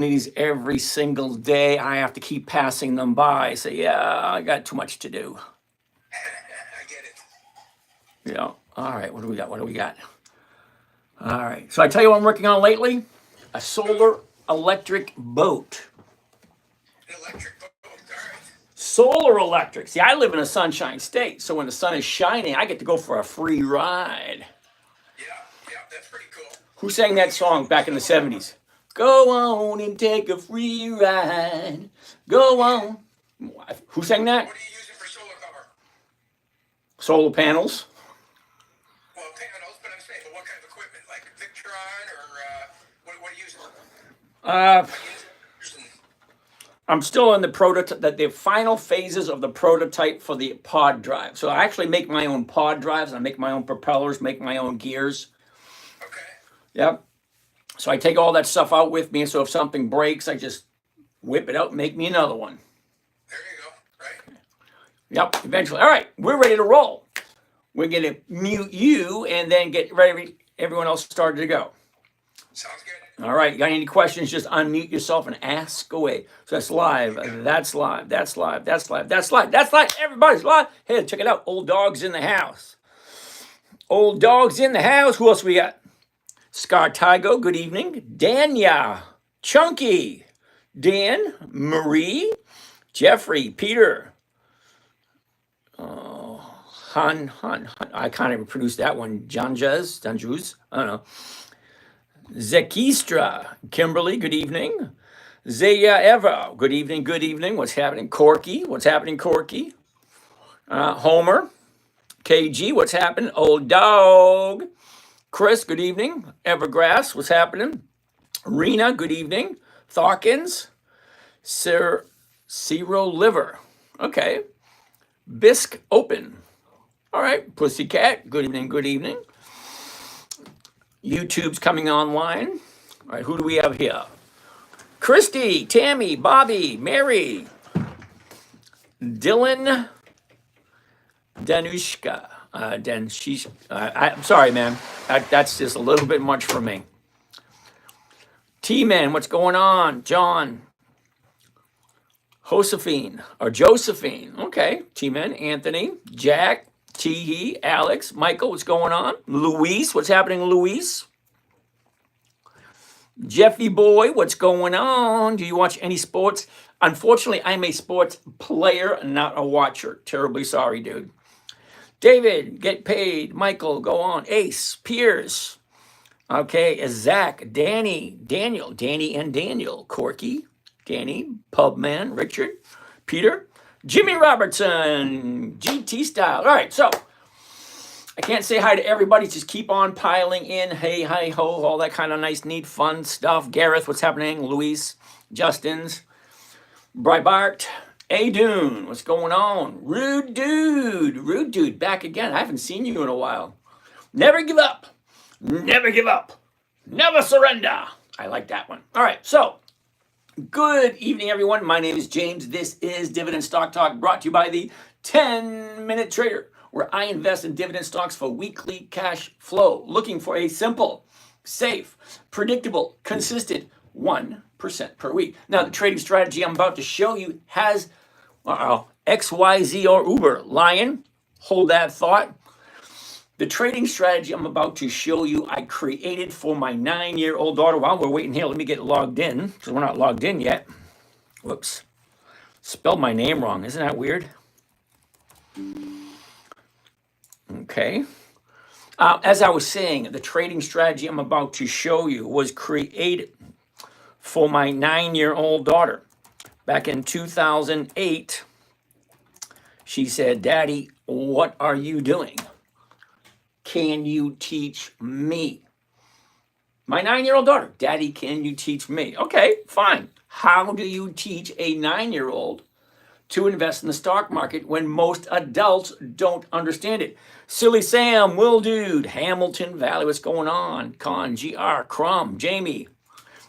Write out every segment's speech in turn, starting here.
These every single day. I have to keep passing them by. I say, yeah, I got too much to do. I get it. Yeah. All right. What do we got? What do we got? All right. So I tell you what I'm working on lately: a solar electric boat. An electric boat, all right. Solar electric. See, I live in a sunshine state, so when the sun is shining, I get to go for a free ride. Yeah, that's pretty cool. Who sang that song back in the 70s? Go on and take a free ride. Go on. Who sang that? What are you using for solar cover? Solar panels. Well, panels, but I'm saying, but what kind of equipment? Like Victron or what are you using? I'm still in the final phases of the prototype for the pod drive. So I actually make my own pod drives. I make my own propellers, make my own gears. Okay. Yep. So I take all that stuff out with me. So if something breaks, I just whip it out and make me another one. There you go. Right. Yep. Eventually. All right. We're ready to roll. We're going to mute you and then get ready. Everyone else started to go. Sounds good. All right. You got any questions? Just unmute yourself and ask away. So that's live. That's live. That's live. That's live. That's live. That's live. Everybody's live. Hey, check it out. Old Dog's in the house. Old Dog's in the house. Who else we got? Scar Tygo, good evening. Danya, Chunky, Dan, Marie, Jeffrey, Peter, Han, I can't even produce that one. Janjuz, I don't know. Zekistra, Kimberly, good evening. Zaya Eva, good evening, good evening. What's happening? Corky, what's happening, Corky? Homer, KG, what's happening? Old Dog. Chris, good evening. Evergrass, what's happening? Rena, good evening. Thawkins, Ciro Liver. Okay. Bisque Open. All right. Pussycat, good evening, good evening. YouTube's coming online. All right, who do we have here? Christy, Tammy, Bobby, Mary, Dylan, Danushka. I'm sorry, man. That's just a little bit much for me. T-Man, what's going on? John, Josephine. Okay, T-Man, Anthony, Jack, Teehee, Alex, Michael, what's going on? Luis, what's happening, Luis? Jeffy Boy, what's going on? Do you watch any sports? Unfortunately, I'm a sports player, not a watcher. Terribly sorry, dude. David, get paid. Michael, go on. Ace, Pierce. Okay, Zach, Danny, Daniel, Danny and Daniel, Corky, Danny, Pubman, Richard, Peter, Jimmy Robertson, GT Style. All right, so I can't say hi to everybody. Just keep on piling in. Hey, hi, ho, all that kind of nice, neat, fun stuff. Gareth, what's happening? Luis, Justin's, Breitbart, Adune, what's going on? Rude dude, back again. I haven't seen you in a while. Never give up. Never give up. Never surrender. I like that one. All right, so good evening, everyone. My name is James. This is Dividend Stock Talk brought to you by the 10-Minute Trader, where I invest in dividend stocks for weekly cash flow, looking for a simple, safe, predictable, consistent 1% per week. Now, the trading strategy I'm about to show you has XYZ or Uber. Lion, hold that thought. The trading strategy I'm about to show you, I created for my 9-year-old daughter. While we're waiting here, let me get logged in, because we're not logged in yet. Whoops. Spelled my name wrong. Isn't that weird? Okay. As I was saying, the trading strategy I'm about to show you was created for my 9-year-old daughter. Back in 2008, she said, "Daddy, what are you doing? Can you teach me?" My 9-year-old daughter, "Daddy, can you teach me?" Okay, fine. How do you teach a 9-year-old to invest in the stock market when most adults don't understand it? Silly Sam, Will Dude, Hamilton Valley, what's going on? Con, GR, Crumb, Jamie,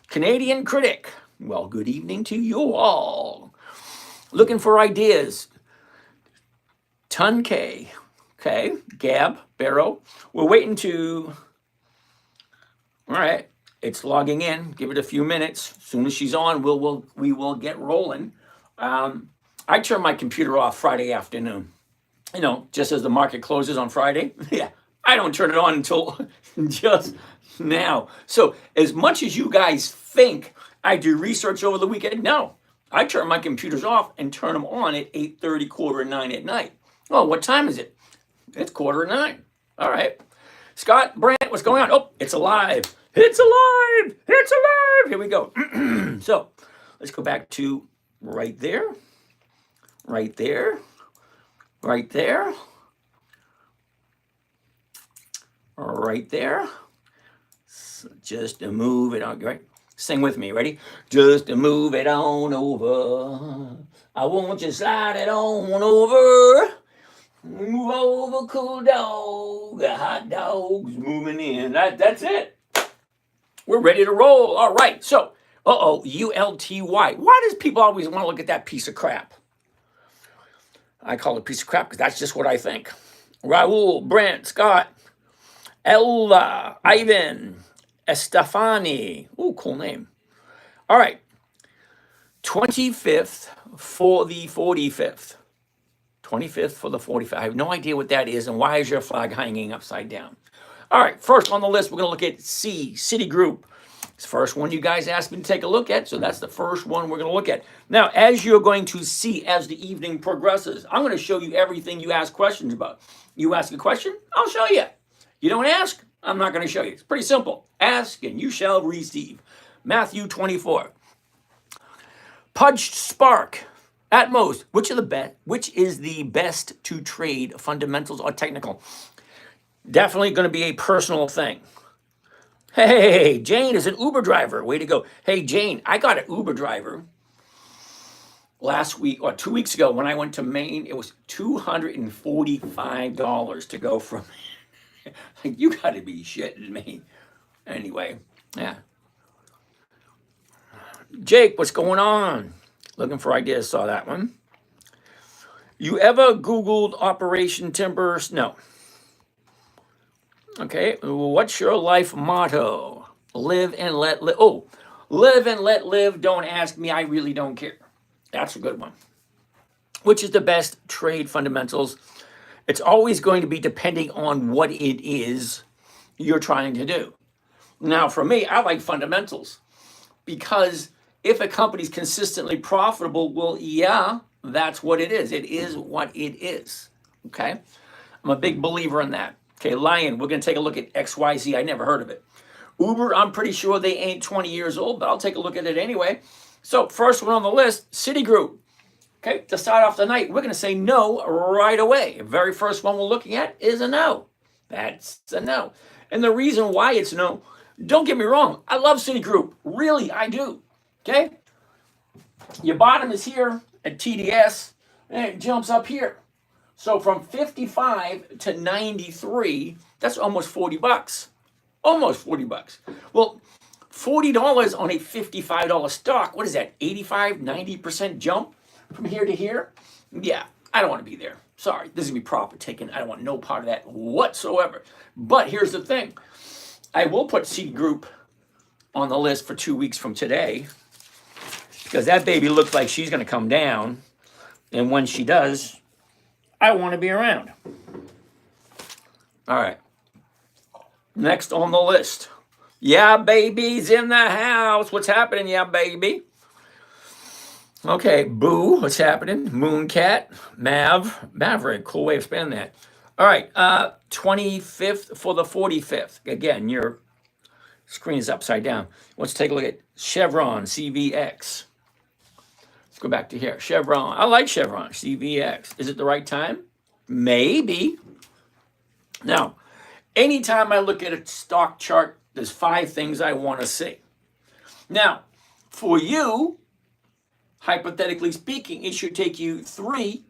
Canadian Critic. Well, good evening to you all. Looking for ideas. Ton K. Okay, Gab, Barrow. We're waiting to, all right, It's logging in. Give it a few minutes. As soon as she's on, we will get rolling. I turn my computer off Friday afternoon. Just as the market closes on Friday. Yeah, I don't turn it on until just now. So as much as you guys think I do research over the weekend, no. I turn my computers off and turn them on at 8:30, 8:45 at night. Oh, what time is it? It's 8:45. All right. Scott, Brant, what's going on? Oh, it's alive. It's alive. It's alive. Here we go. So let's go back to right there, right there, right there, right there. So just to move it on, right? Sing with me, ready? Just to move it on over. I want you to slide it on over. Move over, cool dog. The hot dog's moving in. That's it. We're ready to roll. All right. So, ULTY. Why does people always want to look at that piece of crap? I call it a piece of crap because that's just what I think. Raul, Brent, Scott, Ella, Ivan, Estefani. Ooh, cool name. All right. 25th for the 45th. 25th for the 45th. I have no idea what that is, and why is your flag hanging upside down? All right, first on the list, we're going to look at Citigroup. It's the first one you guys asked me to take a look at, so that's the first one we're going to look at. Now, as you're going to see as the evening progresses, I'm going to show you everything you ask questions about. You ask a question, I'll show you. You don't ask, I'm not going to show you. It's pretty simple. Ask and you shall receive. Matthew 24. Pudged Spark. At most, which is the best to trade, fundamentals or technical? Definitely going to be a personal thing. Hey, Jane is an Uber driver. Way to go. Hey, Jane, I got an Uber driver last week or 2 weeks ago when I went to Maine. It was $245 to go from. You got to be shitting me. Anyway, yeah. Jake, what's going on? Looking for ideas, saw that one. You ever Googled Operation Timber? No. Okay, what's your life motto? Live and let live. Oh, live and let live. Don't ask me, I really don't care. That's a good one. Which is the best trade fundamentals? It's always going to be depending on what it is you're trying to do. Now, for me, I like fundamentals because if a company's consistently profitable, well, yeah, that's what it is. It is what it is. Okay? I'm a big believer in that. Okay, Lion, we're going to take a look at XYZ. I never heard of it. Uber, I'm pretty sure they ain't 20 years old, but I'll take a look at it anyway. So, first one on the list, Citigroup. Okay, to start off the night, we're going to say no right away. The very first one we're looking at is a no. That's a no. And the reason why it's no, don't get me wrong, I love Citigroup. Really, I do. Okay? Your bottom is here at TDS, and it jumps up here. So from 55 to 93, that's almost 40 bucks. Almost 40 bucks. Well, $40 on a $55 stock, what is that, 85, 90% jump from here to here? Yeah, I don't want to be there. Sorry, this is going to be profit taking. I don't want no part of that whatsoever. But here's the thing. I will put Citigroup on the list for 2 weeks from today, because that baby looks like she's going to come down. And when she does, I want to be around. All right. Next on the list. Yeah, baby's in the house. What's happening, yeah, baby? Okay, Boo, what's happening? Mooncat, Maverick, cool way of spelling that. All right, 25th for the 45th. Again, your screen is upside down. Let's take a look at Chevron, CVX. Let's go back to here. Chevron, I like Chevron, CVX. Is it the right time? Maybe. Now, anytime I look at a stock chart, there's 5 things I want to see. Now, for you, hypothetically speaking, it should take you 3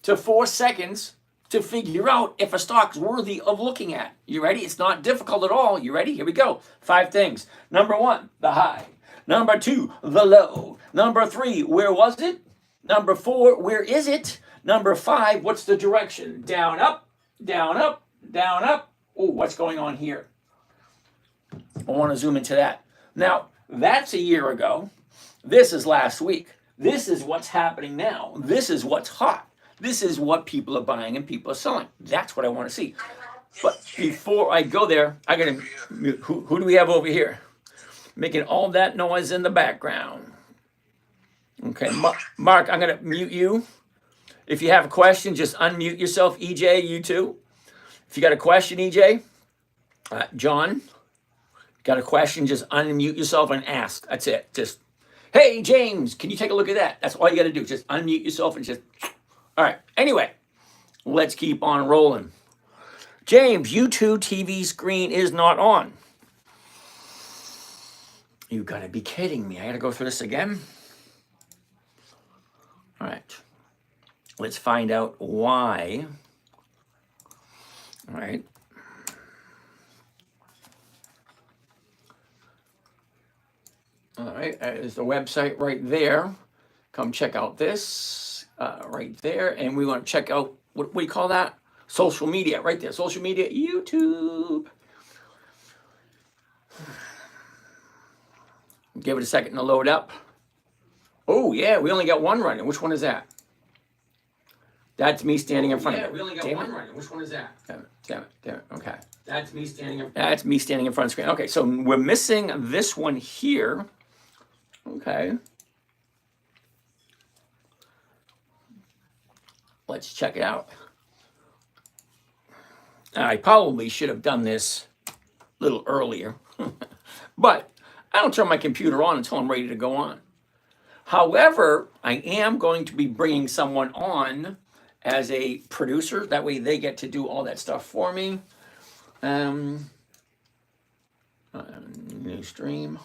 to 4 seconds to figure out if a stock's worthy of looking at. You ready? It's not difficult at all. You ready? Here we go. 5 things. Number 1, the high. Number 2, the low. Number 3, where was it? Number 4, where is it? Number 5, what's the direction? Down, up, down, up, down, up. Oh, what's going on here? I want to zoom into that. Now, that's a year ago. This is last week. This is what's happening now. This is what's hot. This is what people are buying and people are selling. That's what I want to see. But before I go there, I got to, who do we have over here? Making all that noise in the background. Okay, Mark, I'm going to mute you. If you have a question, just unmute yourself. EJ, you too. If you got a question, EJ, John, got a question, just unmute yourself and ask. That's it. Just, hey, James, can you take a look at that? That's all you got to do. Just unmute yourself and just, all right. Anyway, let's keep on rolling. James, YouTube TV screen is not on. You got to be kidding me. I got to go through this again. All right. Let's find out why. All right. All right, there's the website right there. Come check out this right there. And we want to check out, what do you call that? Social media, right there. Social media, YouTube. Give it a second to load up. Oh, yeah, we only got one running. Which one is that? That's me standing in front of it. We only got one running. Which one is that? Damn it. Okay. That's me standing in front of the screen. Okay, so we're missing this one here. Okay. Let's check it out. I probably should have done this a little earlier, but I don't turn my computer on until I'm ready to go on. However, I am going to be bringing someone on as a producer. That way they get to do all that stuff for me. New stream.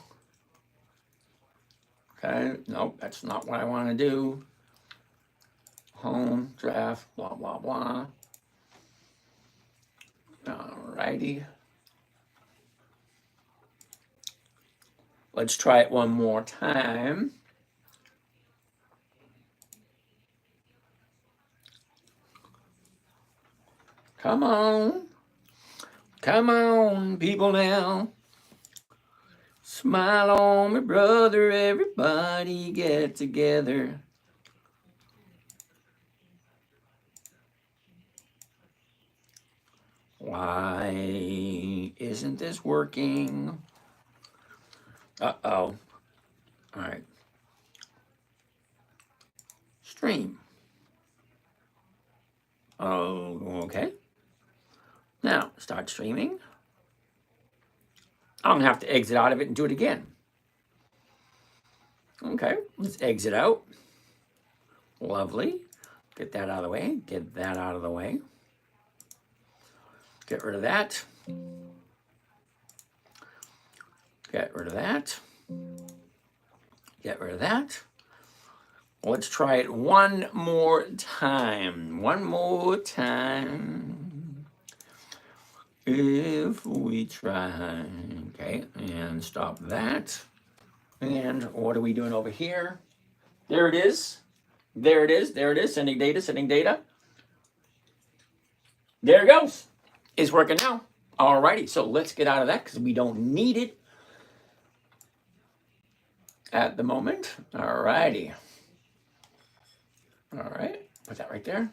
Okay, nope, that's not what I want to do. Home, draft, blah, blah, blah. Alrighty. Let's try it one more time. Come on. Come on, people now. Smile on me, brother, everybody get together. Why isn't this working? Uh-oh. All right. Stream. Oh, okay. Now, start streaming. I'm going to have to exit out of it and do it again. Okay, let's exit out. Lovely. Get that out of the way. Get that out of the way. Get rid of that. Get rid of that. Get rid of that. Let's try it one more time. One more time. If we try. Okay, and stop that. And what are we doing over here? There it is. There it is. There it is. Sending data. Sending data. There it goes. It's working now. Alrighty. So let's get out of that because we don't need it at the moment. Alrighty. All right. Put that right there.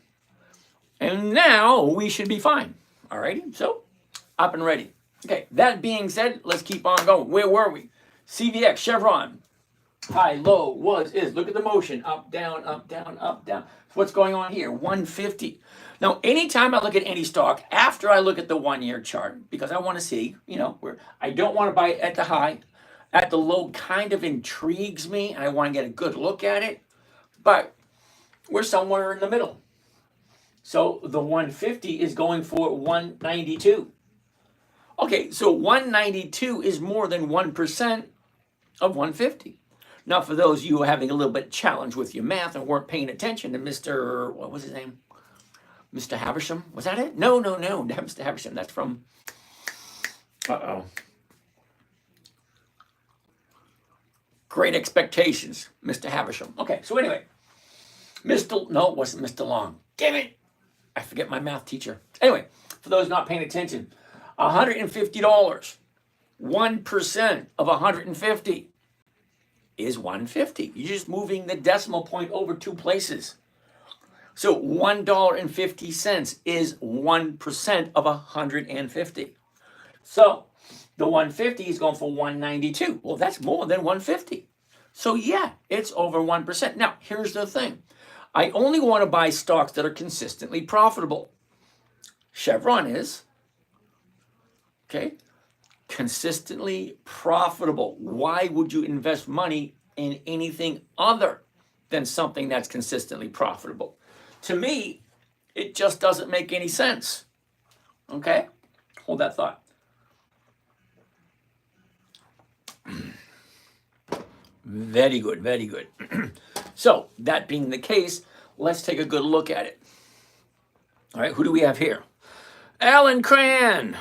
And now we should be fine. Alrighty. So up and ready. Okay. That being said, let's keep on going. Where were we? CVX, Chevron. High, low, was, is. Look at the motion. Up, down, up, down, up, down. What's going on here? 150. Now, anytime I look at any stock, after I look at the 1 year chart, because I want to see, where I don't want to buy it at the high. At the low kind of intrigues me, and I want to get a good look at it. But we're somewhere in the middle. So the 150 is going for 192. Okay, so 192 is more than 1% of 150. Now, for those of you who are having a little bit challenge with your math and weren't paying attention to Mr. What was his name? Mr. Havisham? Was that it? No. Mr. Havisham. That's from. Great Expectations, Mr. Havisham. Okay, so anyway, no, it wasn't Mr. Long. Damn it! I forget my math teacher. Anyway, for those not paying attention, $150. 1% of 150 is 150. You're just moving the decimal point over 2 places. So $1.50 is 1% of 150. So the 150 is going for 192. Well, that's more than 150. So yeah, it's over 1%. Now, here's the thing. I only want to buy stocks that are consistently profitable. Chevron is, okay? Consistently profitable. Why would you invest money in anything other than something that's consistently profitable? To me, it just doesn't make any sense. Okay? Hold that thought. Very good, very good. So, that being the case, let's take a good look at it. All right, who do we have here? Alacran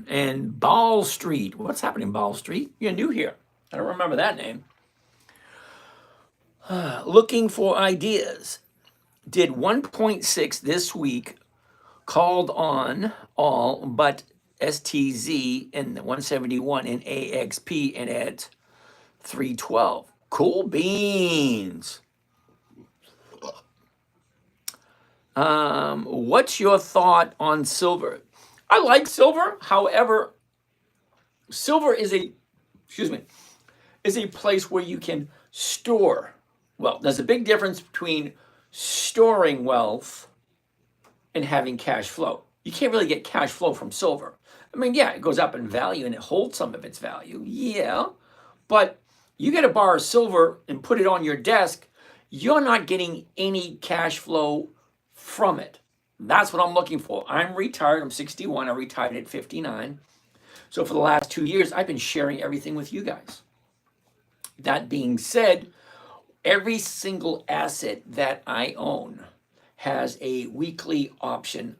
and Ball Street. What's happening, Ball Street? You're new here. I don't remember that name. Looking for ideas. Did 1.6 this week, called on all but STZ and 171 and AXP and at 312. Cool beans. What's your thought on silver? I like silver. However, silver is a place where you can store. Well, there's a big difference between storing wealth and having cash flow. You can't really get cash flow from silver. I mean, yeah, it goes up in value and it holds some of its value. Yeah, but you get a bar of silver and put it on your desk, you're not getting any cash flow from it. That's what I'm looking for. I'm retired. I'm 61. I retired at 59. So for the last 2 years, I've been sharing everything with you guys. That being said, every single asset that I own has a weekly option,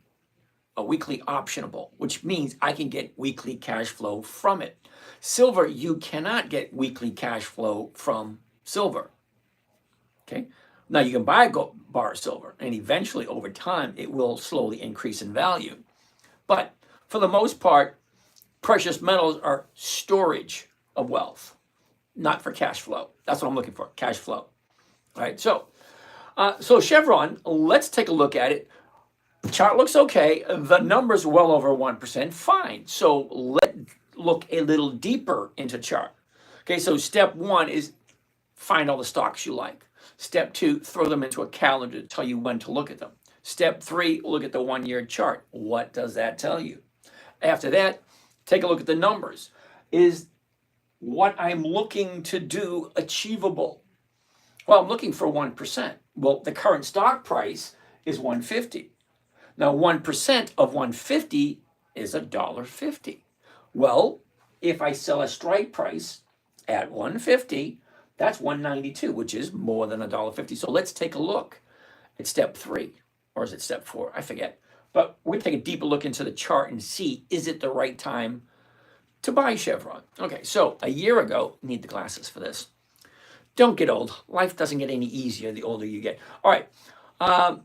a weekly optionable, which means I can get weekly cash flow from it. Silver, you cannot get weekly cash flow from silver. Okay. Now you can buy a bar of silver, and eventually over time it will slowly increase in value. But for the most part, precious metals are storage of wealth, not for cash flow. That's what I'm looking for, cash flow. All right. So Chevron, let's take a look at it. The chart looks okay. The numbers well over 1%. Fine. So let's look a little deeper into chart. Okay. So step 1 is find all the stocks you like. Step 2, throw them into a calendar to tell you when to look at them. Step 3, look at the 1-year chart. What does that tell you? After that, take a look at the numbers. Is what I'm looking to do achievable? Well, I'm looking for 1%. Well, the current stock price is 150. Now, 1% of 150 is $1.50. Well, if I sell a strike price at 150, that's 192, which is more than $1.50. So let's take a look at step 3, or is it step 4? I forget. But we take a deeper look into the chart and see, is it the right time to buy Chevron? Okay, so a year ago, need the glasses for this. Don't get old. Life doesn't get any easier the older you get. All right, a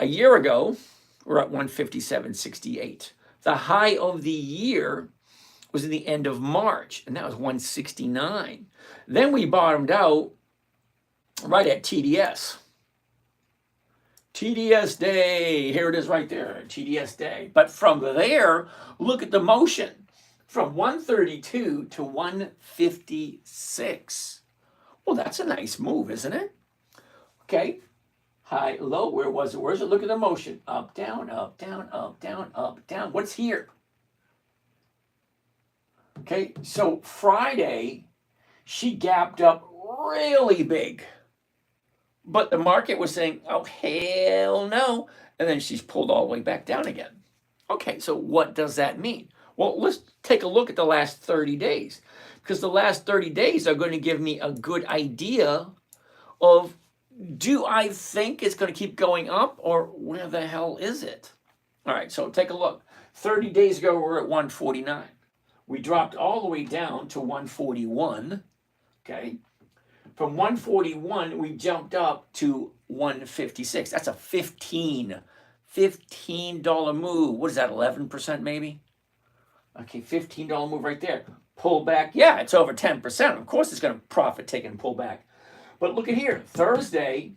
year ago, we're at 157.68. The high of the year was in the end of March, and that was 169. Then we bottomed out right at TDS. TDS day, here it is right there, TDS day. But from there, look at the motion from 132 to 156. Well, that's a nice move, isn't it? Okay, high, low, where was it? Where's it? Look at the motion. Up, down, up, down, up, down, up, down. What's here? Okay, so Friday, she gapped up really big. But the market was saying, oh, hell no. And then she's pulled all the way back down again. Okay, so what does that mean? Well, let's take a look at the last 30 days. Because the last 30 days are going to give me a good idea of, do I think it's going to keep going up, or where the hell is it? All right, so take a look. 30 days ago, we're at 149. We dropped all the way down to 141, okay? From 141, we jumped up to 156. That's a $15 move. What is that, 11% maybe? Okay, $15 move right there. Pull back. Yeah, it's over 10%. Of course it's going to profit take and pull back. But look at here. Thursday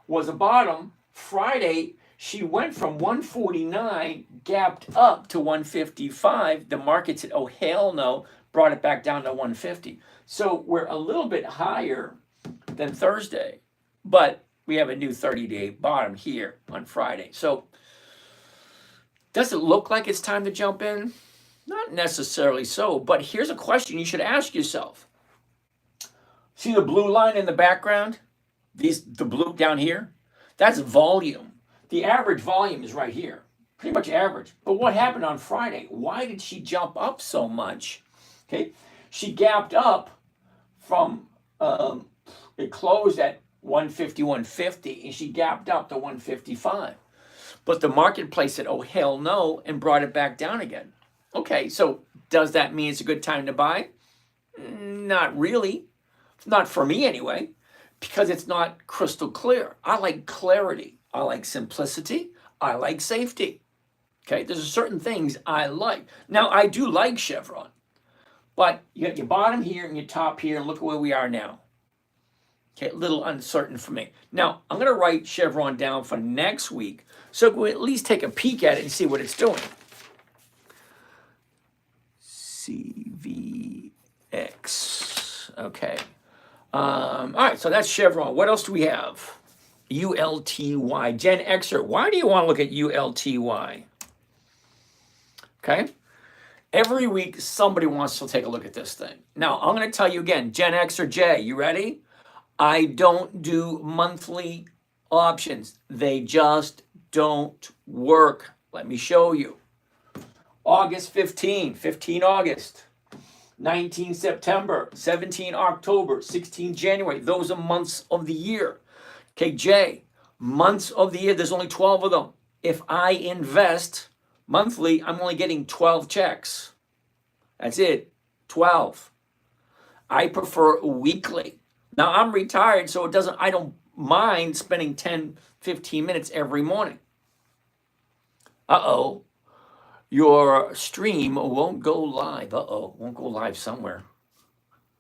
was a bottom. Friday, she went from 149, gapped up to 155. The market said, oh, hell no, brought it back down to 150. So we're a little bit higher than Thursday, but we have a new 30-day bottom here on Friday. So does it look like it's time to jump in? Not necessarily so, but here's a question you should ask yourself. See the blue line in the background? The blue down here? That's volume. The average volume is right here. Pretty much average. But what happened on Friday? Why did she jump up so much? Okay, she gapped up from, it closed at 150, and she gapped up to 155. But the marketplace said, oh, hell no, and brought it back down again. Okay, so does that mean it's a good time to buy? Not really. Not for me anyway, because it's not crystal clear. I like clarity. I like simplicity. I like safety. Okay, there's certain things I like. Now, I do like Chevron, but you got your bottom here and your top here, and look at where we are now. Okay, a little uncertain for me. Now, I'm going to write Chevron down for next week, so we'll at least take a peek at it and see what it's doing. CVX. Okay. All right, so that's Chevron. What else do we have? ULTY. Gen Xer. Why do you want to look at ULTY? Okay. Every week, somebody wants to take a look at this thing. Now, I'm going to tell you again, Gen Xer J, you ready? I don't do monthly options. They just don't work. Let me show you. August 15 August, 19 September, 17 October, 16 January. Those are months of the year. Okay, J, months of the year, there's only 12 of them. If I invest monthly, I'm only getting 12 checks. That's it, 12. I prefer weekly. Now, I'm retired, so I don't mind spending 10, 15 minutes every morning. Uh-oh. Your stream won't go live. Won't go live somewhere.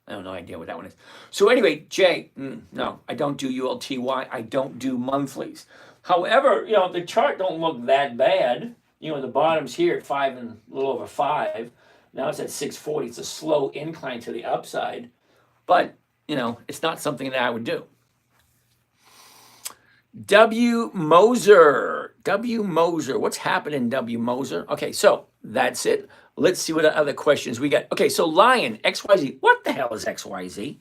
I have no idea what that one is. So anyway, Jay, no, I don't do ULTY. I don't do monthlies. However, the chart don't look that bad. The bottom's here at 5 and a little over 5. Now it's at 640. It's a slow incline to the upside. But, it's not something that I would do. W. Moser. What's happening, W. Moser? Okay, so that's it. Let's see what other questions we got. Okay, so Lion, XYZ. What the hell is XYZ?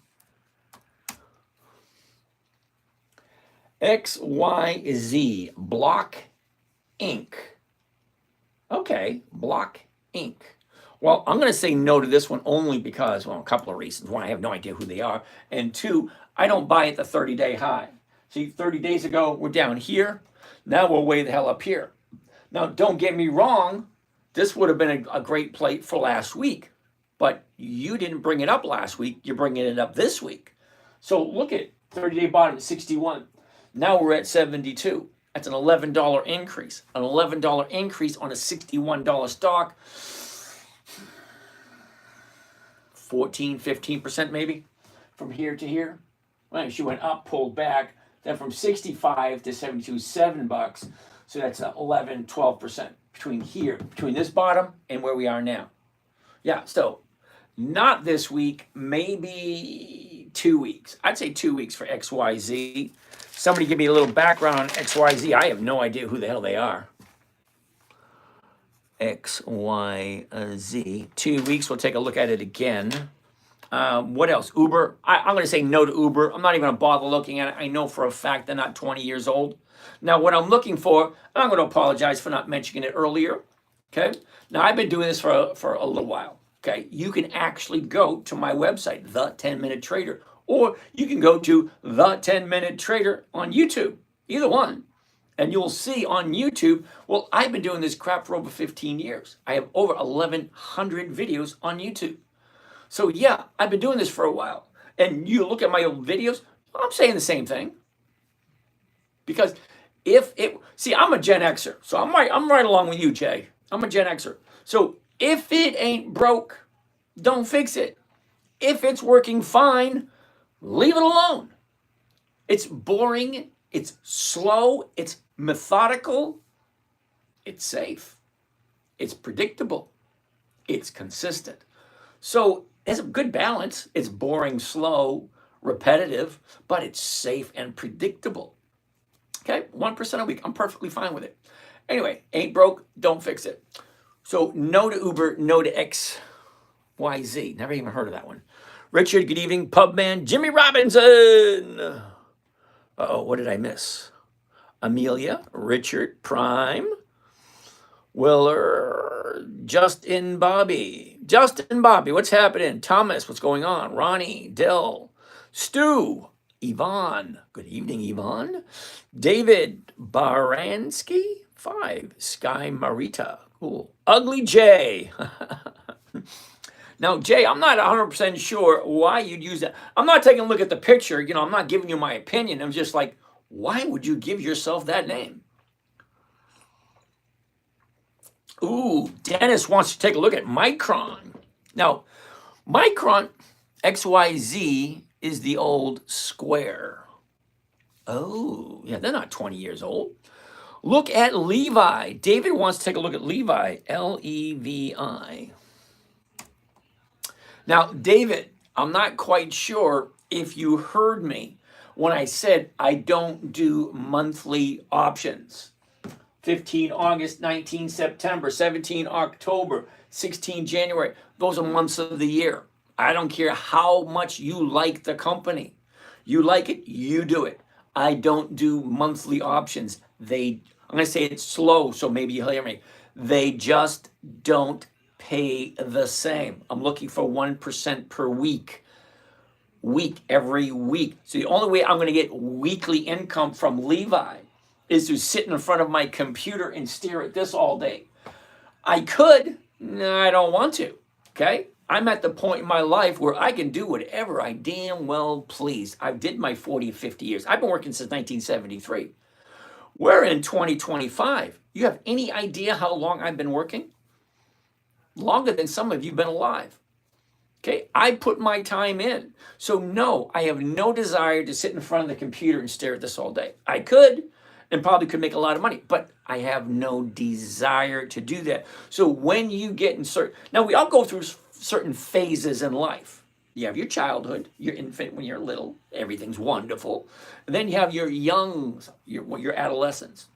XYZ. Block Inc. Okay, Block Inc. Well, I'm going to say no to this one only because, a couple of reasons. One, I have no idea who they are. And two, I don't buy at the 30-day high. See, 30 days ago, we're down here. Now we're way the hell up here. Now, don't get me wrong. This would have been a great play for last week. But you didn't bring it up last week. You're bringing it up this week. So look at 30-day bottom at 61. Now we're at 72. That's an $11 increase. An $11 increase on a $61 stock. 14, 15% maybe from here to here. Well, she went up, pulled back. Then from 65 to 72, $7. So that's 11, 12% between this bottom and where we are now. Yeah, so not this week, maybe 2 weeks. I'd say 2 weeks for XYZ. Somebody give me a little background on XYZ. I have no idea who the hell they are. XYZ. 2 weeks, we'll take a look at it again. What else? Uber. I'm going to say no to Uber. I'm not even going to bother looking at it. I know for a fact they're not 20 years old. Now, what I'm looking for, I'm going to apologize for not mentioning it earlier. Okay. Now, I've been doing this for a little while. Okay. You can actually go to my website, The10MinuteTrader, or you can go to The10MinuteTrader on YouTube. Either one. And you'll see on YouTube, well, I've been doing this crap for over 15 years. I have over 1,100 videos on YouTube. So yeah, I've been doing this for a while. And you look at my old videos, I'm saying the same thing. Because I'm a Gen Xer. So I'm right along with you, Jay. I'm a Gen Xer. So If it ain't broke, don't fix it. If it's working fine, leave it alone. It's boring, it's slow, it's methodical, it's safe, it's predictable, it's consistent. So it's a good balance. It's boring, slow, repetitive, but it's safe and predictable. Okay, 1% a week. I'm perfectly fine with it. Anyway, ain't broke, don't fix it. So no to Uber, no to XYZ. Never even heard of that one. Richard, good evening. Pubman, Jimmy Robinson. Uh-oh, what did I miss? Amelia, Richard, Prime, Willer, Justin Bobby. Justin Bobby, what's happening? Thomas, what's going on? Ronnie, Dill, Stu, Yvonne. Good evening, Yvonne. David Baranski, 5. Sky Marita. Cool. Ugly Jay. Now, Jay, I'm not 100% sure why you'd use that. I'm not taking a look at the picture. You know, I'm not giving you my opinion. I'm just like, why would you give yourself that name? Ooh, Dennis wants to take a look at Micron. Now, Micron XYZ is the old Square. Oh, yeah, they're not 20 years old. Look at Levi. David wants to take a look at Levi, Levi. Now, David, I'm not quite sure if you heard me when I said I don't do monthly options. 15 August, 19 September, 17 October, 16 January. Those are months of the year. I don't care how much you like the company. You like it, you do it. I don't do monthly options. I'm going to say it's slow, so maybe you'll hear me. They just don't pay the same. I'm looking for 1% per week. Every week. So the only way I'm going to get weekly income from Levi is to sit in front of my computer and stare at this all day. I could, no, I don't want to, okay? I'm at the point in my life where I can do whatever I damn well please. I did my 40, 50 years. I've been working since 1973. We're in 2025. You have any idea how long I've been working? Longer than some of you have been alive. Okay, I put my time in. So no, I have no desire to sit in front of the computer and stare at this all day. I could, and probably could make a lot of money, but I have no desire to do that. So when you get in now we all go through certain phases in life. You have your childhood, your infant when you're little, everything's wonderful. And then you have your your adolescence.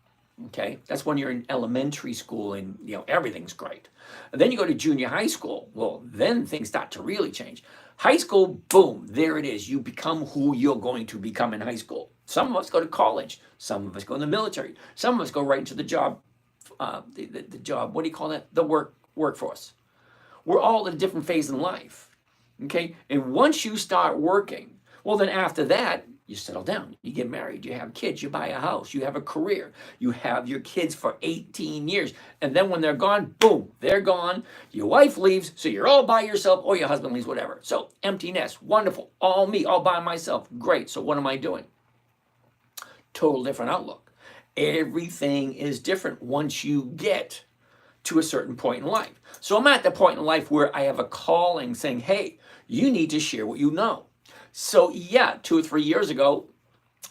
Okay, that's when you're in elementary school and everything's great. And then you go to junior high school. Well, then things start to really change. High school, boom, there it is. You become who you're going to become in high school. Some of us go to college. Some of us go in the military. Some of us go right into the job, the job. What do you call that? The workforce. We're all at a different phase in life. Okay, and once you start working, well, then after that, you settle down, you get married, you have kids, you buy a house, you have a career, you have your kids for 18 years. And then when they're gone, boom, they're gone. Your wife leaves, so you're all by yourself, or your husband leaves, whatever. So empty nest, wonderful, all me, all by myself, great. So what am I doing? Total different outlook. Everything is different once you get to a certain point in life. So I'm at the point in life where I have a calling saying, hey, you need to share what you know. So yeah, 2 or 3 years ago,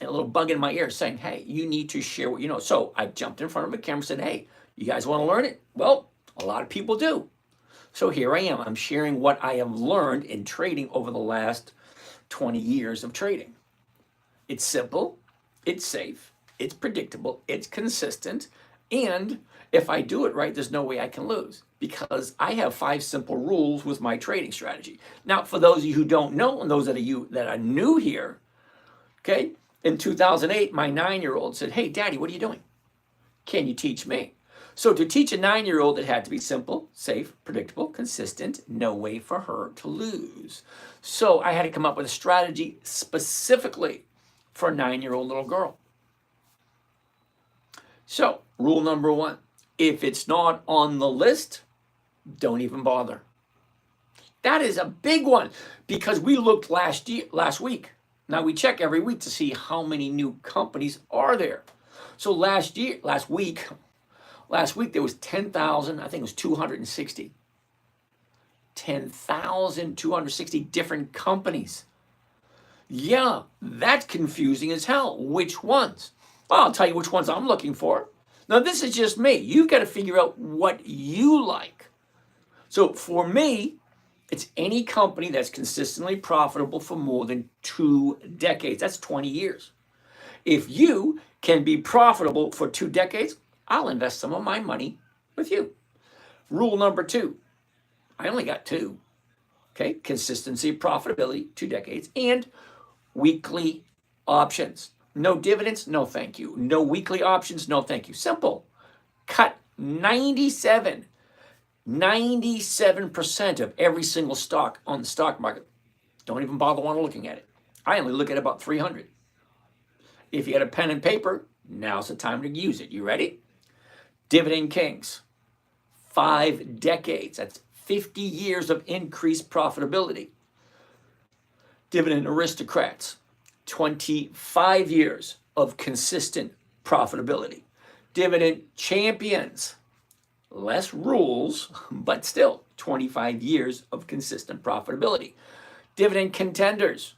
a little bug in my ear saying, hey, you need to share what you know. So I jumped in front of a camera and said, hey, you guys want to learn it? Well, a lot of people do. So here I am. I'm sharing what I have learned in trading over the last 20 years of trading. It's simple, it's safe, it's predictable, it's consistent, and if I do it right, there's no way I can lose because I have 5 simple rules with my trading strategy. Now, for those of you who don't know and those of you that are new here, okay, in 2008, my 9-year-old said, hey, Daddy, what are you doing? Can you teach me? So to teach a 9-year-old, it had to be simple, safe, predictable, consistent, no way for her to lose. So I had to come up with a strategy specifically for a 9-year-old little girl. So rule number 1, if it's not on the list, don't even bother. That is a big one because we looked last week. Now we check every week to see how many new companies are there. So last week there was 10,000, I think it was 260. 10,260 different companies. Yeah, that's confusing as hell. Which ones? Well, I'll tell you which ones I'm looking for. Now, this is just me. You've got to figure out what you like. So for me, it's any company that's consistently profitable for more than 2 decades. That's 20 years. If you can be profitable for 2 decades, I'll invest some of my money with you. Rule number 2, I only got 2. Okay, consistency, profitability, 2 decades, and weekly options. No dividends, no thank you. No weekly options, no thank you. Simple. Cut 97% of every single stock on the stock market. Don't even bother looking at it. I only look at about 300. If you had a pen and paper, now's the time to use it. You ready? Dividend Kings, 5 decades. That's 50 years of increased profitability. Dividend Aristocrats, 25 years of consistent profitability. Dividend Champions, less rules, but still 25 years of consistent profitability. Dividend Contenders,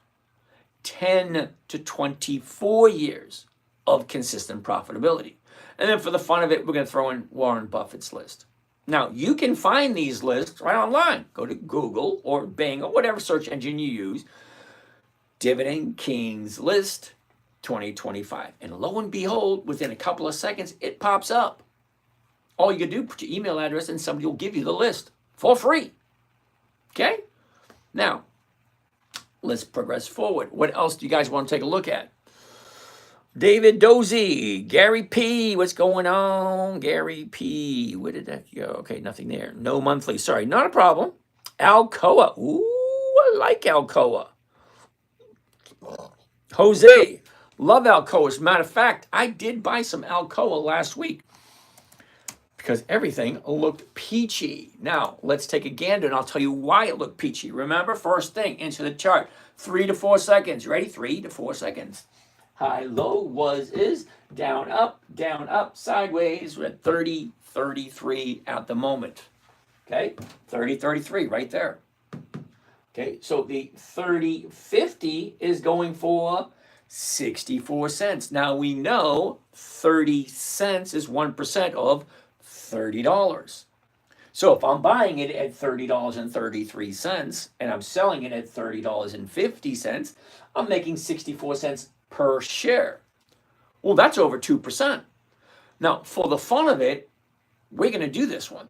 10 to 24 years of consistent profitability. And then for the fun of it, we're going to throw in Warren Buffett's list. Now, you can find these lists right online. Go to Google or Bing or whatever search engine you use. Dividend Kings list 2025. And lo and behold, within a couple of seconds, it pops up. All you can do, put your email address and somebody will give you the list for free. Okay? Now, let's progress forward. What else do you guys want to take a look at? David Dozy, Gary P. What's going on? Gary P. Where did that go? Okay, nothing there. No monthly. Sorry, not a problem. Alcoa. Ooh, I like Alcoa. Jose, love Alcoa. As a matter of fact, I did buy some Alcoa last week because everything looked peachy. Now, let's take a gander and I'll tell you why it looked peachy. Remember, first thing, into the chart. 3 to 4 seconds. Ready? 3 to 4 seconds. High, low, was, is, down, up, sideways. We're at 30, 33 at the moment. Okay? 30, 33 right there. Okay, so the 30.50 is going for 64 cents. Now we know 30 cents is 1% of $30. So if I'm buying it at $30.33 and I'm selling it at $30.50, I'm making 64 cents per share. Well, that's over 2%. Now, for the fun of it, we're going to do this one.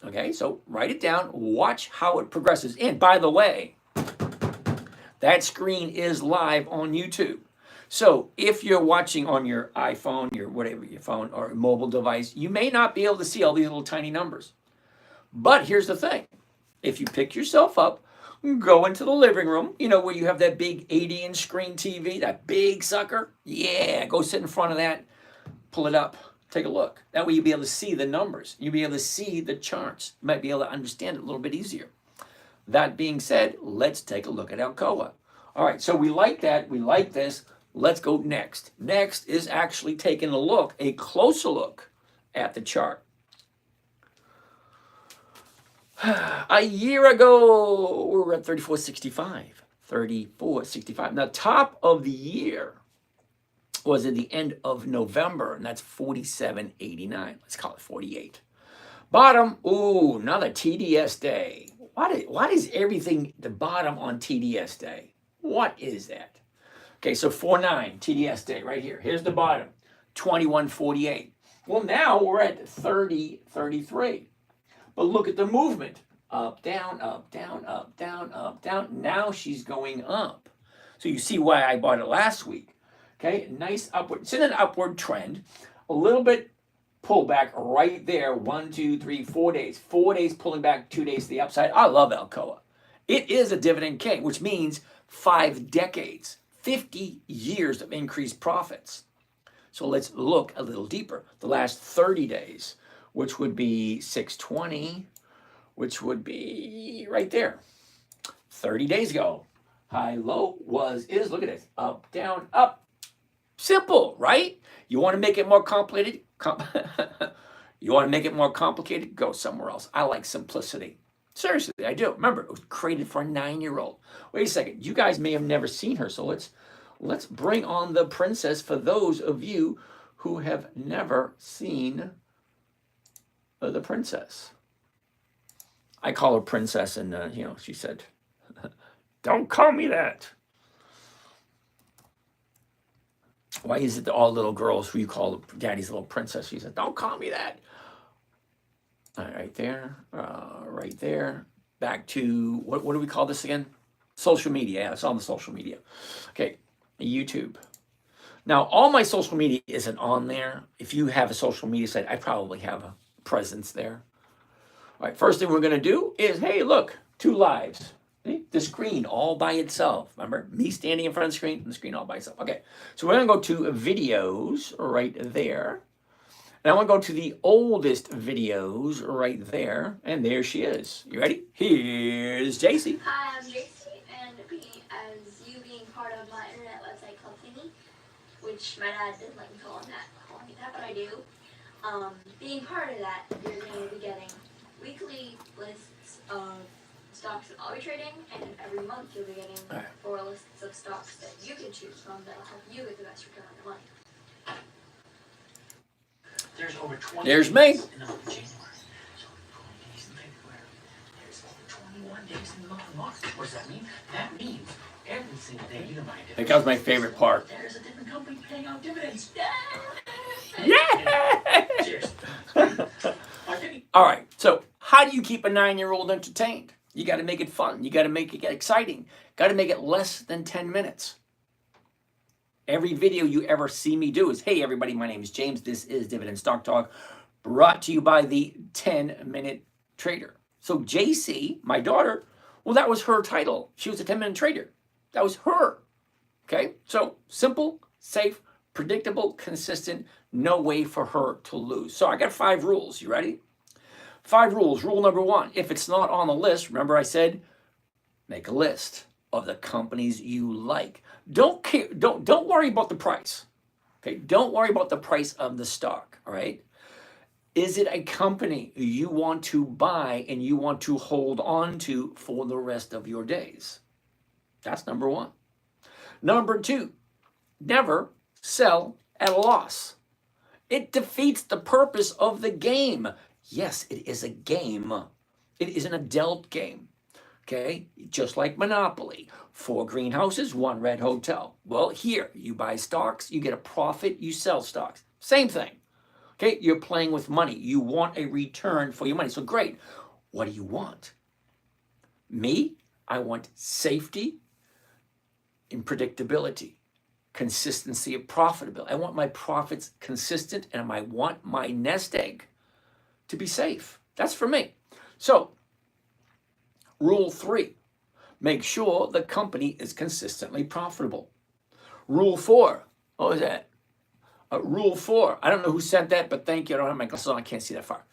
Okay, so write it down, watch how it progresses. And by the way, that screen is live on YouTube. So if you're watching on your iPhone, your whatever, your phone or mobile device, you may not be able to see all these little tiny numbers. But here's the thing. If you pick yourself up, go into the living room, you know, where you have that big 80-inch screen TV, that big sucker. Yeah, go sit in front of that, pull it up. Take a look. That way you'll be able to see the numbers. You'll be able to see the charts. You might be able to understand it a little bit easier. That being said, let's take a look at Alcoa. All right, so we like that. We like this. Let's go next. Next is actually taking a closer look at the chart. A year ago, we were at 34.65. 34.65. Now, top of the year was at the end of November, and that's 47.89. Let's call it 48. Bottom, ooh, another TDS day. Why is everything the bottom on TDS day? What is that? Okay, so 49 TDS day right here. Here's the bottom, 21.48. Well, now we're at 30.33. But look at the movement. Up, down, up, down, up, down, up, down. Now she's going up. So you see why I bought it last week. Okay, nice upward. It's in an upward trend. A little bit pullback right there. 1, 2, 3, 4 days. 4 days pulling back, 2 days to the upside. I love Alcoa. It is a dividend king, which means 5 decades, 50 years of increased profits. So let's look a little deeper. The last 30 days, which would be 620, which would be right there. 30 days ago. High, low, was, is. Look at this. Up, down, up. Simple, right? You want to make it more complicated? You want to make it more complicated? Go somewhere else. I like simplicity. Seriously, I do. Remember, it was created for a 9-year-old. Wait a second. You guys may have never seen her, so let's bring on the princess for those of you who have never seen the princess. I call her princess, and she said, "Don't call me that." Why is it that all little girls who you call daddy's little princess? She said, "Don't call me that." All right, right there. Back to what do we call this again? Social media. Yeah, it's on the social media. Okay, YouTube. Now, all my social media isn't on there. If you have a social media site, I probably have a presence there. All right, first thing we're going to do is, hey, look, 2 lives. See? The screen all by itself. Remember, me standing in front of the screen and the screen all by itself. Okay, so we're going to go to videos right there. And I want to go to the oldest videos right there. And there she is. You ready? Here's JC. Hi, I'm JC, and being part of my internet website called Thingy, which my dad didn't like me calling me that, but I do. Being part of that, you're going to be getting weekly lists of stocks that I'll be trading, and every month you'll be getting 4 lists of stocks that you can choose from that'll help you get the best return on your money. There's over 20 There's me. days in the month of January. So 20 days in February. There's over 21 days in the month of March. What does that mean? That means every single day you can buy a dividend. That was my favorite part. There's a different company paying out dividends. Yeah! Cheers. All right, so how do you keep a 9-year-old entertained? You got to make it fun. You got to make it exciting. Got to make it less than 10 minutes. Every video you ever see me do is, hey, everybody, my name is James. This is Dividend Stock Talk, brought to you by the 10-Minute Trader. So JC, my daughter, well, that was her title. She was a 10-minute trader. That was her. Okay, so simple, safe, predictable, consistent, no way for her to lose. So I got 5 rules. You ready? 5 rules. Rule number 1, if it's not on the list, remember I said, make a list of the companies you like. Don't worry about the price. Okay, don't worry about the price of the stock, all right? Is it a company you want to buy and you want to hold on to for the rest of your days? That's number 1. Number 2, never sell at a loss. It defeats the purpose of the game. Yes, it is a game. It is an adult game. Okay, just like Monopoly. 4 greenhouses, 1 red hotel. Well, here, you buy stocks, you get a profit, you sell stocks. Same thing. Okay, you're playing with money. You want a return for your money. So great. What do you want? Me, I want safety and predictability, consistency of profitability. I want my profits consistent, and I want my nest egg to be safe. That's for me. So, Rule 3, make sure the company is consistently profitable. Rule 4, what was that? Rule 4, I don't know who sent that, but thank you. I don't have my glasses on, I can't see that far.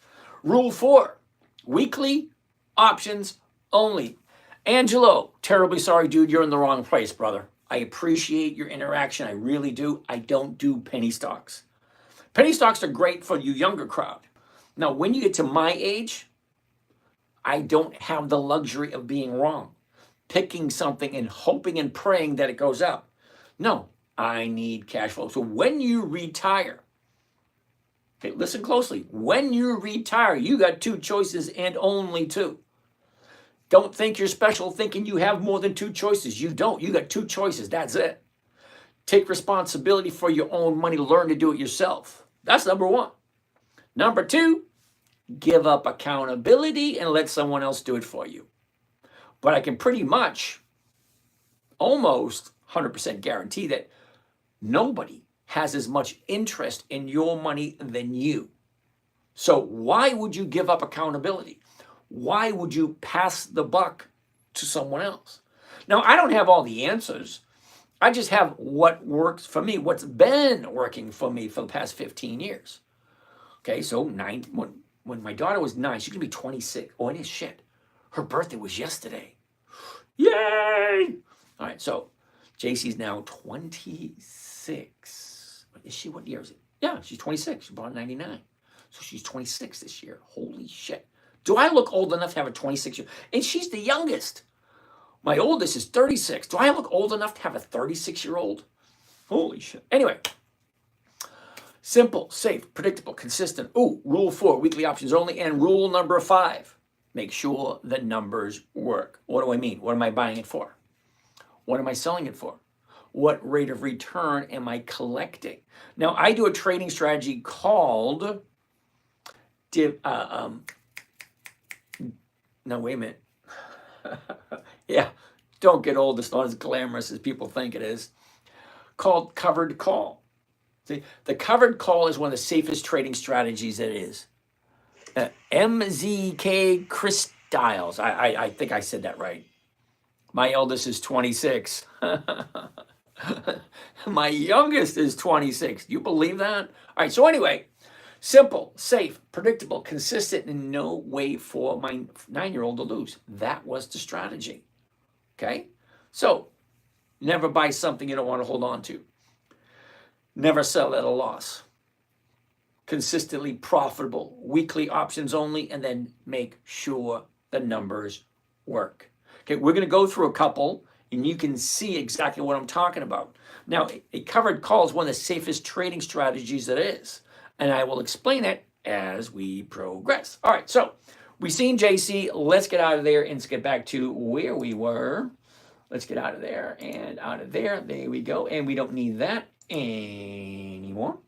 Rule 4, weekly options only. Angelo, terribly sorry, dude, you're in the wrong place, brother. I appreciate your interaction, I really do. I don't do penny stocks. Penny stocks are great for you younger crowd. Now, when you get to my age, I don't have the luxury of being wrong, picking something and hoping and praying that it goes up. No, I need cash flow. So when you retire, okay, listen closely. When you retire, you got 2 choices and only 2. Don't think you're special thinking you have more than 2 choices. You don't. You got 2 choices. That's it. Take responsibility for your own money. Learn to do it yourself. That's number 1. Number 2, give up accountability and let someone else do it for you. But I can pretty much, almost 100% guarantee that nobody has as much interest in your money than you. So why would you give up accountability? Why would you pass the buck to someone else? Now, I don't have all the answers. I just have what works for me, what's been working for me for the past 15 years. Okay, so when my daughter was 9, she's going to be 26. Oh, it is shit. Her birthday was yesterday. Yay! All right, so JC's now 26. Is she? What year is it? Yeah, she's 26. She born in 99. So she's 26 this year. Holy shit. Do I look old enough to have a 26-year? And she's the youngest. My oldest is 36. Do I look old enough to have a 36-year-old? Holy shit. Anyway, simple, safe, predictable, consistent. Ooh, rule 4, weekly options only. And rule number 5, make sure the numbers work. What do I mean? What am I buying it for? What am I selling it for? What rate of return am I collecting? Now, I do a trading strategy called no, wait a minute. Yeah, don't get old. It's not as glamorous as people think it is. Called covered call. See, the covered call is one of the safest trading strategies that is. MZK Christiles. I think I said that right. My eldest is 26. My youngest is 26. Do you believe that? All right, so anyway, simple, safe, predictable, consistent, and no way for my 9-year-old to lose. That was the strategy. Okay? So, never buy something you don't want to hold on to. Never sell at a loss. Consistently profitable, weekly options only, and then make sure the numbers work. Okay, we're going to go through a couple, and you can see exactly what I'm talking about. Now, a covered call is one of the safest trading strategies that is, and I will explain it as we progress. All right, so we've seen JC. Let's get out of there and let's get back to where we were. Let's get out of there and out of there. There we go, and we don't need that anymore.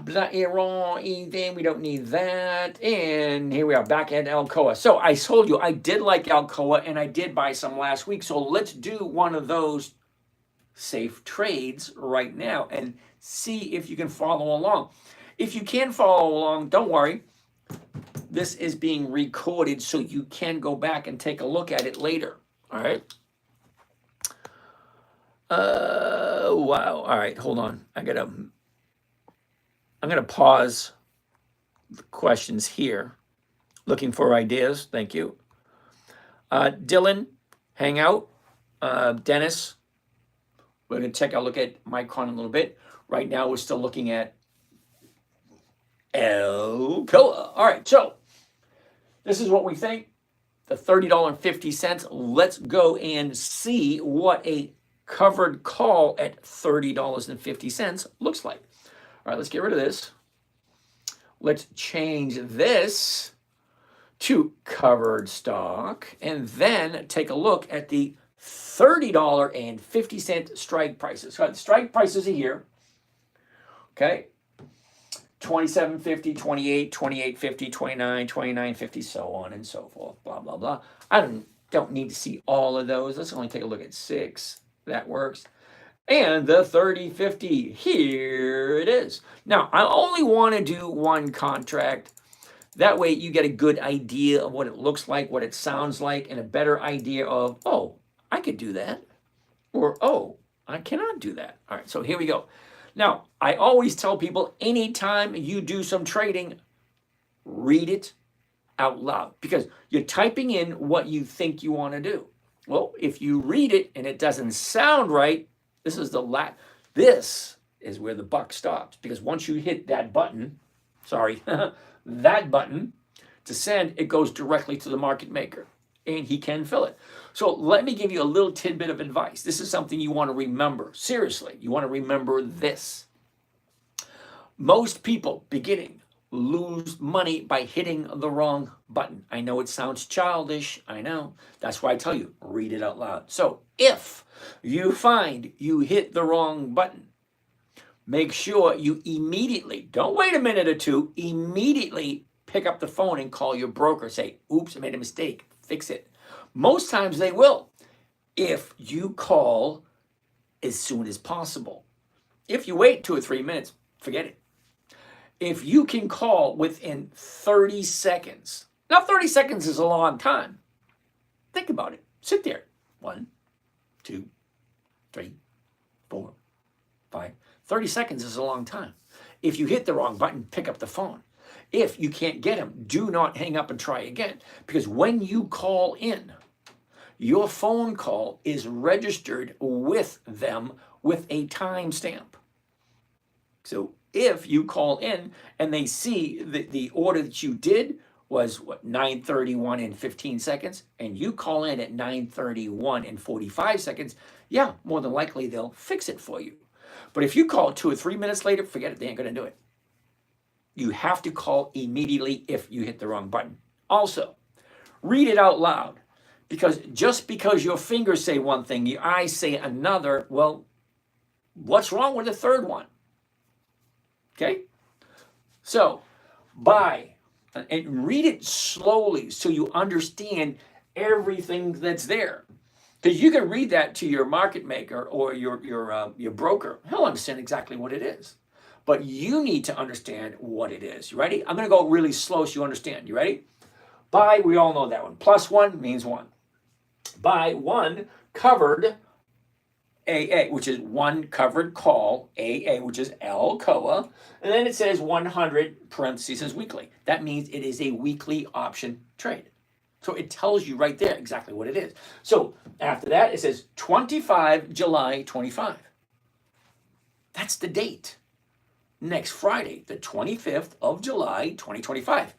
Then we don't need that. And here we are back at Alcoa. So I told you I did like Alcoa and I did buy some last week. So let's do one of those safe trades right now and see if you can follow along. If you can follow along, don't worry. This is being recorded so you can go back and take a look at it later. All right. Wow. All right. Hold on. I'm going to pause the questions here. Looking for ideas. Thank you. Dylan, hang out. Dennis, we're going to take a look at Micron a little bit. Right now, we're still looking at Alcoa. All right, so this is what we think. The $30.50. Let's go and see what a covered call at $30.50 looks like. All right, let's get rid of this. Let's change this to covered stock and then take a look at the $30.50 strike prices. So the strike prices are here. Okay. 27.50, 28, 28.50, 29, 29.50, so on and so forth, blah, blah, blah. I don't need to see all of those. Let's only take a look at 6. That works. And the 30.50, here it is. Now, I only want to do one contract. That way you get a good idea of what it looks like, what it sounds like, and a better idea of, oh, I could do that. Or, oh, I cannot do that. All right, so here we go. Now, I always tell people, anytime you do some trading, read it out loud. Because you're typing in what you think you want to do. Well, if you read it and it doesn't sound right, this is where the buck stops. Because once you hit that button, that button to send, it goes directly to the market maker. And he can fill it. So let me give you a little tidbit of advice. This is something you want to remember. Seriously, you want to remember this. Most people beginning lose money by hitting the wrong button. I know it sounds childish. I know. That's why I tell you, read it out loud. So if you find you hit the wrong button, make sure you immediately, don't wait a minute or two, immediately pick up the phone and call your broker. Say, oops, I made a mistake. Fix it. Most times they will, if you call as soon as possible. If you wait 2 or 3 minutes, forget it. If you can call within 30 seconds, now 30 seconds is a long time. Think about it. Sit there. 1, 2, 3, 4, 5. 30 seconds is a long time. If you hit the wrong button, pick up the phone. If you can't get him, do not hang up and try again. Because when you call in, your phone call is registered with them with a timestamp. So if you call in and they see the order that you did was what, 9:31 and 15 seconds, and you call in at 9:31 and 45 seconds, yeah, more than likely they'll fix it for you. But if you call 2 or 3 minutes later, forget it, they ain't gonna do it. You have to call immediately if you hit the wrong button. Also, read it out loud, because just because your fingers say one thing, your eyes say another, well, what's wrong with the third one? Okay? So, buy and read it slowly so you understand everything that's there. Because you can read that to your market maker or your broker. He'll understand exactly what it is. But you need to understand what it is. You ready? I'm going to go really slow so you understand. You ready? Buy, we all know that one. +1 means 1. Buy 1 covered AA, which is 1 covered call, AA, which is Alcoa, and then it says 100 parentheses weekly. That means it is a weekly option trade. So it tells you right there exactly what it is. So after that, it says 25 July 25. That's the date. Next Friday, the 25th of July 2025.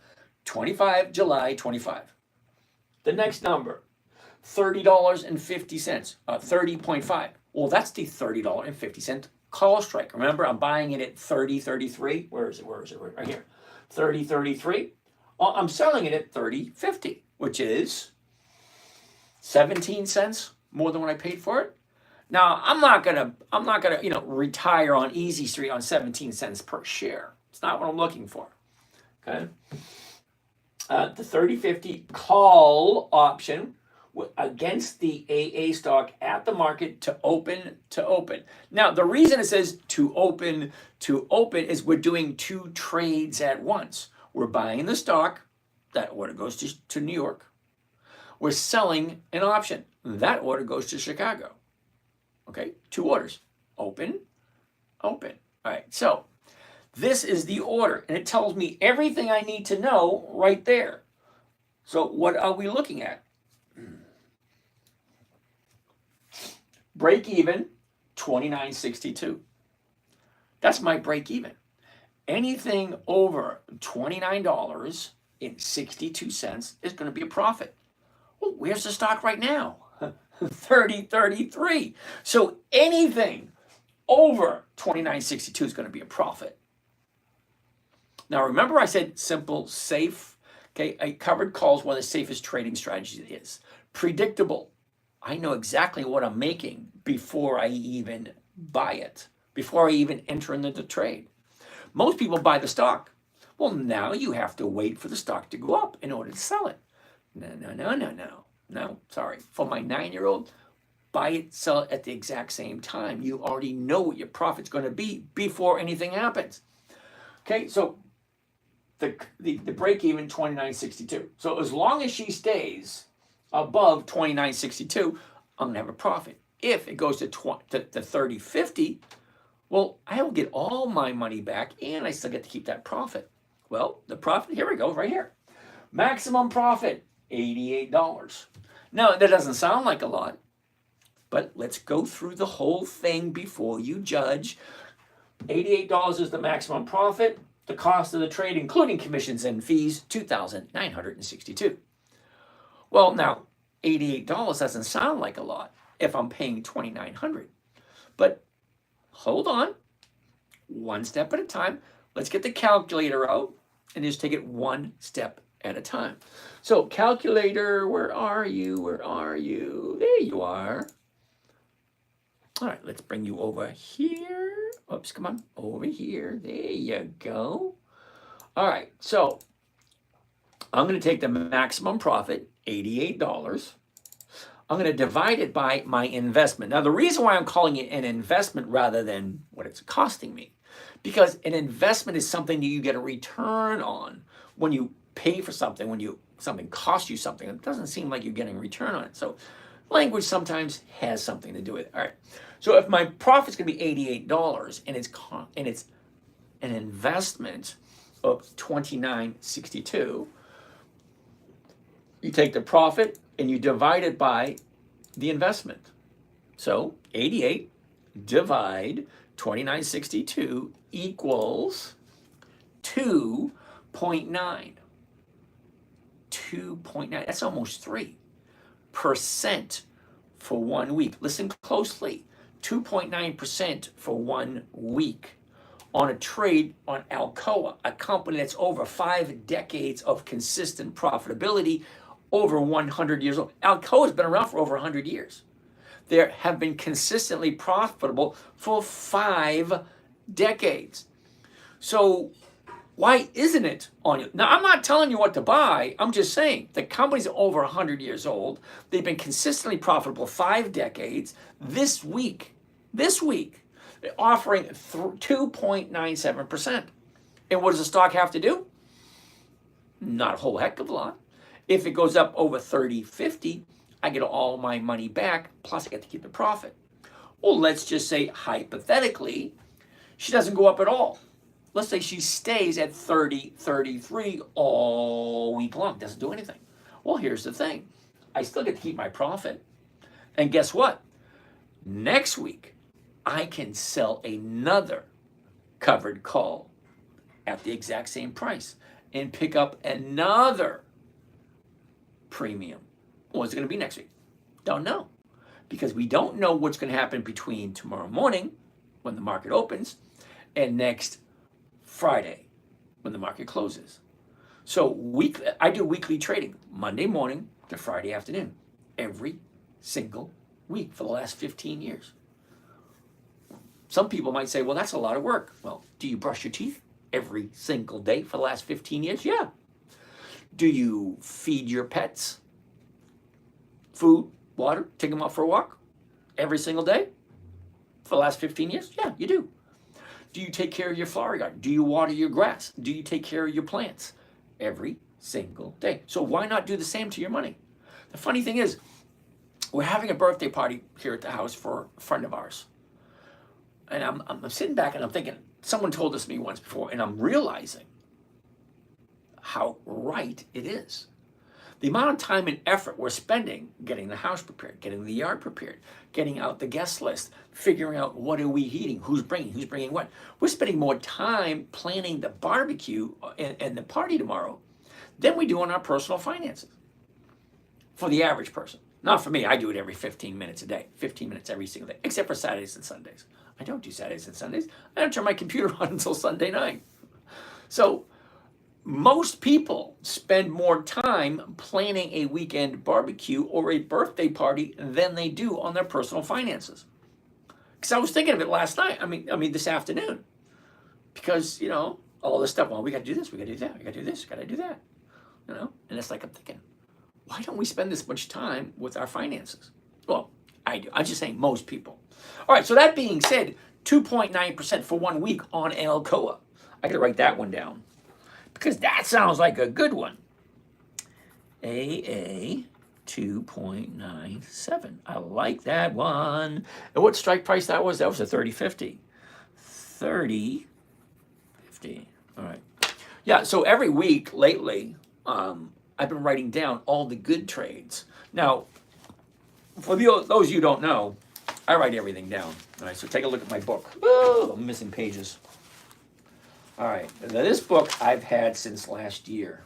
25 July 25. The next number, $30.50, 30.5. Well, that's the $30.50 call strike. Remember, I'm buying it at 30.33. Where is it? Right here. 30.33. I'm selling it at 30.50, which is 17 cents more than what I paid for it. Now, I'm not gonna, retire on Easy Street on 17 cents per share. It's not what I'm looking for. Okay. The 30.50 call option against the AA stock at the market to open. Now, the reason it says to open is we're doing 2 trades at once. We're buying the stock, that order goes to New York. We're selling an option, that order goes to Chicago. Okay, 2 orders, open. All right, so this is the order, and it tells me everything I need to know right there. So what are we looking at? Break even, $29.62. That's my break even. Anything over $29.62 is going to be a profit. Well, where's the stock right now? 30.33. So anything over $29.62 is going to be a profit. Now remember I said simple, safe. Okay, a covered call is one of the safest trading strategies is. Predictable. I know exactly what I'm making before I even buy it, before I even enter into the trade. Most people buy the stock. Well, now you have to wait for the stock to go up in order to sell it. No, sorry. For my 9-year-old, buy it, sell it at the exact same time. You already know what your profit's going to be before anything happens. Okay, so the break even, $29.62. So as long as she stays above $29.62, I'm gonna have a profit. If it goes to 30.50, well, I will get all my money back and I still get to keep that profit. Well, the profit, here we go, right here. Maximum profit, $88. Now, that doesn't sound like a lot, but let's go through the whole thing before you judge. $88 is the maximum profit. The cost of the trade, including commissions and fees, $2,962. Well, now, $88 doesn't sound like a lot if I'm paying $2,900. But hold on, one step at a time. Let's get the calculator out and just take it one step at a time. So calculator, where are you? There you are. All right, let's bring you over here. Oops, come on, over here. There you go. All right, so I'm going to take the maximum profit, $88. I'm going to divide it by my investment. Now, the reason why I'm calling it an investment rather than what it's costing me, because an investment is something that you get a return on when you pay for something, when something costs you something. It doesn't seem like you're getting a return on it. So language sometimes has something to do with it. All right. So if my profit's going to be $88 and it's an investment of $29.62, you take the profit and you divide it by the investment. So 88 divide 29.62 equals 2.9. 2.9, that's almost 3% for 1 week. Listen closely, 2.9% for 1 week on a trade on Alcoa, a company that's over 5 decades of consistent profitability, over 100 years old. Alcoa has been around for over 100 years. They have been consistently profitable for 5 decades. So why isn't it on you? Now, I'm not telling you what to buy. I'm just saying the company's over 100 years old. They've been consistently profitable 5 decades. This week, they're offering 2.97%. And what does the stock have to do? Not a whole heck of a lot. If it goes up over 30, 50, I get all my money back, plus I get to keep the profit. Well, let's just say, hypothetically, she doesn't go up at all. Let's say she stays at 30, 33 all week long, doesn't do anything. Well, here's the thing. I still get to keep my profit. And guess what? Next week, I can sell another covered call at the exact same price and pick up another premium. What's it going to be next week? Don't know. Because we don't know what's going to happen between tomorrow morning when the market opens and next Friday when the market closes. So I do weekly trading, Monday morning to Friday afternoon, every single week for the last 15 years. Some people might say, well, that's a lot of work. Well, do you brush your teeth every single day for the last 15 years? Yeah. Do you feed your pets food, water, take them out for a walk every single day for the last 15 years? Yeah, you do. Do you take care of your flower garden? Do you water your grass? Do you take care of your plants every single day? So why not do the same to your money? The funny thing is, we're having a birthday party here at the house for a friend of ours. And I'm sitting back and I'm thinking, someone told this to me once before, and I'm realizing how right it is. The amount of time and effort we're spending getting the house prepared, getting the yard prepared, getting out the guest list, figuring out what are we eating, who's bringing what. We're spending more time planning the barbecue and the party tomorrow than we do on our personal finances for the average person. Not for me. I do it every 15 minutes a day, 15 minutes every single day, except for Saturdays and Sundays. I don't do Saturdays and Sundays. I don't turn my computer on until Sunday night. So most people spend more time planning a weekend barbecue or a birthday party than they do on their personal finances. Because I was thinking of it last night. I mean this afternoon. Because, all this stuff, well, we got to do this, we got to do that, we got to do this, got to do that. And it's like I'm thinking, why don't we spend this much time with our finances? Well, I do. I'm just saying most people. All right, so that being said, 2.9% for 1 week on Alcoa. I got to write that one down because that sounds like a good one. AA 2.97. I like that one. And what strike price that was? That was a 30.50. 30.50. All right. Yeah, so every week lately, I've been writing down all the good trades. Now, for those of you who don't know, I write everything down. All right, so take a look at my book. Ooh, I'm missing pages. All right, now this book I've had since last year.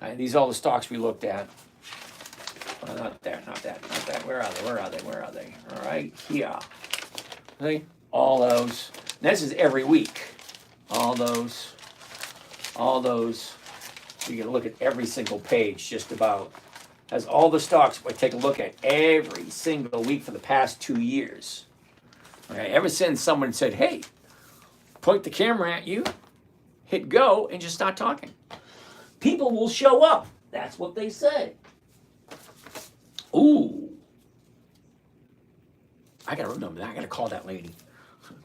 All right, these are all the stocks we looked at. Not that. Where are they? All right, here. See, all those. This is every week. All those. So you can look at every single page just about. Has all the stocks I take a look at every single week for the past 2 years. Okay, ever since someone said, hey, point the camera at you, hit go, and just start talking. People will show up. That's what they say. Ooh. I got to remember that. I got to call that lady.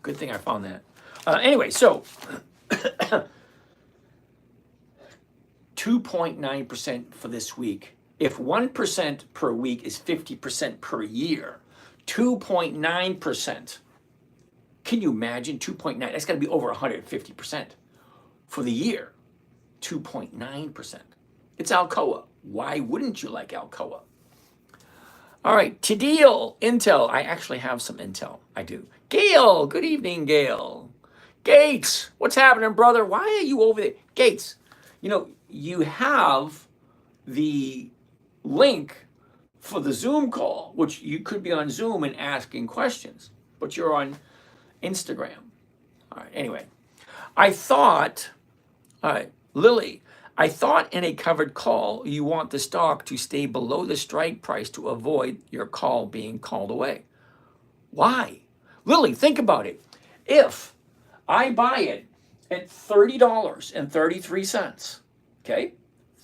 Good thing I found that. Anyway, so 2.9% for this week. If 1% per week is 50% per year, 2.9%, can you imagine 2.9? That's got to be over 150% for the year. 2.9%. It's Alcoa. Why wouldn't you like Alcoa? All right, Tadil, Intel. I actually have some Intel. I do. Gail, good evening, Gail. Gates, what's happening, brother? Why are you over there? Gates, you have the link for the Zoom call, which you could be on Zoom and asking questions, but you're on Instagram. All right, anyway, I thought, all right, Lily, I thought in a covered call, you want the stock to stay below the strike price to avoid your call being called away. Why? Lily, think about it. If I buy it at $30.33, okay,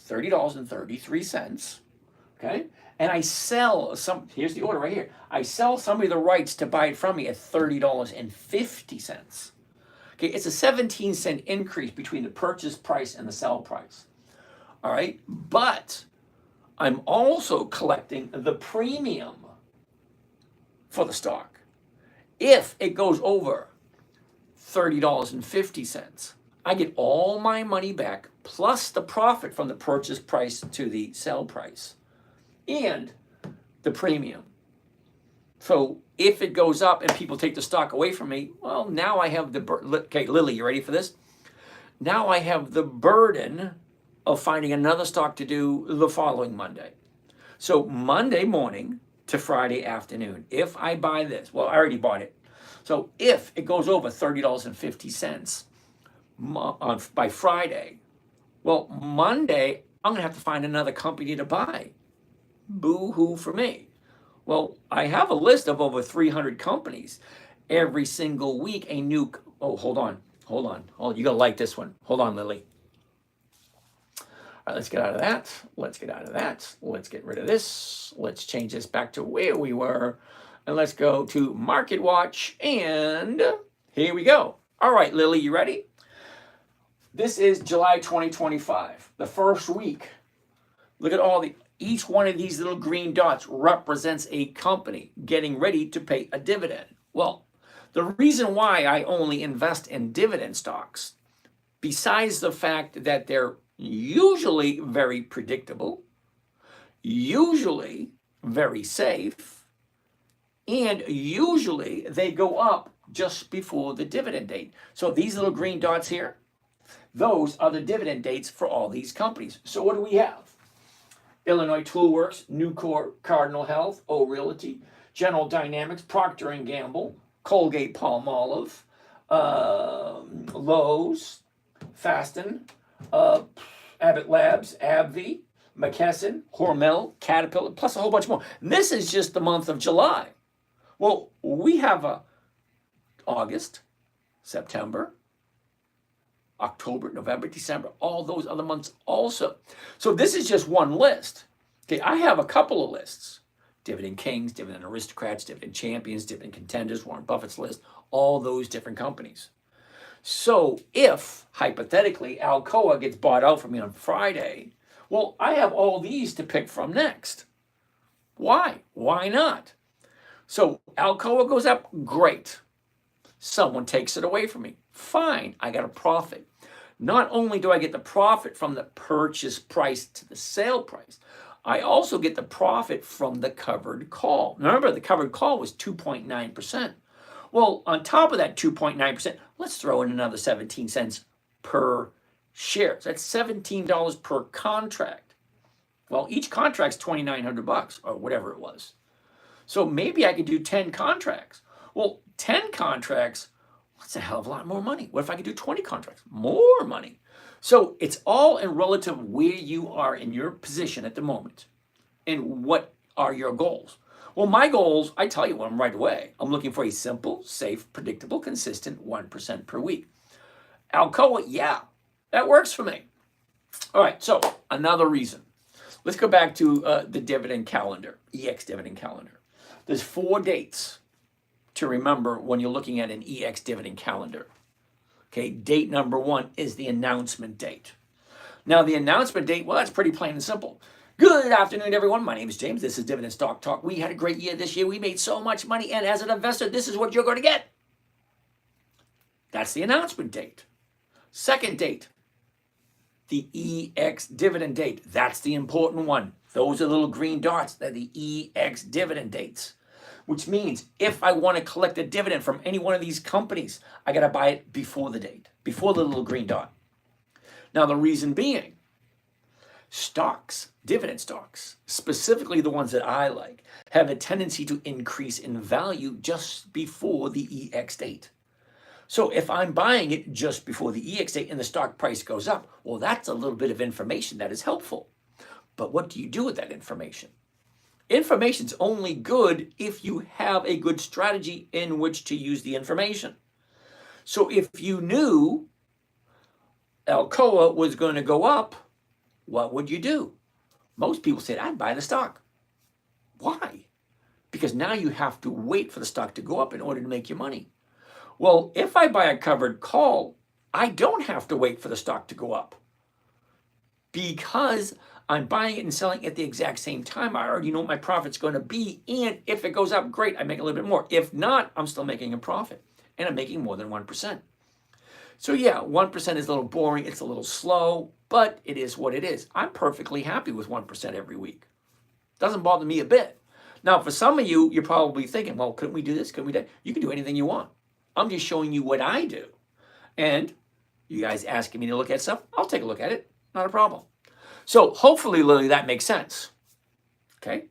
$30.33, okay, and I sell some, here's the order right here. I sell somebody the rights to buy it from me at $30.50. Okay, it's a 17-cent increase between the purchase price and the sell price. All right, but I'm also collecting the premium for the stock. If it goes over $30.50, I get all my money back plus the profit from the purchase price to the sell price and the premium. So if it goes up and people take the stock away from me, well, now I have the, okay, Lily, you ready for this? Now I have the burden of finding another stock to do the following Monday. So Monday morning to Friday afternoon, if I buy this, well, I already bought it. So if it goes over $30.50 by Friday, well, Monday, I'm going to have to find another company to buy. Boo-hoo for me. Well, I have a list of over 300 companies. Every single week, a new, oh, hold on. You're going to like this one. Hold on, Lily. All right, let's get out of that. Let's get rid of this. Let's change this back to where we were. And let's go to Market Watch. And here we go. All right, Lily, you ready? This is July 2025, the first week. Look at each one of these little green dots represents a company getting ready to pay a dividend. Well, the reason why I only invest in dividend stocks, besides the fact that they're usually very predictable, usually very safe, and usually they go up just before the dividend date. So these little green dots here, those are the dividend dates for all these companies. So what do we have? Illinois Toolworks, Nucor, Cardinal Health, O Realty, General Dynamics, Procter & Gamble, Colgate Palmolive, Lowe's, Fasten, Abbott Labs, AbbVie, McKesson, Hormel, Caterpillar, plus a whole bunch more. And this is just the month of July. Well, we have August, September, October, November, December, all those other months also. So this is just one list. Okay, I have a couple of lists. Dividend Kings, Dividend Aristocrats, Dividend Champions, Dividend Contenders, Warren Buffett's list, all those different companies. So if, hypothetically, Alcoa gets bought out for me on Friday, well, I have all these to pick from next. Why? Why not? So Alcoa goes up, great. Someone takes it away from me. Fine, I got a profit. Not only do I get the profit from the purchase price to the sale price, I also get the profit from the covered call. Remember, the covered call was 2.9%. Well, on top of that 2.9%, let's throw in another 17 cents per share. So that's $17 per contract. Well, each contract's $2,900 or whatever it was. So maybe I could do 10 contracts. Well, 10 contracts, that's a hell of a lot more money. What if I could do 20 contracts? More money. So it's all in relative where you are in your position at the moment and what are your goals. Well, my goals, I tell you them right away. I'm looking for a simple, safe, predictable, consistent 1% per week. Alcoa, yeah, that works for me. All right, so another reason. Let's go back to the dividend calendar, EX dividend calendar. There's 4 dates to remember when you're looking at an EX dividend calendar. Okay, date number 1 is the announcement date. Now, the announcement date, well, that's pretty plain and simple. Good afternoon, everyone. My name is James. This is Dividend Stock Talk. We had a great year this year. We made so much money, and as an investor, this is what you're going to get. That's the announcement date. Second date, the EX dividend date. That's the important one. Those are little green dots. They're the EX dividend dates. Which means if I want to collect a dividend from any one of these companies, I got to buy it before the date, before the little green dot. Now, the reason being, Stocks, dividend stocks, specifically the ones that I like, have a tendency to increase in value just before the EX date. So if I'm buying it just before the EX date and the stock price goes up, well, that's a little bit of information that is helpful. But what do you do with that information? Information's only good if you have a good strategy in which to use the information. So if you knew Alcoa was going to go up, what would you do? Most people said, I'd buy the stock. Why? Because now you have to wait for the stock to go up in order to make your money. Well, if I buy a covered call, I don't have to wait for the stock to go up because I'm buying it and selling at the exact same time. I already know what my profit's going to be. And if it goes up, great, I make a little bit more. If not, I'm still making a profit and I'm making more than 1%. So yeah, 1% is a little boring. It's a little slow, but it is what it is. I'm perfectly happy with 1% every week. Doesn't bother me a bit. Now, for some of you, you're probably thinking, well, couldn't we do this? Couldn't we do that? You can do anything you want. I'm just showing you what I do. And you guys asking me to look at stuff, I'll take a look at it. Not a problem. So hopefully, Lily, that makes sense. Okay.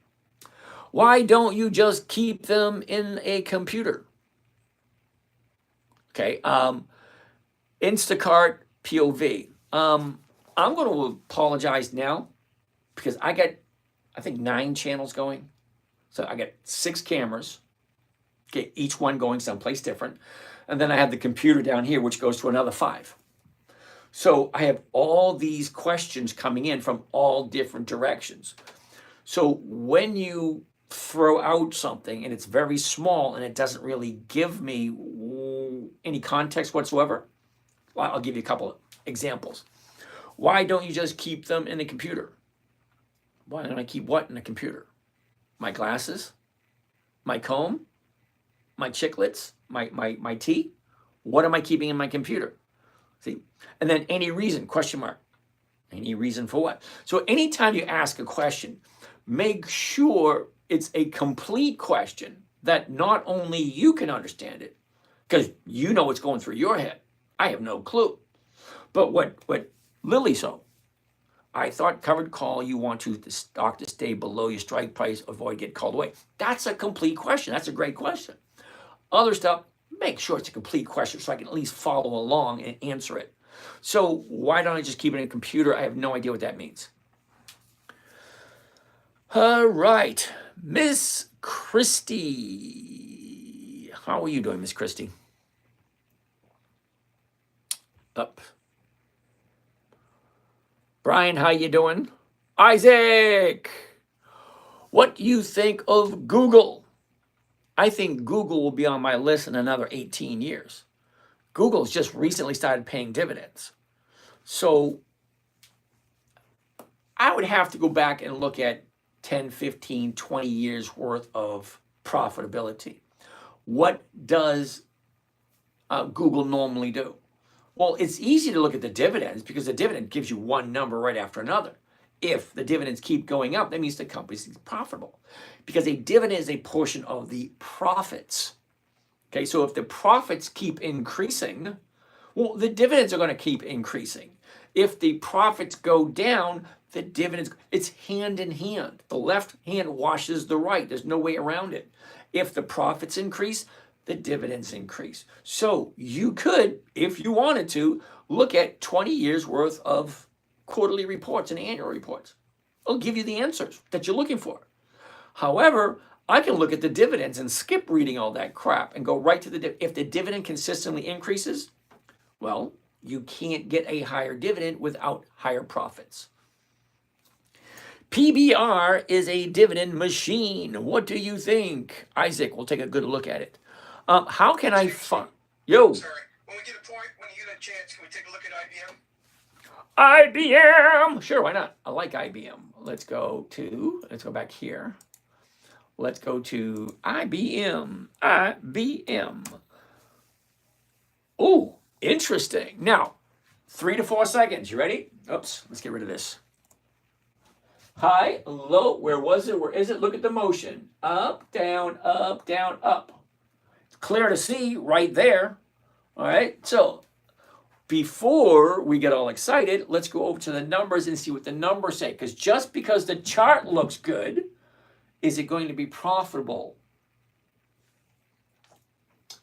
Why don't you just keep them in a computer? Okay. Instacart POV. I'm going to apologize now because I got, I think, 9 channels going. So I got 6 cameras. Okay, each one going someplace different. And then I have the computer down here, which goes to another 5. So I have all these questions coming in from all different directions. So when you throw out something and it's very small and it doesn't really give me any context whatsoever, well, I'll give you a couple of examples. Why don't you just keep them in the computer? Why don't I keep what in the computer? My glasses? My comb? My chiclets? My tea? What am I keeping in my computer? See? And then any reason, question mark. Any reason for what? So anytime you ask a question, make sure it's a complete question that not only you can understand it, because you know what's going through your head. I have no clue. But what Lily saw, I thought covered call, you want the stock to stay below your strike price, avoid get called away. That's a complete question. That's a great question. Other stuff, make sure it's a complete question so I can at least follow along and answer it. So why don't I just keep it in a computer? I have no idea what that means. All right, Miss Christie. How are you doing, Miss Christie? Up. Brian, how you doing? Isaac, what do you think of Google? I think Google will be on my list in another 18 years. Google's just recently started paying dividends. So I would have to go back and look at 10, 15, 20 years worth of profitability. What does Google normally do? Well, it's easy to look at the dividends because the dividend gives you one number right after another. If the dividends keep going up, that means the company's profitable because a dividend is a portion of the profits. Okay, so if the profits keep increasing, well, the dividends are going to keep increasing. If the profits go down, the dividends, it's hand in hand. The left hand washes the right. There's no way around it. If the profits increase, the dividends increase. So you could, if you wanted to, look at 20 years worth of quarterly reports and annual reports. It'll give you the answers that you're looking for. However, I can look at the dividends and skip reading all that crap and go right to if the dividend consistently increases, well, you can't get a higher dividend without higher profits. PBR is a dividend machine. What do you think? Isaac, we'll take a good look at it. How can I find? Yo. Sorry. When we get a point, when you get a chance, can we take a look at IBM? IBM. Sure, why not? I like IBM. Let's go back here. Let's go to IBM. IBM. Oh, interesting. Now, 3 to 4 seconds. You ready? Oops, let's get rid of this. High, low, where was it? Where is it? Look at the motion. Up, down, up, down, up. It's clear to see right there. All right, so before we get all excited, let's go over to the numbers and see what the numbers say. Because just because the chart looks good, is it going to be profitable?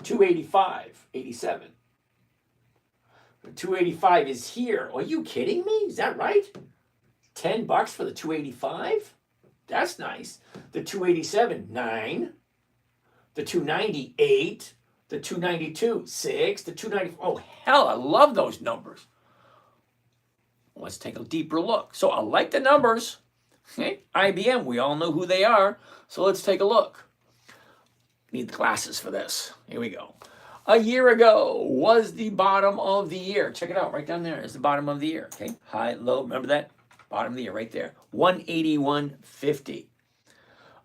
285.87. 285 is here. Are you kidding me? Is that right? $10 for the 285? That's nice. The 287, 9. The 298, the 292, 6. The 290, oh hell, I love those numbers. Let's take a deeper look. So I like the numbers. Okay, IBM, we all know who they are. So let's take a look. Need the glasses for this. Here we go. A year ago was the bottom of the year. Check it out, right down there is the bottom of the year. Okay, high, low, remember that? Bottom of the year, right there. 181.50.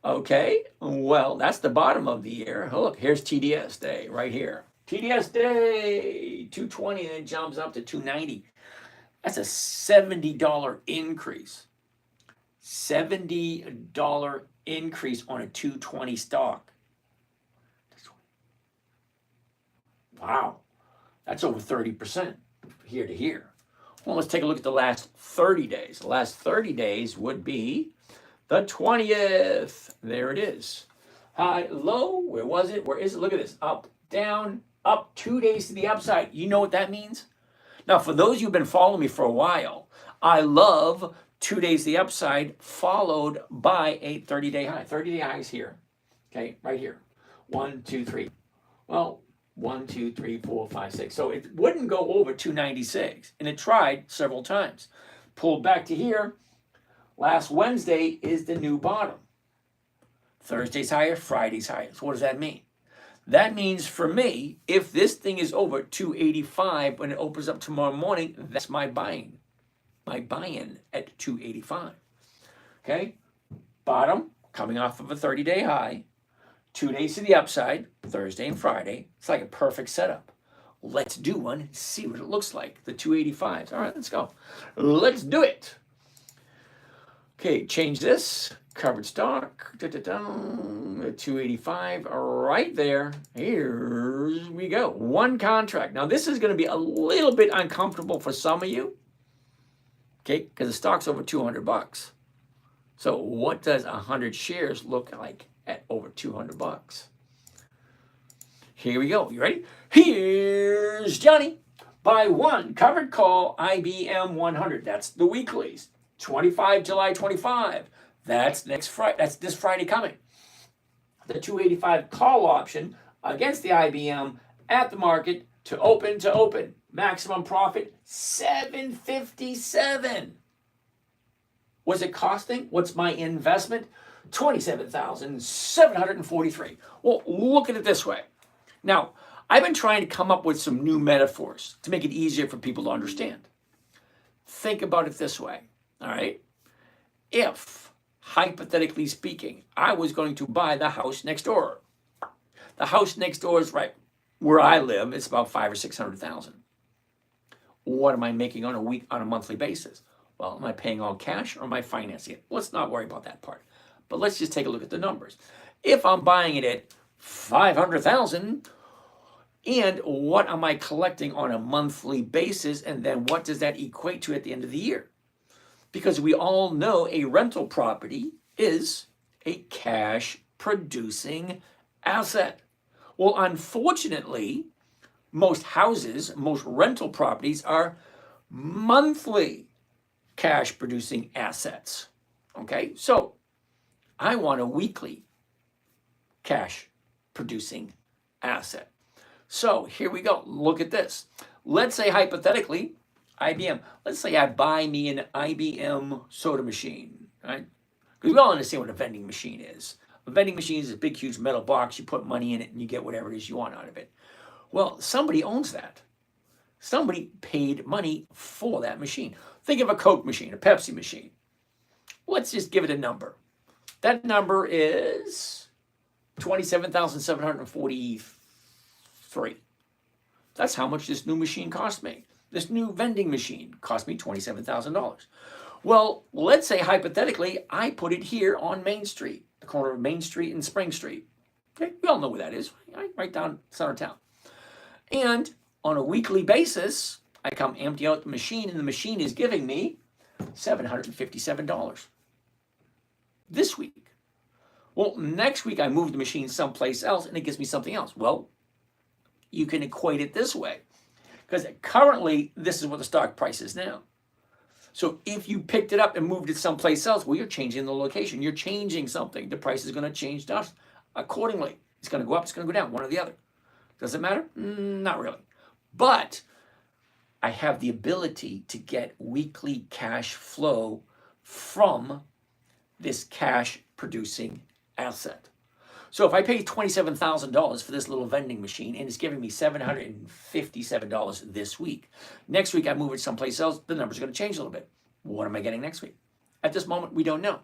Okay, well, that's the bottom of the year. Oh, look, here's TDS day right here. TDS day, 220, and it jumps up to 290. That's a $70 increase. $70 increase on a 220 stock. Wow, that's over 30% here to here. Well, let's take a look at the last 30 days. The last 30 days would be the 20th. There it is. High, low, where was it? Where is it? Look at this. Up, down, up, 2 days to the upside. You know what that means? Now, for those who've been following me for a while, I love 2 days to the upside followed by a 30-day high. 30-day high is here. Okay, right here. 1, 2, 3. Well, 1, 2, 3, 4, 5, 6. So it wouldn't go over 296. And it tried several times. Pulled back to here. Last Wednesday is the new bottom. Thursday's higher, Friday's higher. So what does that mean? That means for me, if this thing is over 285 when it opens up tomorrow morning, that's my buy-in. My buy-in at 285. Okay? Bottom, coming off of a 30-day high. 2 days to the upside, Thursday and Friday. It's like a perfect setup. Let's do one and see what it looks like. The 285s. All right, let's go. Let's do it. Okay, change this. Covered stock. 285 right there. Here we go. One contract. Now, this is going to be a little bit uncomfortable for some of you. Okay, because the stock's over $200. So what does 100 shares look like at over $200? Here we go. You ready? Here's Johnny. Buy one covered call IBM 100. That's the weeklies. 25 July 25. That's next Friday. That's this Friday coming. The 285 call option against the IBM at the market to open. Maximum profit 757. Was it costing? What's my investment? 27,743. Well, look at it this way. Now, I've been trying to come up with some new metaphors to make it easier for people to understand. Think about it this way, all right? If, hypothetically speaking, I was going to buy the house next door. The house next door is right where I live. It's about $500,000 or $600,000. What am I making on a monthly basis? Well, am I paying all cash or am I financing it? Let's not worry about that part. But let's just take a look at the numbers. If I'm buying it at $500,000, and what am I collecting on a monthly basis, and then what does that equate to at the end of the year? Because we all know a rental property is a cash-producing asset. Well, unfortunately, most houses, most rental properties are monthly cash-producing assets. Okay, so I want a weekly cash-producing asset. So here we go. Look at this. Let's say hypothetically, IBM. Let's say I buy me an IBM soda machine, right? Because we all understand what a vending machine is. A vending machine is a big, huge metal box. You put money in it and you get whatever it is you want out of it. Well, somebody owns that. Somebody paid money for that machine. Think of a Coke machine, a Pepsi machine. Let's just give it a number. That number is 27,743. That's how much this new machine cost me. This new vending machine cost me $27,000. Well, let's say hypothetically, I put it here on Main Street, the corner of Main Street and Spring Street. Okay, we all know where that is, right down center town. And on a weekly basis, I come empty out the machine, and the machine is giving me $757 this week. Well, next week I move the machine someplace else, and it gives me something else. Well, you can equate it this way, because currently this is what the stock price is now. So if you picked it up and moved it someplace else, well, you're changing the location. You're changing something. The price is going to change accordingly. It's going to go up, it's going to go down, one or the other. Does it matter? Not really. But I have the ability to get weekly cash flow from this cash producing asset. So if I pay $27,000 for this little vending machine and it's giving me $757 this week, next week I move it someplace else, the number's going to change a little bit. What am I getting next week? At this moment, we don't know.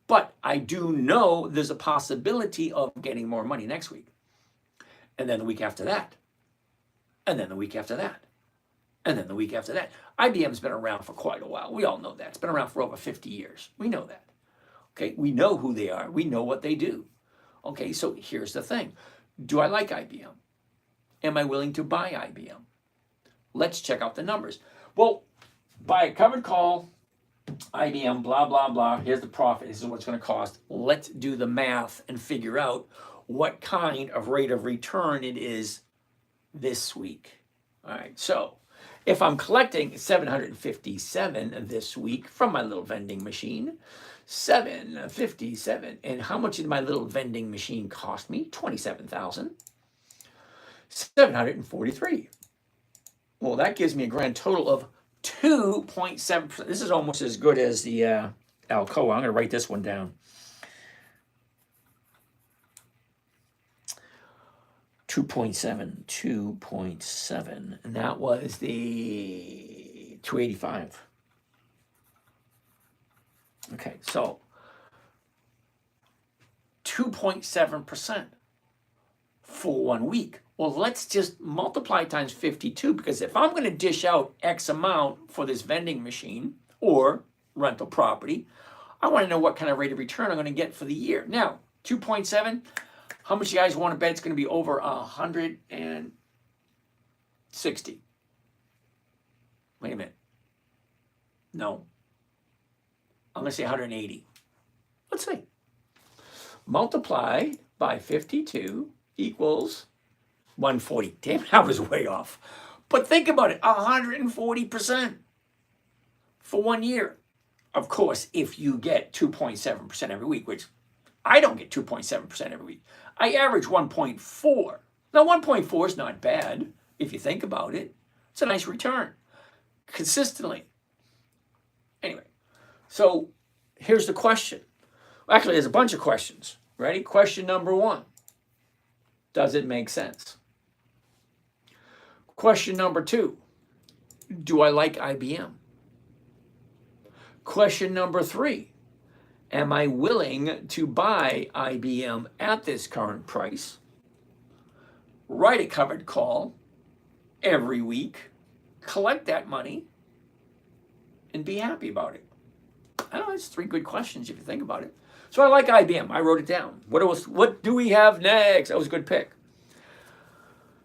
But I do know there's a possibility of getting more money next week. And then the week after that. And then the week after that. And then the week after that. IBM's been around for quite a while. We all know that. It's been around for over 50 years. We know that. Okay, we know who they are. We know what they do. Okay, so here's the thing. Do I like IBM? Am I willing to buy IBM? Let's check out the numbers. Well, buy a covered call, IBM, blah, blah, blah. Here's the profit. This is what it's going to cost. Let's do the math and figure out what kind of rate of return it is this week. All right, so if I'm collecting 757 this week from my little vending machine, 757, and how much did my little vending machine cost me? $27,743. Well, that gives me a grand total of 2.7%. This is almost as good as the Alcoa. I'm going to write this one down. 2.7, and that was the 285. Okay, so 2.7% for 1 week. Well, let's just multiply times 52, because if I'm going to dish out X amount for this vending machine or rental property, I want to know what kind of rate of return I'm going to get for the year. Now, 2.7, how much you guys want to bet it's going to be over 160? Wait a minute. No. I'm going to say 180. Let's see. Multiply by 52 equals 140. Damn, I was way off. But think about it, 140% for 1 year. Of course, if you get 2.7% every week, which I don't get 2.7% every week. I average 1.4. Now, 1.4 is not bad if you think about it. It's a nice return consistently. Anyway, so here's the question. Well, actually, there's a bunch of questions. Ready? Question number 1. Does it make sense? Question number 2. Do I like IBM? Question number 3. Am I willing to buy IBM at this current price, write a covered call every week, collect that money, and be happy about it? I don't know, it's 3 good questions if you think about it. So I like IBM. I wrote it down. What do we have next? That was a good pick.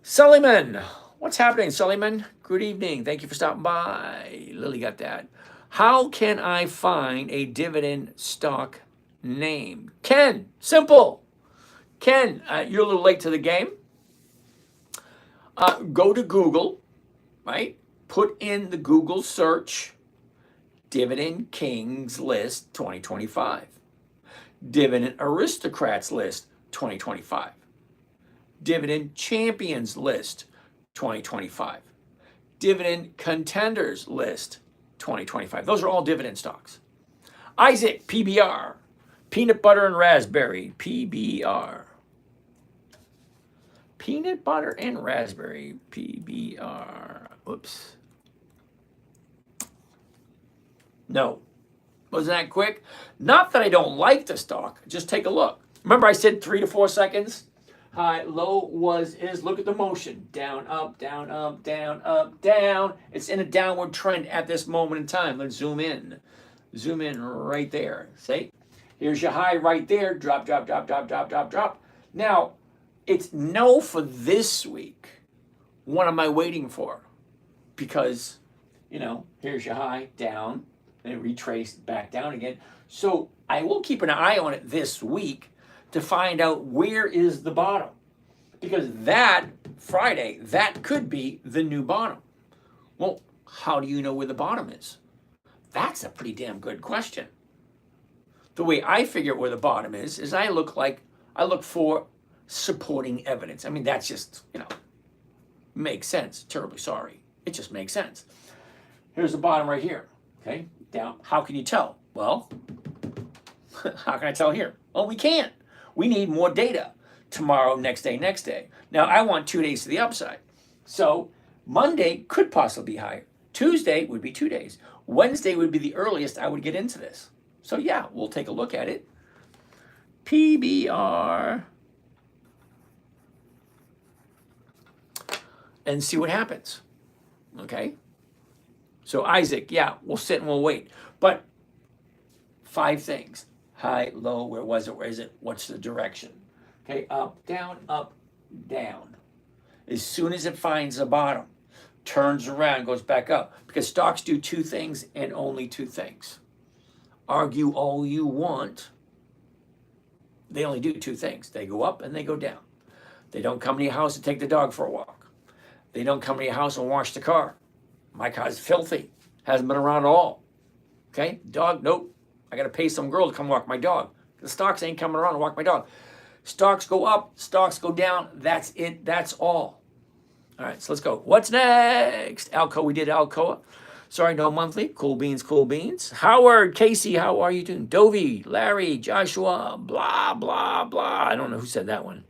Sullyman. What's happening, Sullyman? Good evening. Thank you for stopping by. Lily got that. How can I find a dividend stock name? Ken, simple. Ken, you're a little late to the game. Go to Google, right? Put in the Google search, Dividend Kings List 2025. Dividend Aristocrats List 2025. Dividend Champions List 2025. Dividend Contenders List 2025. Those are all dividend stocks. Isaac, PBR. Peanut butter and raspberry, PBR. Peanut butter and raspberry, PBR. Oops. No. Wasn't that quick? Not that I don't like the stock. Just take a look. Remember I said 3 to 4 seconds? High, low, is. Look at the motion. Down, up, down, up, down, up, down. It's in a downward trend at this moment in time. Let's zoom in. Zoom in right there. See? Here's your high right there. Drop, drop, drop, drop, drop, drop, drop. Now, it's no for this week. What am I waiting for? because, here's your high, down, and it retraced back down again. So I will keep an eye on it this week to find out where is the bottom. Because that Friday, that could be the new bottom. Well, how do you know where the bottom is? That's a pretty damn good question. The way I figure where the bottom is I look for supporting evidence. I mean, that's just, makes sense. Terribly sorry. It just makes sense. Here's the bottom right here. Okay, down. How can you tell? Well, how can I tell here? Well, we can't. We need more data. Tomorrow, next day, next day. Now, I want 2 days to the upside. So Monday could possibly be higher. Tuesday would be 2 days. Wednesday would be the earliest I would get into this. So yeah, we'll take a look at it. PBR. And see what happens. Okay? So Isaac, yeah, we'll sit and we'll wait. But 5 things. High, low, where was it? Where is it? What's the direction? Okay, up, down, down. As soon as it finds the bottom, turns around, goes back up. Because stocks do 2 things and only 2 things. Argue all you want. They only do 2 things. They go up and they go down. They don't come to your house and take the dog for a walk. They don't come to your house and wash the car. My car's filthy. Hasn't been around at all. Okay, dog, nope. I got to pay some girl to come walk my dog. The stocks ain't coming around to walk my dog. Stocks go up, stocks go down. That's it. That's all. All right, so let's go. What's next? Alcoa, we did Alcoa. Sorry, no monthly. Cool beans, cool beans. Howard, Casey, how are you doing? Dovey, Larry, Joshua, blah, blah, blah. I don't know who said that one.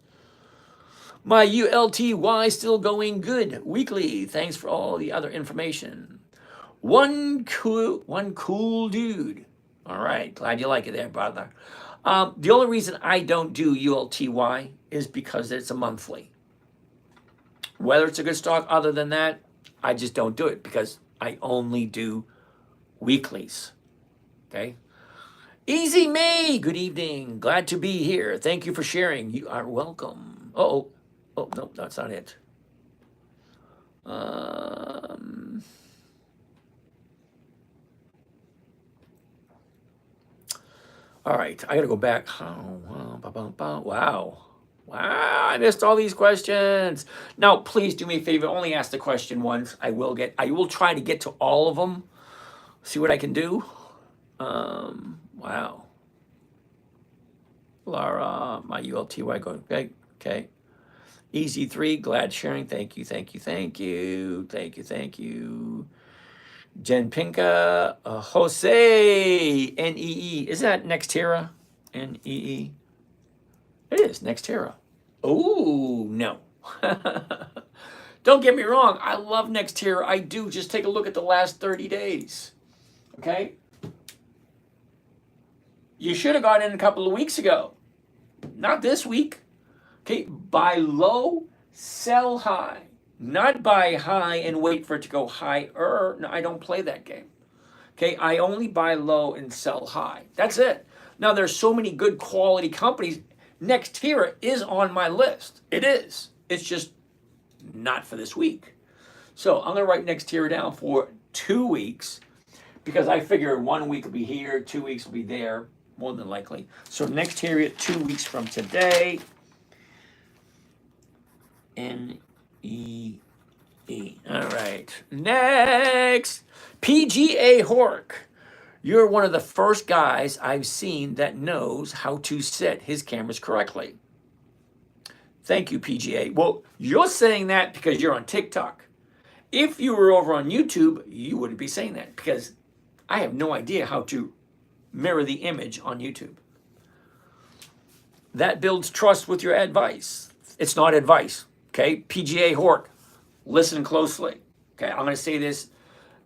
My ULTY still going good. Weekly. Thanks for all the other information. One cool dude. All right, glad you like it there, brother. The only reason I don't do ULTY is because it's a monthly. Whether it's a good stock, other than that, I just don't do it because I only do weeklies. Okay? Easy me. Good evening. Glad to be here. Thank you for sharing. You are welcome. Oh, no, that's not it. All right, I got to go back. Wow. Wow, I missed all these questions. Now, please do me a favor. Only ask the question once. I will try to get to all of them. See what I can do. Wow. Laura, my ULTY going. Okay. Easy 3, glad sharing. Thank you. Jen Pinka, Jose, NEE. Is that Nextera? NEE? It is Nextera. Oh, no. Don't get me wrong. I love Nextera. I do. Just take a look at the last 30 days. Okay? You should have gone in a couple of weeks ago. Not this week. Okay? Buy low, sell high. Not buy high and wait for it to go higher. No, I don't play that game. Okay? I only buy low and sell high. That's it. Now, there's so many good quality companies. Nextera is on my list. It is. It's just not for this week. So I'm going to write Nextera down for 2 weeks because I figure 1 week will be here, 2 weeks will be there, more than likely. So Nextera 2 weeks from today. NEE. All right. Next. PGA Hork. You're one of the first guys I've seen that knows how to set his cameras correctly. Thank you, PGA. Well, you're saying that because you're on TikTok. If you were over on YouTube, you wouldn't be saying that because I have no idea how to mirror the image on YouTube. That builds trust with your advice. It's not advice, okay? PGA Hork, listen closely. Okay, I'm going to say this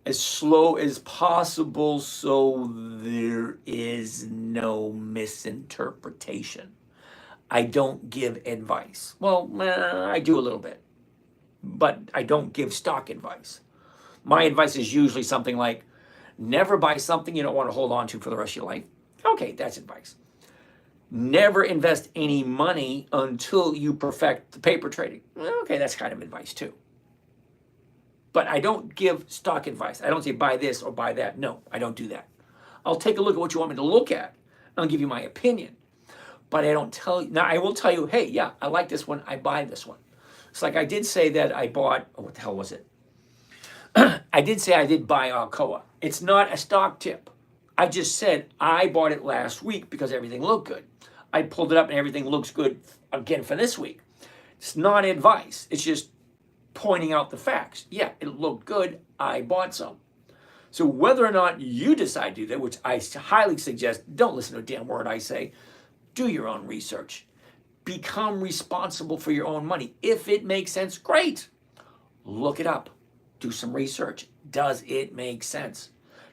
as slow as possible so there is no misinterpretation. I don't give advice. Well, I do a little bit, but I don't give stock advice. My advice is usually something like, never buy something you don't want to hold on to for the rest of your life. Okay, that's advice. Never invest any money until you perfect the paper trading. Okay, that's kind of advice too. But I don't give stock advice. I don't say buy this or buy that. No, I don't do that. I'll take a look at what you want me to look at. I'll give you my opinion. But I don't tell you. Now, I will tell you, hey, yeah, I like this one. I buy this one. It's like I did say that I bought, what the hell was it? I did say I did buy Alcoa. It's not a stock tip. I just said I bought it last week because everything looked good. I pulled it up and everything looks good again for this week. It's not advice. It's just pointing out the facts. Yeah, it looked good. I bought some. So whether or not you decide to do that, which I highly suggest, don't listen to a damn word I say. Do your own research. Become responsible for your own money. If it makes sense, great. Look it up. Do some research. Does it make sense?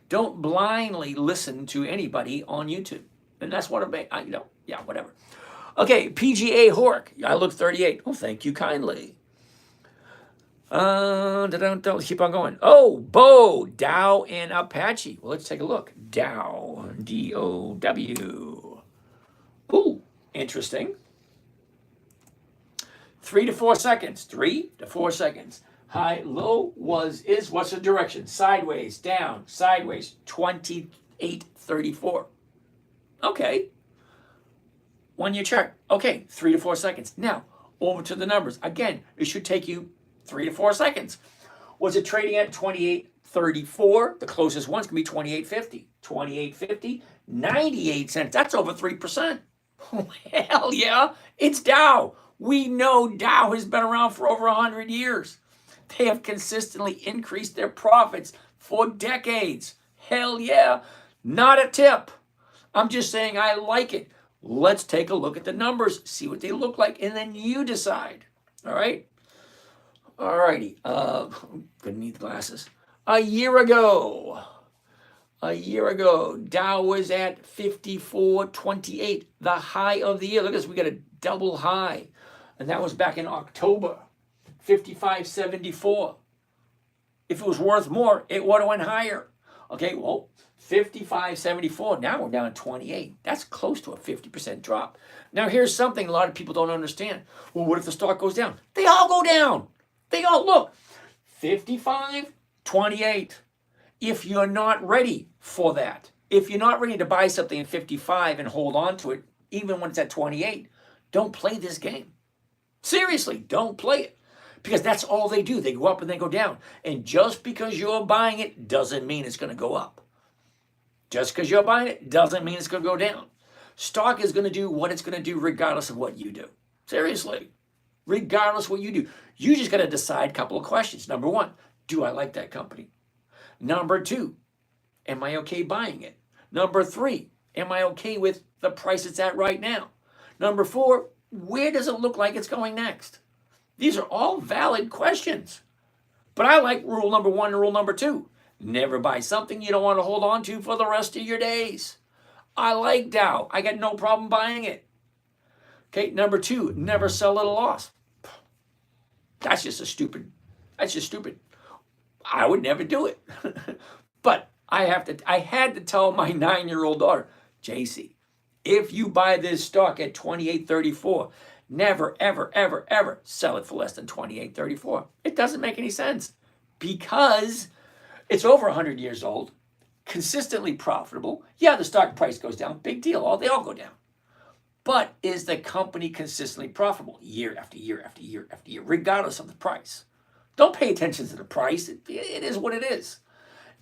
Don't blindly listen to anybody on YouTube. And that's what yeah, whatever. Okay, PGA Hork. I look 38. Oh, thank you kindly. Don't keep on going. Oh, Bo, Dow, and Apache. Well, let's take a look. Dow, D-O-W. Ooh, interesting. 3 to 4 seconds. 3 to 4 seconds. High, low is, what's the direction? Sideways, down, sideways, 28.34. Okay. 1 year chart. Okay, 3 to 4 seconds. Now, over to the numbers. Again, it should take you 3 to 4 seconds. Was it trading at 28.34? The closest one's going to be 28.50. 28.50, 98 cents. That's over 3%. Hell yeah, it's Dow. We know Dow has been around for over 100 years. They have consistently increased their profits for decades. Hell yeah, not a tip. I'm just saying I like it. Let's take a look at the numbers, see what they look like, and then you decide. All right? All righty. Gonna need the glasses. A year ago, Dow was at 54.28, the high of the year. Look at this, we got a double high. And that was back in October, 55.74. If it was worth more, it would have went higher. Okay, well, 55.74. Now we're down at 28. That's close to a 50% drop. Now here's something a lot of people don't understand. Well, what if the stock goes down? They all go down. They all look. 55.28. If you're not ready for that, if you're not ready to buy something at 55 and hold on to it, even when it's at 28, don't play this game. Seriously, don't play it. Because that's all they do. They go up and they go down. And just because you're buying it doesn't mean it's going to go up. Just because you're buying it doesn't mean it's going to go down. Stock is going to do what it's going to do regardless of what you do. Seriously. Regardless of what you do. You just got to decide a couple of questions. Number one, do I like that company? Number two, am I okay buying it? Number three, am I okay with the price it's at right now? Number four, where does it look like it's going next? These are all valid questions. But I like rule number one and rule number two. Never buy something you don't want to hold on to for the rest of your days. I like Dow. I got no problem buying it. Okay, number two, never sell at a loss. That's just stupid. I would never do it. But I had to tell my 9-year-old daughter, JC, if you buy this stock at 28.34, never, ever, ever, ever sell it for less than 28.34. It doesn't make any sense because it's over 100 years old, consistently profitable. Yeah, the stock price goes down. Big deal. They all go down. But is the company consistently profitable year after year after year after year, regardless of the price? Don't pay attention to the price. It is what it is.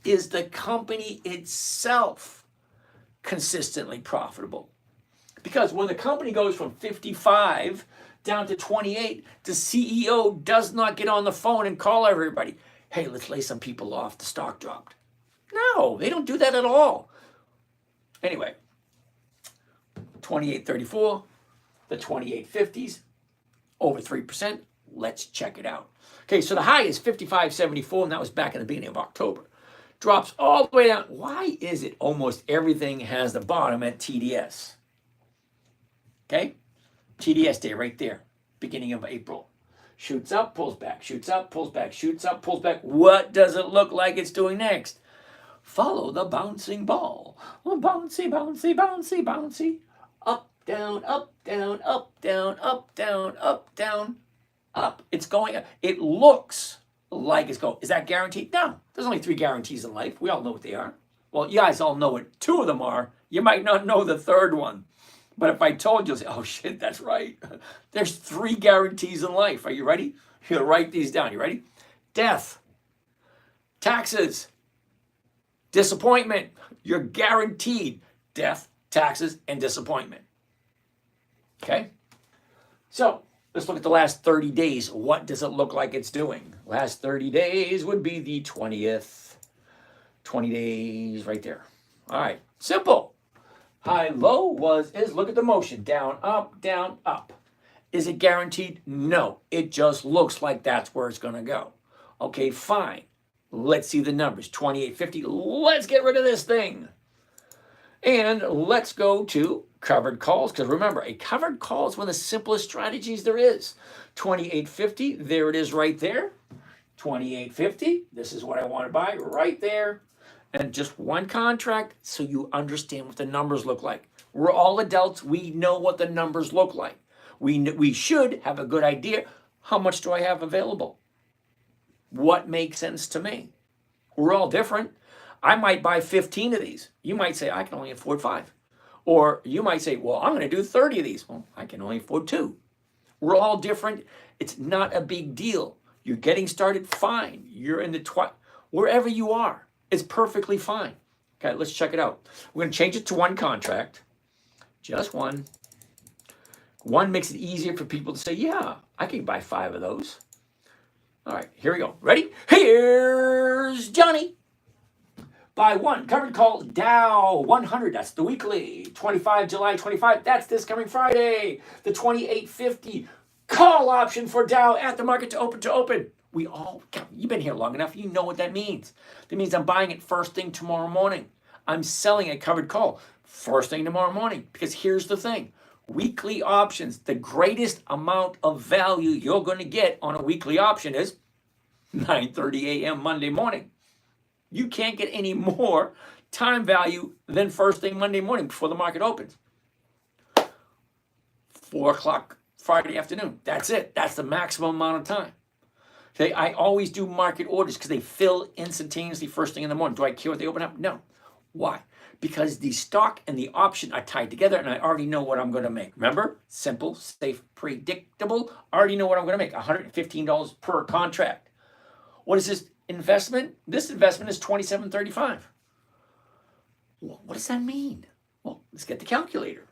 Is the company itself consistently profitable? Because when the company goes from 55 down to 28, the CEO does not get on the phone and call everybody. Hey, let's lay some people off. The stock dropped. No, they don't do that at all. Anyway, 28.34, the 28.50s, over 3%. Let's check it out. Okay, so the high is 55.74, and that was back in the beginning of October. Drops all the way down. Why is it almost everything has the bottom at TDS? Okay, TDS day right there, beginning of April. Shoots up, pulls back, shoots up, pulls back, shoots up, pulls back. What does it look like it's doing next? Follow the bouncing ball. Bouncy, bouncy, bouncy, bouncy. Up, down, up, down, up, down, up, down, up, down, up. It's going up. It looks like it's going. Is that guaranteed? No. There's only 3 guarantees in life. We all know what they are. Well, you guys all know what 2 of them are. You might not know the 3rd one. But if I told you, you'll say, oh shit, that's right. There's 3 guarantees in life. Are you ready? You'll write these down. You ready? Death, taxes, disappointment. You're guaranteed death, taxes, and disappointment. Okay? So let's look at the last 30 days. What does it look like it's doing? Last 30 days would be the 20th. 20 days right there. All right. Simple. High, low is, look at the motion. Down, up, down, up. Is it guaranteed? No. It just looks like that's where it's going to go. Okay, fine. Let's see the numbers. 28.50. Let's get rid of this thing. And let's go to covered calls. Because remember, a covered call is one of the simplest strategies there is. 28.50. There it is right there. 28.50. This is what I want to buy right there. And just one contract so you understand what the numbers look like. We're all adults. We know what the numbers look like. We should have a good idea. How much do I have available? What makes sense to me? We're all different. I might buy 15 of these. You might say, I can only afford 5. Or you might say, well, I'm going to do 30 of these. Well, I can only afford 2. We're all different. It's not a big deal. You're getting started, fine. You're in the wherever you are. It's perfectly fine. Okay, let's check it out. We're going to change it to one contract. Just one. One makes it easier for people to say, yeah, I can buy 5 of those. All right, here we go. Ready? Here's Johnny. Buy 1. Covered call Dow 100. That's the weekly. 25 July 25. That's this coming Friday. The 28.50 call option for Dow at the market to open. You've been here long enough. You know what that means. That means I'm buying it first thing tomorrow morning. I'm selling a covered call first thing tomorrow morning. Because here's the thing. Weekly options, the greatest amount of value you're going to get on a weekly option is 9:30 a.m. Monday morning. You can't get any more time value than first thing Monday morning before the market opens. 4 o'clock Friday afternoon. That's it. That's the maximum amount of time. Okay, I always do market orders because they fill instantaneously first thing in the morning. Do I care what they open up? No. Why? Because the stock and the option are tied together and I already know what I'm going to make. Remember? Simple, safe, predictable. I already know what I'm going to make. $115 per contract. What is this investment? This investment is $27.35. Well, what does that mean? Well, let's get the calculator.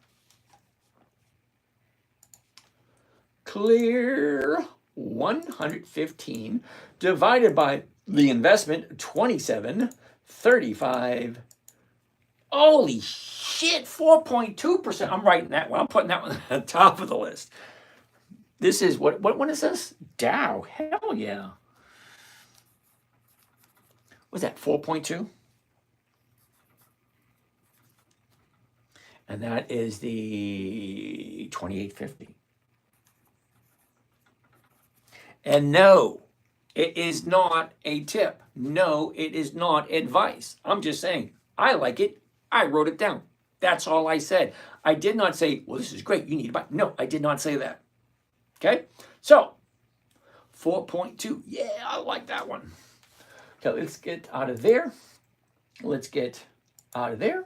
Clear 115 divided by the investment 27.35. Holy shit, 4.2%. I'm writing that one. I'm putting that one at the top of the list. This is what one is this? Dow. Hell yeah. What's that? 4.2? And that is the 28.50. And no, it is not a tip. No, it is not advice. I'm just saying, I like it. I wrote it down. That's all I said. I did not say, well, this is great. You need to buy. No, I did not say that. Okay? So, 4.2. Yeah, I like that one. Okay, let's get out of there. Let's get out of there.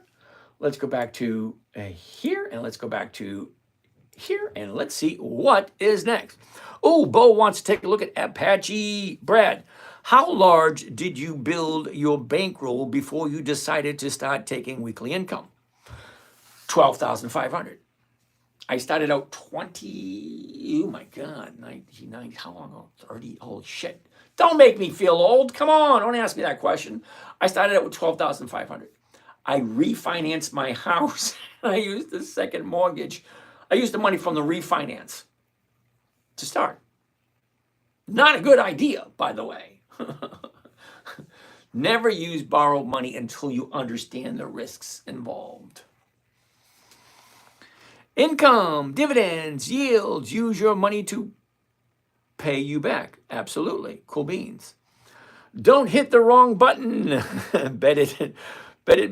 Let's go back to here, and let's go back to here, and let's see what is next. Oh, Bo wants to take a look at Apache. Brad, how large did you build your bankroll before you decided to start taking weekly income? 12,500. I started out 20, oh my God, 99, how long ago? 30, holy shit. Don't make me feel old. Come on, don't ask me that question. I started out with 12,500. I refinanced my house. I used the second mortgage. I used the money from the refinance to start. Not a good idea, by the way. Never use borrowed money until you understand the risks involved. Income, dividends, yields. Use your money to pay you back. Absolutely. Cool beans. Don't hit the wrong button. Bet it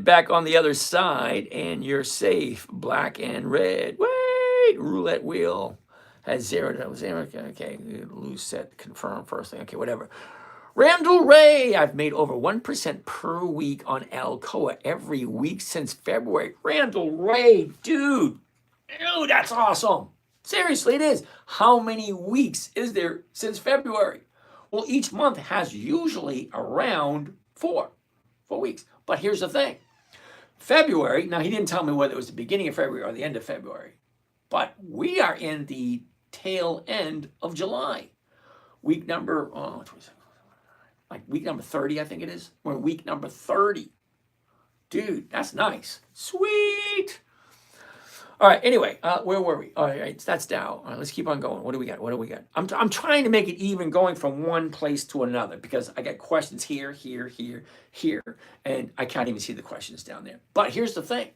back on the other side and you're safe. Black and red. Wait, roulette wheel has 0 to 0. Okay, lose set, confirm first thing. Okay, whatever. Randall Ray, I've made over 1% per week on Alcoa every week since February. Randall Ray, dude, that's awesome. Seriously, it is. How many weeks is there since February? Well, each month has usually around 4 weeks. But here's the thing. February, now he didn't tell me whether it was the beginning of February or the end of February, but we are in the tail end of July. Week number, like week number 30, I think it is. We're week number 30. Dude, that's nice. Sweet. All right, anyway, where were we? All right, that's Dow. All right, let's keep on going. What do we got? What do we got? I'm trying to make it even going from one place to another because I got questions here, here, and I can't even see the questions down there. But here's the thing.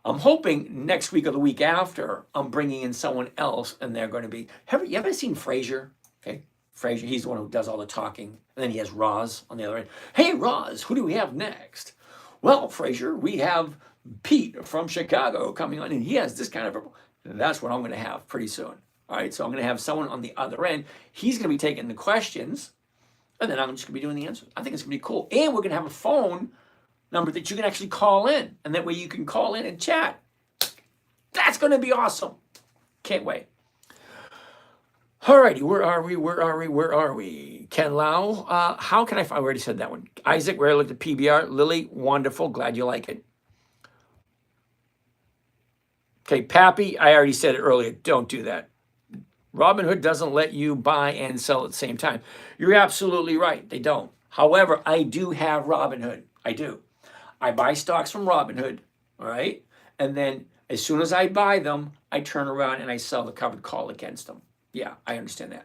I'm hoping next week or the week after, I'm bringing in someone else, and they're going to be. You ever seen Frazier? Okay, Frazier. He's the one who does all the talking, and then he has Roz on the other end. Hey, Roz, who do we have next? Well, Frazier, we have Pete from Chicago coming on, and he has this kind of. That's what I'm going to have pretty soon. All right, so I'm going to have someone on the other end. He's going to be taking the questions, and then I'm just going to be doing the answers. I think it's going to be cool, and we're going to have a phone number that you can actually call in, and that way you can call in and chat. That's going to be awesome. Can't wait. Alrighty, where are we? Ken Lau, how can I find, I already said that one. Isaac, where I looked at PBR. Lily, wonderful, glad you like it. Okay, Pappy, I already said it earlier, don't do that. Robinhood doesn't let you buy and sell at the same time. You're absolutely right, they don't. However, I do have Robinhood, I do. I buy stocks from Robinhood, all right? And then as soon as I buy them, I turn around and I sell the covered call against them. Yeah, I understand that.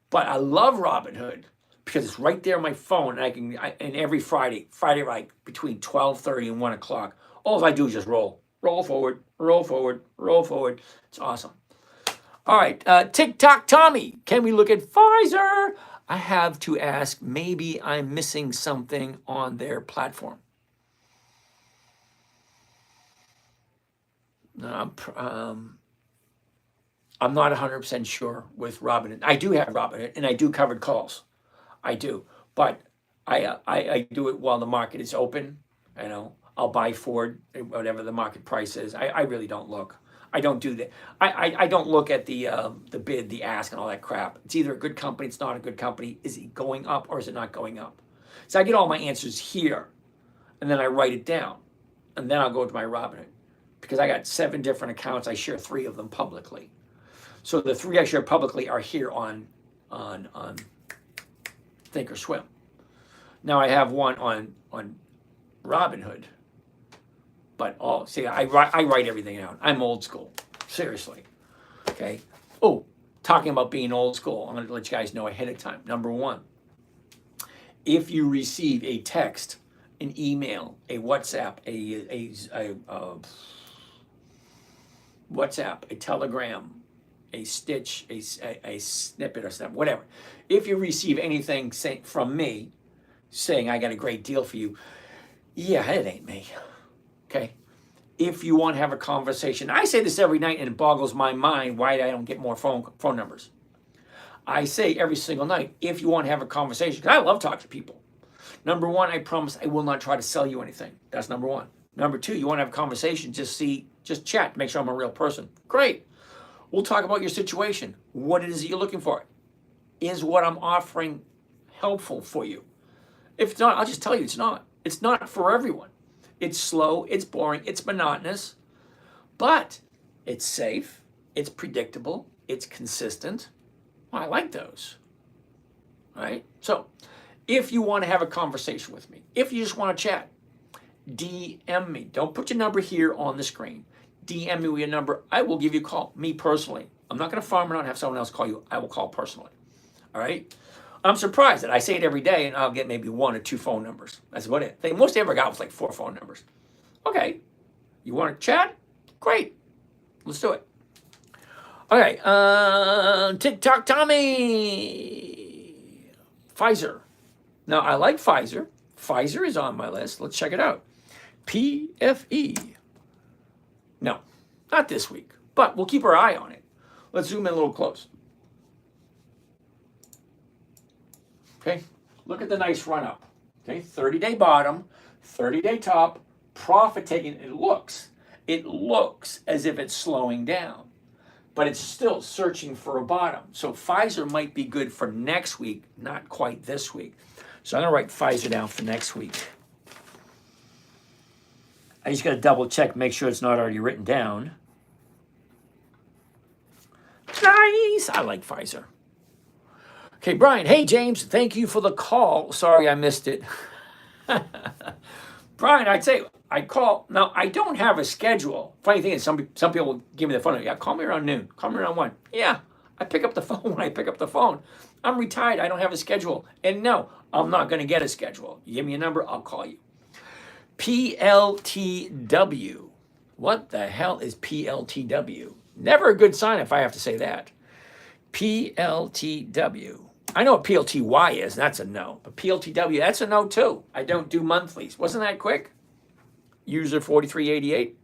But I love Robinhood because it's right there on my phone. And and every Friday like between 12:30 and 1 o'clock, all I do is just roll forward. It's awesome. All right, TikTok Tommy, can we look at Pfizer? I have to ask, maybe I'm missing something on their platform. I'm not 100% sure with Robinhood. I do have Robinhood, and I do covered calls. I do, but I do it while the market is open. You know, I'll buy Ford, whatever the market price is. I really don't look. I don't do that. I don't look at the bid, the ask, and all that crap. It's either a good company, it's not a good company. Is it going up or is it not going up? So I get all my answers here, and then I write it down, and then I'll go to my Robinhood because I got 7 different accounts. I share 3 of them publicly. So the 3 I share publicly are here on Thinkorswim. Now I have one on Robinhood, but I write everything out. I'm old school, seriously. Okay. Oh, talking about being old school, I'm going to let you guys know ahead of time. Number 1, if you receive a text, an email, a WhatsApp, a Telegram, a stitch, a snippet or something, whatever. If you receive anything from me saying I got a great deal for you, yeah, it ain't me. Okay. If you want to have a conversation, I say this every night and it boggles my mind why I don't get more phone numbers. I say every single night, if you want to have a conversation, because I love talking to people. Number 1, I promise I will not try to sell you anything. That's number 1. Number 2, you want to have a conversation, just chat, make sure I'm a real person. Great. We'll talk about your situation, what it is that you're looking for. Is what I'm offering helpful for you? If it's not, I'll just tell you it's not. It's not for everyone. It's slow, it's boring, it's monotonous, but it's safe, it's predictable, it's consistent. Well, I like those, right? So if you want to have a conversation with me, if you just want to chat, DM me. Don't put your number here on the screen. DM me with your number. I will give you a call, me personally. I'm not going to farm around and have someone else call you. I will call personally. All right? I'm surprised that I say it every day and I'll get maybe 1 or 2 phone numbers. That's about it. The most I ever got was like 4 phone numbers. Okay. You want to chat? Great. Let's do it. Okay. TikTok Tommy. Pfizer. Now, I like Pfizer. Pfizer is on my list. Let's check it out. PFE. No, not this week, but we'll keep our eye on it. Let's zoom in a little close. Okay, Look at the nice run up. Okay, 30-day bottom, 30-day top, profit taking. It looks as if it's slowing down, but it's still searching for a bottom. So Pfizer might be good for next week, not quite this week. So I'm going to write Pfizer down for next week. I just got to double check, make sure it's not already written down. Nice. I like Pfizer. Okay, Brian. Hey, James. Thank you for the call. Sorry I missed it. Brian, I'd call. Now, I don't have a schedule. Funny thing is, some people will give me the phone. Yeah, call me around noon. Call me around 1. Yeah, I pick up the phone when I pick up the phone. I'm retired. I don't have a schedule. And no, I'm not going to get a schedule. You give me a number, I'll call you. PLTW. What the hell is PLTW? Never a good sign if I have to say that. PLTW. I know what PLTY is. That's a no. But PLTW, that's a no too. I don't do monthlies. Wasn't that quick? User 4388.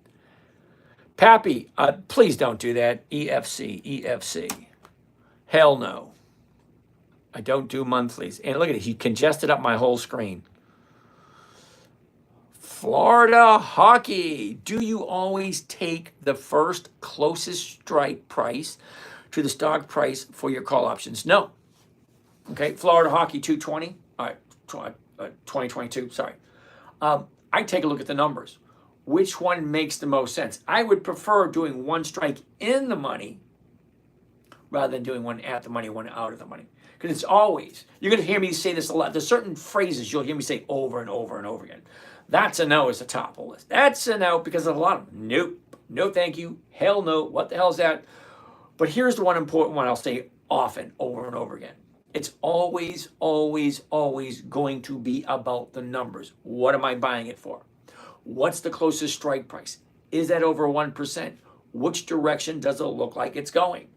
Pappy, please don't do that. EFC. Hell no. I don't do monthlies. And look at it. He congested up my whole screen. Florida hockey. Do you always take the first closest strike price to the stock price for your call options? No. Okay, Florida hockey 220. All right, 2022. Sorry. I take a look at the numbers. Which one makes the most sense? I would prefer doing one strike in the money rather than doing one at the money, one out of the money. Because it's always, you're going to hear me say this a lot. There's certain phrases you'll hear me say over and over and over again. That's a no is the top of the list. That's a no because of a lot of them. Nope. No thank you. Hell no. What the hell is that? But here's the one important one I'll say often, over and over again. It's always, always, always going to be about the numbers. What am I buying it for? What's the closest strike price? Is that over 1%? Which direction does it look like it's going?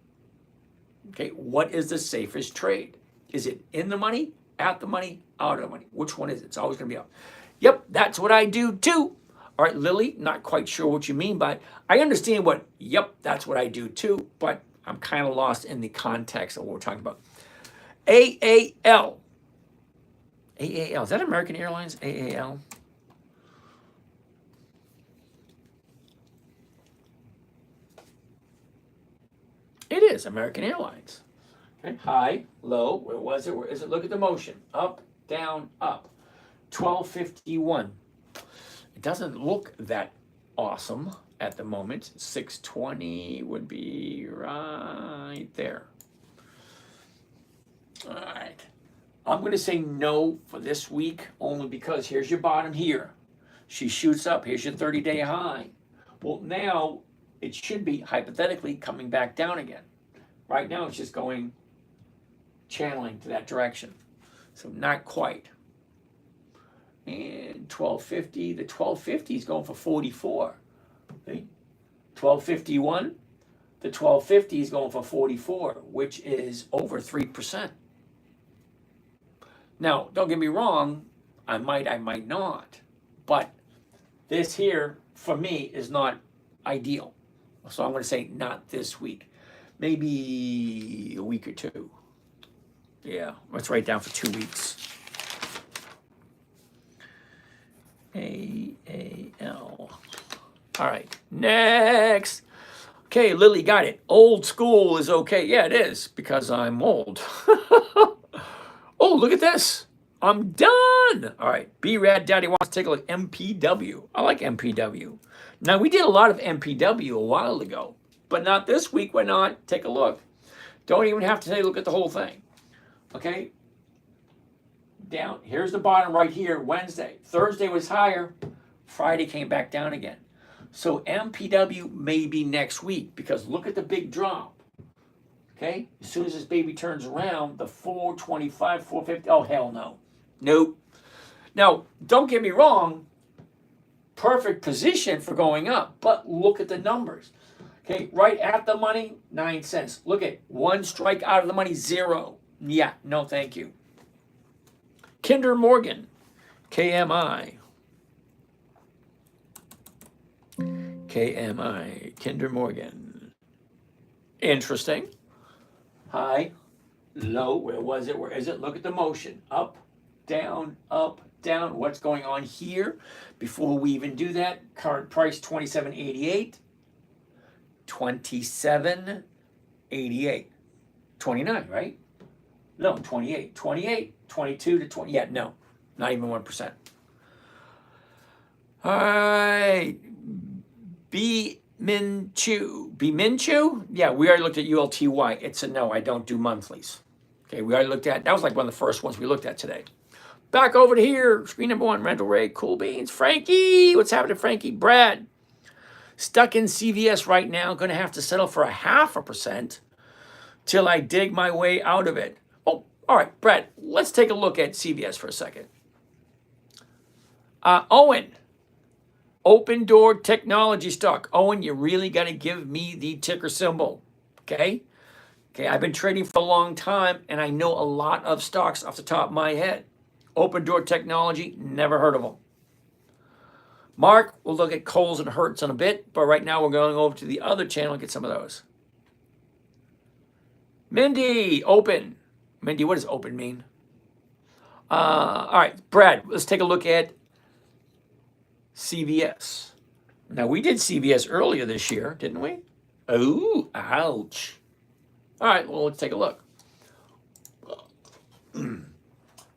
Okay, what is the safest trade? Is it in the money, at the money, out of the money? Which one is it? It's always going to be out. Yep, that's what I do too. All right, Lily, not quite sure what you mean by it. I understand what, yep, that's what I do too, but I'm kind of lost in the context of what we're talking about. AAL. AAL, is that American Airlines? AAL? It is American Airlines. Okay. High, low, where was it? Where is it? Look at the motion. Up, down, up. 1251. It doesn't look that awesome at the moment. 620 would be right there. All right. I'm going to say no for this week only because here's your bottom here. She shoots up. Here's your 30-day high. Well, now it should be hypothetically coming back down again. Right now it's just going channeling to that direction. So not quite. And 1250, the 1250 is going for 44. Okay? 1251, the 1250 is going for 44, which is over 3%. Now, don't get me wrong, I might not. But this here, for me, is not ideal. So I'm going to say not this week. Maybe a week or two. Yeah, let's write down for 2 weeks. AAL. All right, next. Okay, Lily got it. Old school is okay. Yeah, it is because I'm old. Oh, look at this. I'm done. All right, B-Rad Daddy wants to take a look. MPW. I like MPW. Now, we did a lot of MPW a while ago, but not this week. We're not. Take a look. Don't even have to take a look at the whole thing. Okay? Down. Here's the bottom right here, Wednesday. Thursday was higher. Friday came back down again. So MPW may be next week because look at the big drop. Okay? As soon as this baby turns around, the 425, 450, oh, hell no. Nope. Now, don't get me wrong. Perfect position for going up, but look at the numbers. Okay, right at the money, 9 cents. Look at one strike out of the money, 0. Yeah, no thank you. Kinder Morgan, KMI. KMI, Kinder Morgan. Interesting. High, low, where was it? Where is it? Look at the motion. Up, down, up, down. What's going on here? Before we even do that, current price 27.88, 27.88, 29, right? No, 28, 28, 22 to 20. Yeah, no, not even 1%. All right, B Min Chu. Yeah, we already looked at ULTY. It's a no. I don't do monthlies. Okay, we already looked at that. Was like one of the first ones we looked at today. Back over to here. Screen number one. Rental Ray. Cool beans. Frankie, what's happening, Frankie? Brad, stuck in CVS right now. Going to have to settle for 0.5% till I dig my way out of it. Oh, all right, Brad. Let's take a look at CVS for a second. Owen. Open Door Technology stock. Owen, you really got to give me the ticker symbol, okay? Okay, I've been trading for a long time, and I know a lot of stocks off the top of my head. Open Door Technology, never heard of them. Mark, we'll look at Kohl's and Hertz in a bit, but right now we're going over to the other channel and get some of those. Mindy, open. Mindy, what does open mean? All right, Brad, let's take a look at CVS. Now, we did CVS earlier this year, didn't we? Oh, ouch. All right, well, let's take a look.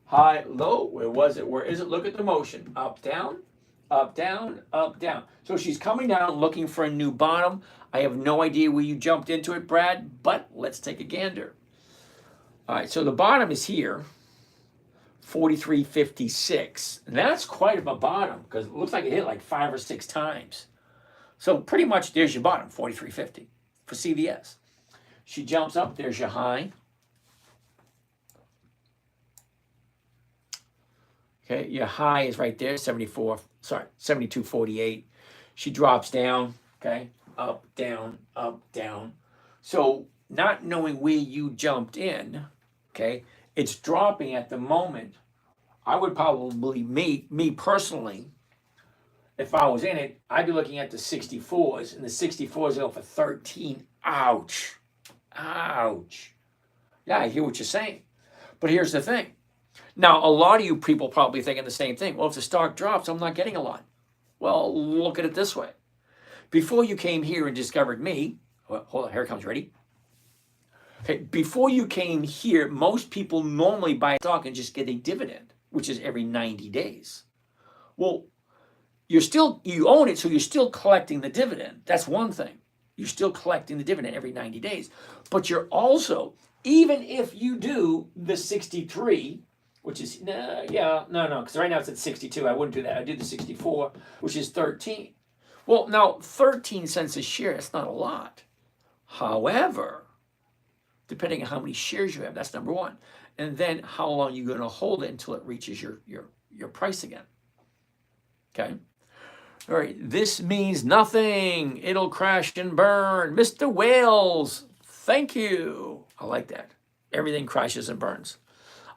High, low, where was it? Where is it? Look at the motion. Up, down, up, down, up, down. So she's coming down looking for a new bottom. I have no idea where you jumped into it, Brad, but let's take a gander. All right, so the bottom is here. 43.56. That's quite a bottom because it looks like it hit like 5 or 6 times. So pretty much there's your bottom, 43.50 for CVS. She jumps up, there's your high. Okay, your high is right there, 72.48. She drops down, okay, up, down, up, down. So not knowing where you jumped in, okay, it's dropping at the moment. I would probably, me personally, if I was in it, I'd be looking at the 64s, and the 64s are for 13. Ouch. Ouch. Yeah, I hear what you're saying. But here's the thing. Now, a lot of you people probably thinking the same thing. Well, if the stock drops, I'm not getting a lot. Well, look at it this way. Before you came here and discovered me, well, hold on, here it comes, ready? Okay, before you came here, most people normally buy stock and just get a dividend, which is every 90 days. Well, you own it, so you're still collecting the dividend. That's one thing. You're still collecting the dividend every 90 days. But you're also, even if you do the 63, which is, no, because right now it's at 62. I wouldn't do that. I do the 64, which is 13. Well, now, 13 cents a share, that's not a lot. However, depending on how many shares you have, that's number one. And then how long you're going to hold it until it reaches your price again. Okay? All right, this means nothing. It'll crash and burn. Mr. Wales, thank you. I like that. Everything crashes and burns.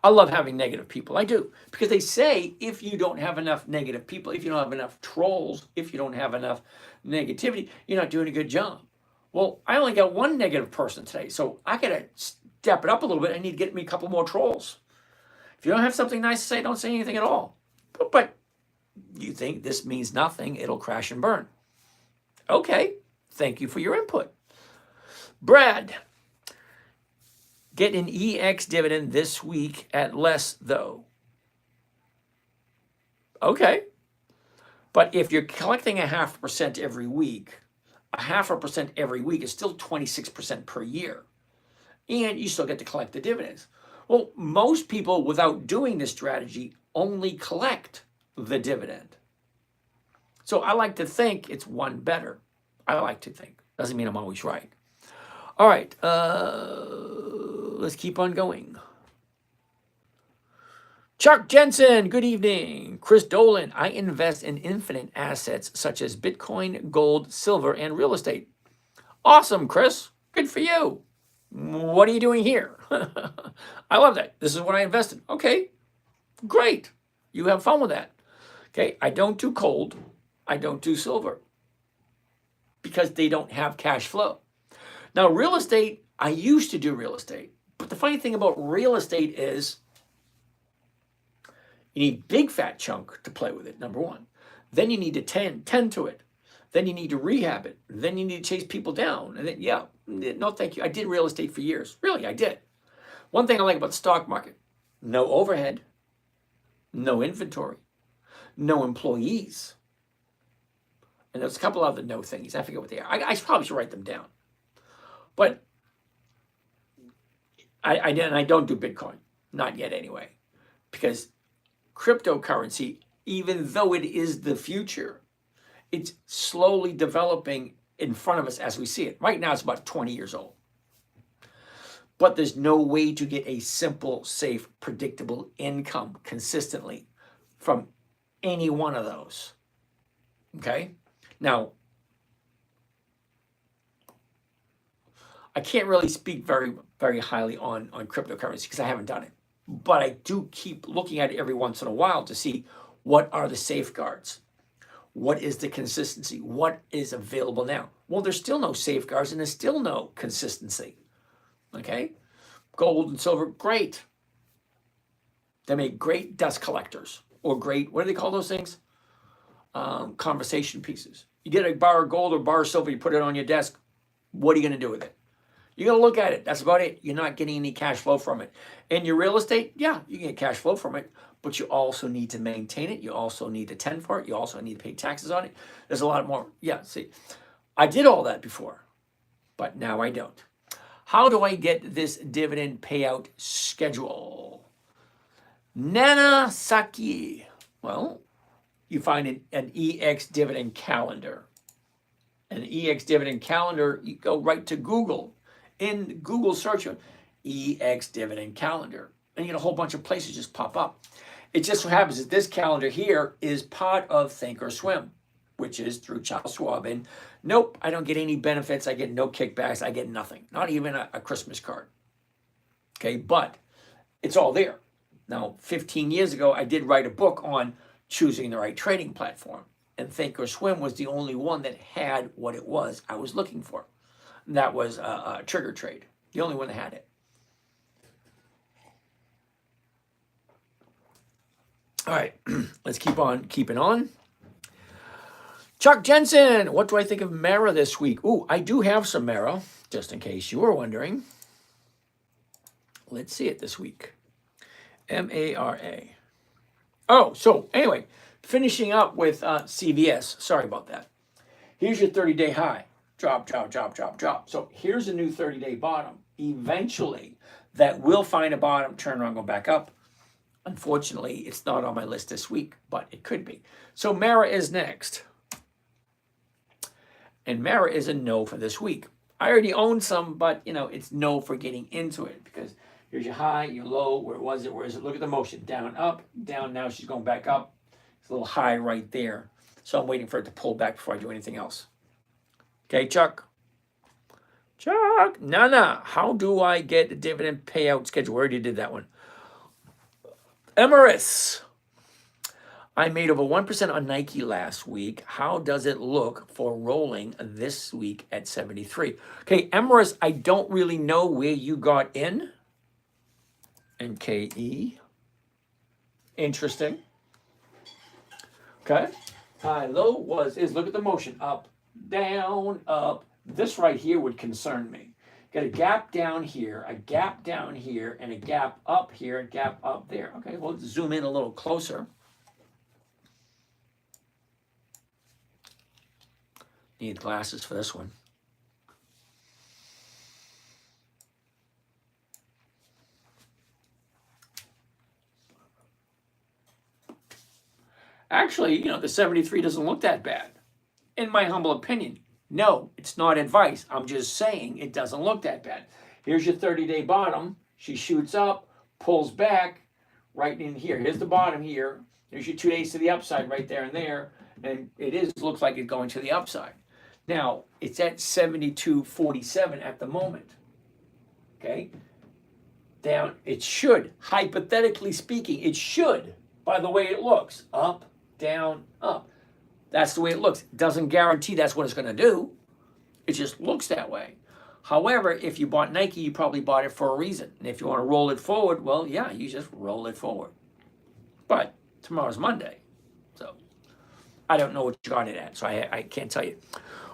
I love having negative people. I do. Because they say if you don't have enough negative people, if you don't have enough trolls, if you don't have enough negativity, you're not doing a good job. Well, I only got one negative person today, so I got to step it up a little bit. I need to get me a couple more trolls. If you don't have something nice to say, don't say anything at all. But you think this means nothing, it'll crash and burn. Okay, thank you for your input. Brad, get an EX dividend this week at less, though. Okay, but if you're collecting 0.5% every week, 0.5% every week is still 26% per year. And you still get to collect the dividends. Well, most people, without doing this strategy, only collect the dividend. So I like to think it's one better. I like to think. Doesn't mean I'm always right. All right, let's keep on going. Chuck Jensen, good evening. Chris Dolan, I invest in infinite assets such as Bitcoin, gold, silver, and real estate. Awesome, Chris. Good for you. What are you doing here? I love that. This is what I invested. Okay, great. You have fun with that. Okay, I don't do gold. I don't do silver because they don't have cash flow. Now, real estate, I used to do real estate. But the funny thing about real estate is You need big fat chunk to play with it, number one. Then you need to tend to it. Then you need to rehab it. Then you need to chase people down. And then, yeah, no, thank you. I did real estate for years. Really, I did. One thing I like about the stock market, no overhead, no inventory, no employees. And there's a couple other no things. I forget what they are. I probably should write them down. But I don't do Bitcoin. Not yet anyway. Because cryptocurrency, even though it is the future, it's slowly developing in front of us as we see it. Right now, it's about 20 years old. But there's no way to get a simple, safe, predictable income consistently from any one of those. Okay? Now, I can't really speak very, very highly on cryptocurrency because I haven't done it. But I do keep looking at it every once in a while to see what are the safeguards. What is the consistency? What is available now? Well, there's still no safeguards and there's still no consistency. Okay? Gold and silver, great. They make great dust collectors or great, what do they call those things? Conversation pieces. You get a bar of gold or bar of silver, you put it on your desk. What are you going to do with it? You're going to look at it. That's about it. You're not getting any cash flow from it. And your real estate, yeah, you get cash flow from it, but you also need to maintain it. You also need to tend for it. You also need to pay taxes on it. There's a lot more. Yeah, see, I did all that before, but now I don't. How do I get this dividend payout schedule? Nana Saki. Well, you find an EX dividend calendar. An EX dividend calendar, you go right to Google. In Google search, EX dividend calendar. And you get a whole bunch of places just pop up. It just so happens that this calendar here is part of Thinkorswim, which is through Charles Schwab. And nope, I don't get any benefits. I get no kickbacks. I get nothing. Not even a Christmas card. Okay, but it's all there. Now, 15 years ago, I did write a book on choosing the right trading platform. And Thinkorswim was the only one that had what it was I was looking for. And that was a trigger trade. The only one that had it. All right, let's keep on keeping on. Chuck Jensen, what do I think of Mara this week? Ooh, I do have some Mara, just in case you were wondering. Let's see it this week. M-A-R-A. Oh, so anyway, finishing up with CVS. Sorry about that. Here's your 30-day high. Drop, drop, drop, drop, drop. So here's a new 30-day bottom. Eventually, that will find a bottom, turn around, go back up. Unfortunately, it's not on my list this week, but it could be. So Mara is next. And Mara is a no for this week. I already own some, but it's no for getting into it because here's your high, your low, where was it, where is it? Look at the motion, down, up, down, now she's going back up. It's a little high right there. So I'm waiting for it to pull back before I do anything else. Okay, Chuck. Chuck, Nana, how do I get the dividend payout schedule? We already did that one. Emirates. I made over 1% on Nike last week. How does it look for rolling this week at 73? Okay, Emirates, I don't really know where you got in. NKE. Interesting. Okay. High, low is look at the motion. Up, down, up. This right here would concern me. Got a gap down here, a gap down here, and a gap up here, a gap up there. Okay, well, let's zoom in a little closer. Need glasses for this one. Actually, the 73 doesn't look that bad, in my humble opinion. No, it's not advice. I'm just saying it doesn't look that bad. Here's your 30-day bottom. She shoots up, pulls back right in here. Here's the bottom here. There's your 2 days to the upside right there and there. And looks like it's going to the upside. Now, it's at 72.47 at the moment. Okay? Down, it should, hypothetically speaking, it should, by the way it looks. Up, down, up. That's the way it looks. Doesn't guarantee that's what it's going to do. It just looks that way. However, if you bought Nike, you probably bought it for a reason. And if you want to roll it forward, well, yeah, you just roll it forward. But Tomorrow's Monday. So I don't know what you got it at, so I can't tell you.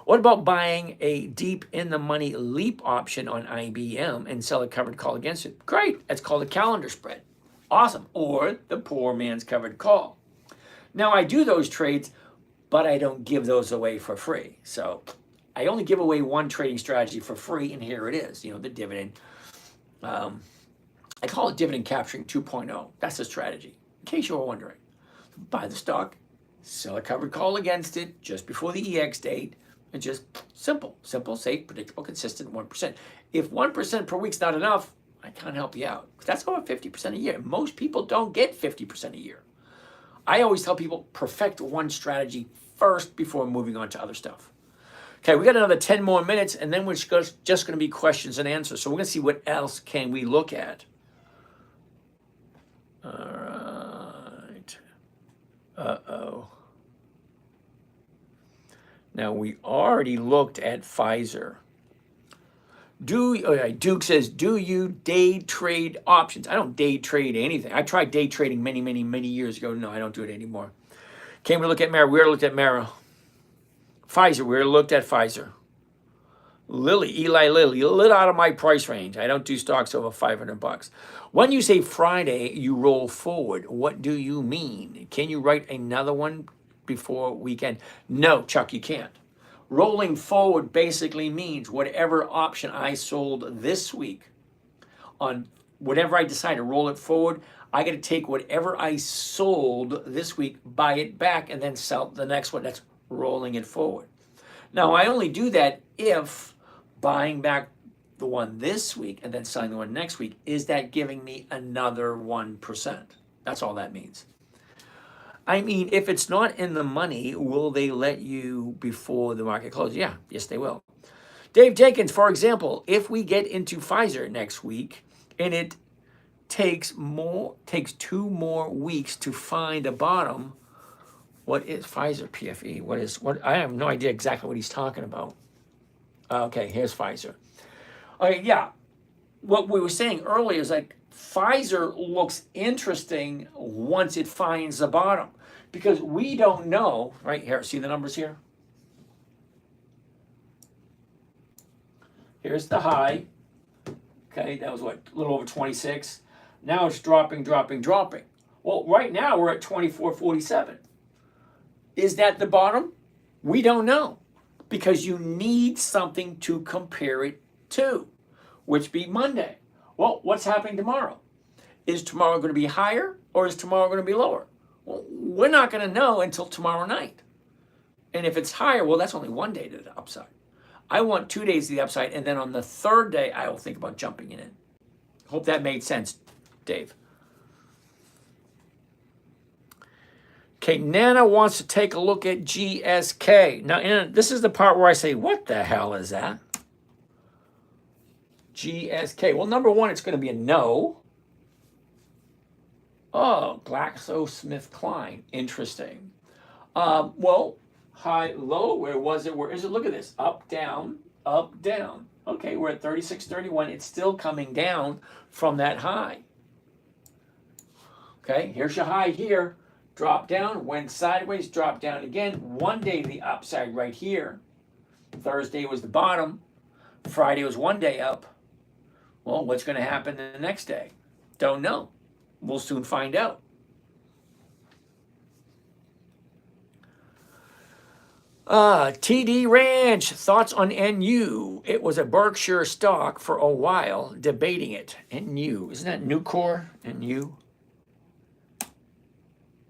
What about buying a deep in the money leap option on IBM and sell a covered call against it? Great. That's called a calendar spread. Awesome. Or the poor man's covered call. Now I do those trades, but I don't give those away for free. So I only give away one trading strategy for free, and here it is, the dividend. I call it dividend capturing 2.0. That's the strategy, in case you were wondering. Buy the stock, sell a covered call against it just before the EX date, and just simple, safe, predictable, consistent 1%. If 1% per week's not enough, I can't help you out. That's over 50% a year. Most people don't get 50% a year. I always tell people perfect one strategy first before moving on to other stuff. Okay, we got another 10 more minutes, and then we're just going to be questions and answers. So we're going to see what else can we look at. All right. Uh-oh. Now, we already looked at Pfizer. Duke says, do you day trade options? I don't day trade anything. I tried day trading many years ago. No, I don't do it anymore. Can we look at Mara? We already looked at Mara. Pfizer, we already looked at Pfizer. Eli Lilly, a little out of my price range. I don't do stocks over $500. When you say Friday, you roll forward. What do you mean? Can you write another one before weekend? No, Chuck, you can't. Rolling forward basically means whatever option I sold this week, on whatever I decide to roll it forward, I got to take whatever I sold this week, buy it back, and then sell the next one. That's rolling it forward. Now, I only do that if buying back the one this week and then selling the one next week, is that giving me another 1%? That's all that means. I mean, if it's not in the money, will they let you before the market closes? Yeah, yes, they will. Dave Jenkins, for example, if we get into Pfizer next week and it takes 2 more weeks to find a bottom, what is Pfizer PFE? What? I have no idea exactly what he's talking about. Okay, here's Pfizer. Okay, yeah. What we were saying earlier is like Pfizer looks interesting once it finds the bottom, because we don't know, right here, see the numbers here? Here's the high. Okay, that was what, a little over 26. Now it's dropping. Well, right now we're at 24.47. Is that the bottom? We don't know, because you need something to compare it to, which be Monday. Well, what's happening tomorrow? Is tomorrow going to be higher or is tomorrow going to be lower? Well, we're not going to know until tomorrow night. And if it's higher, well, that's only one day to the upside. I want 2 days to the upside, and then on the third day, I will think about jumping in it. Hope that made sense, Dave. Okay, Nana wants to take a look at GSK. Now, this is the part where I say, what the hell is that? GSK. Well, number one, it's going to be a no. Oh, GlaxoSmithKline. Interesting. Well, high, low, where was it? Where is it? Look at this. Up, down, up, down. Okay, we're at 36.31. It's still coming down from that high. Okay, here's your high here. Drop down, went sideways, drop down again. 1 day to the upside right here. Thursday was the bottom. Friday was 1 day up. Well, what's going to happen the next day? Don't know. We'll soon find out. TD Ranch, thoughts on NU? It was a Berkshire stock for a while, debating it. NU, isn't that Nucor? NU?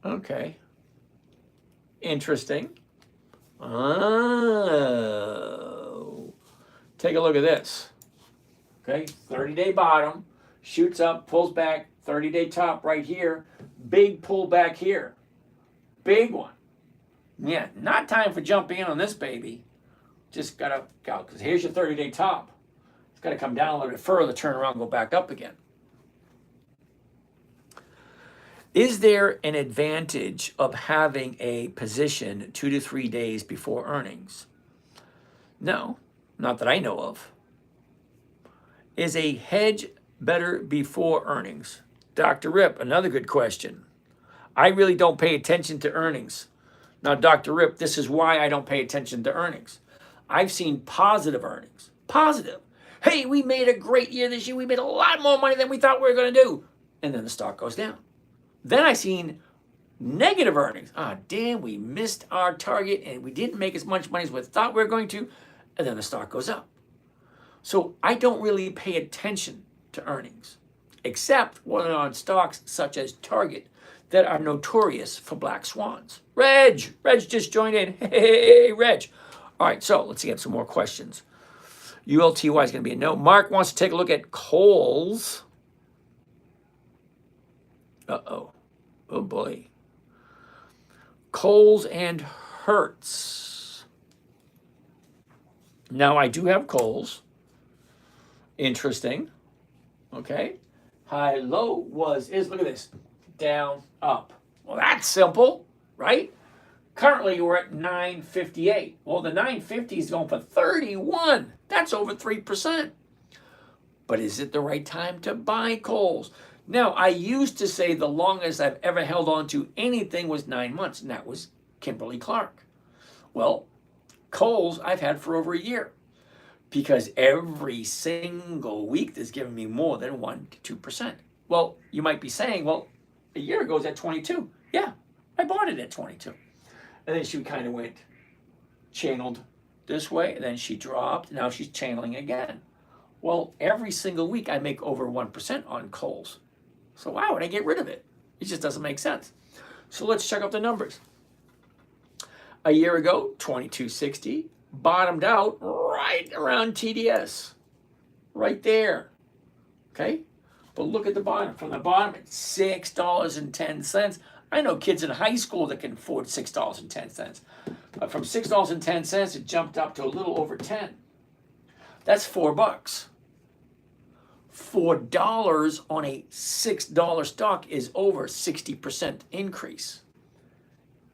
Okay. Interesting. Oh. Take a look at this. Okay, 30-day bottom, shoots up, pulls back, 30-day top right here, big pullback here. Big one. Yeah, not time for jumping in on this baby. Just got to go, because here's your 30-day top. It's got to come down a little bit further, turn around, and go back up again. Is there an advantage of having a position 2 to 3 days before earnings? No, not that I know of. Is a hedge better before earnings? Dr. Rip, another good question. I really don't pay attention to earnings. Now, Dr. Rip, this is why I don't pay attention to earnings. I've seen positive earnings. Positive. Hey, we made a great year this year. We made a lot more money than we thought we were going to do. And then the stock goes down. Then I seen negative earnings. Ah, damn, we missed our target and we didn't make as much money as we thought we were going to. And then the stock goes up. So I don't really pay attention to earnings, except when on stocks such as Target that are notorious for black swans. Reg just joined in. Hey, Reg. All right, so let's get some more questions. ULTY is going to be a no. Mark wants to take a look at Kohl's. Uh-oh. Oh, boy. Kohl's and Hertz. Now, I do have Kohl's. Interesting. Okay. High, low is, look at this. Down, up. Well, that's simple, right? Currently, we're at 958. Well, the 950 is going for 31. That's over 3%. But is it the right time to buy Kohl's? Now, I used to say the longest I've ever held on to anything was 9 months, and that was Kimberly-Clark. Well, Kohl's I've had for over a year because every single week there's given me more than 1 to 2%. Well, you might be saying, well, a year ago it was at 22. Yeah, I bought it at 22. And then she kind of went, channeled this way, and then she dropped. Now she's channeling again. Well, every single week I make over 1% on Kohl's. So why would I get rid of it? It just doesn't make sense. So let's check out the numbers. A year ago, 22.60, bottomed out right around TDS. Right there. Okay? But look at the bottom. From the bottom, it's $6.10. I know kids in high school that can afford $6.10. But from $6.10, it jumped up to a little over 10. That's $4. $4 on a $6 stock is over 60% increase.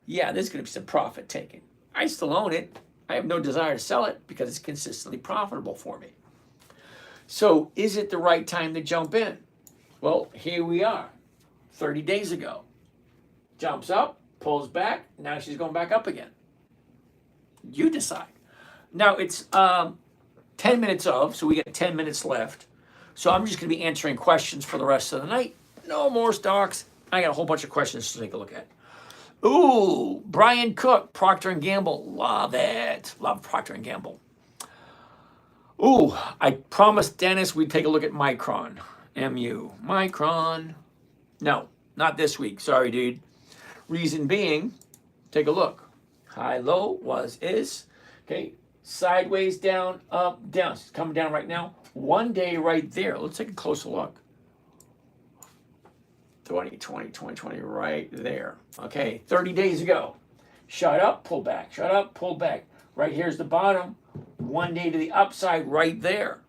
Yeah, there's going to be some profit taken. I still own it. I have no desire to sell it because it's consistently profitable for me. So is it the right time to jump in? Well, here we are, 30 days ago. Jumps up, pulls back, now she's going back up again. You decide. Now it's 10 minutes of, so we get 10 minutes left. So I'm just going to be answering questions for the rest of the night. No more stocks. I got a whole bunch of questions to take a look at. Ooh, Brian Cook, Procter & Gamble. Love it. Love Procter & Gamble. Ooh, I promised Dennis we'd take a look at Micron. MU. Micron. No, not this week. Sorry, dude. Reason being, take a look. High, low, is. Okay, sideways, down, up, down. It's coming down right now. 1 day right there. Let's take a closer look. 2020, right there. Okay, 30 days ago. Shot up, pull back. Shot up, pull back. Right here's the bottom. 1 day to the upside right there.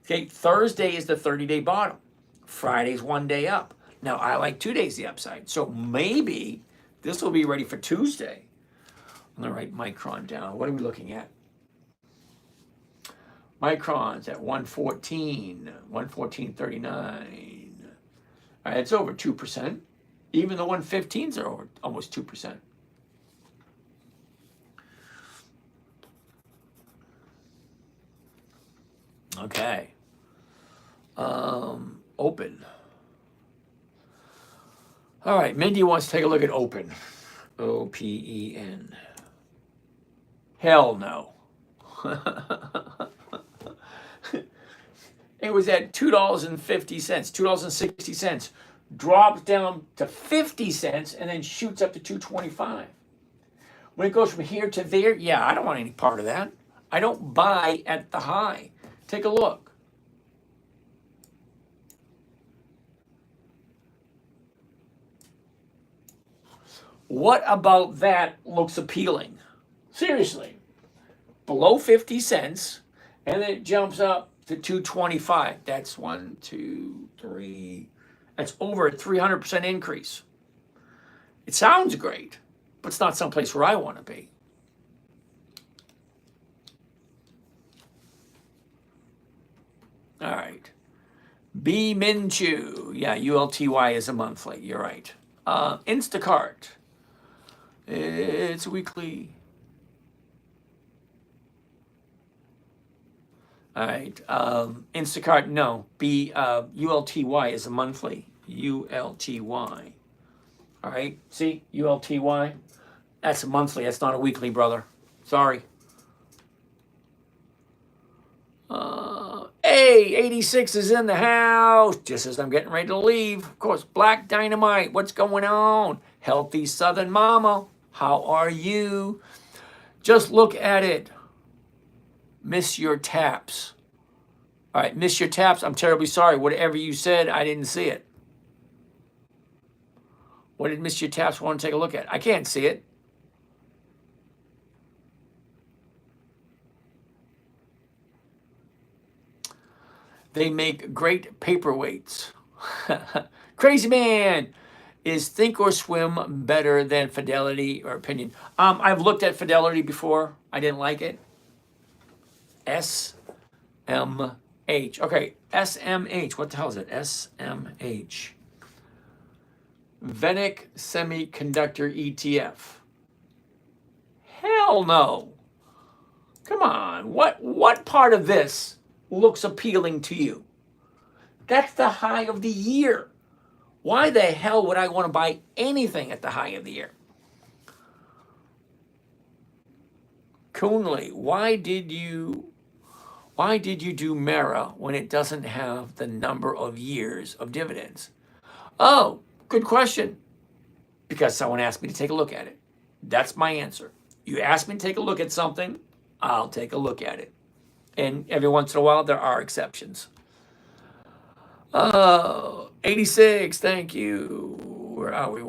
Okay, Thursday is the 30-day bottom. Friday's 1 day up. Now, I like 2 days the upside. So maybe this will be ready for Tuesday. I'm going to write Micron down. What are we looking at? Micron's at 114, 114.39. All right, it's over 2%. Even the 115s are over almost 2%. Okay. Open. All right, Mindy wants to take a look at Open. OPEN. Hell no. It was at $2.50, $2.60, drops down to 50 cents, and then shoots up to $2.25. When it goes from here to there, yeah, I don't want any part of that. I don't buy at the high. Take a look. What about that looks appealing? Seriously. Below 50 cents, and then it jumps up to 225. That's 1, 2, 3. That's over a 300% increase. It sounds great, but it's not someplace where I want to be. All right. B Minchu. Yeah, ULTY is a monthly. You're right. Instacart. It's weekly. All right. Instacart, no. ULTY is a monthly. ULTY. All right. See, ULTY. That's a monthly. That's not a weekly, brother. Sorry. Hey, 86 is in the house. Just as I'm getting ready to leave. Of course, Black Dynamite. What's going on? Healthy Southern Mama. How are you? Just look at it. Miss your taps. All right, miss your taps. I'm terribly sorry. Whatever you said, I didn't see it. What did Miss Your Taps want to take a look at? I can't see it. They make great paperweights. Crazy man. Is Thinkorswim better than Fidelity or Opinion? I've looked at Fidelity before. I didn't like it. SMH. Okay, SMH. What the hell is it? SMH. Vedic Semiconductor ETF. Hell no. Come on. What part of this looks appealing to you? That's the high of the year. Why the hell would I want to buy anything at the high of the year? Coonley, why did you do Mara when it doesn't have the number of years of dividends? Oh, good question. Because someone asked me to take a look at it. That's my answer. You ask me to take a look at something, I'll take a look at it. And every once in a while, there are exceptions. 86, thank you. Where are we?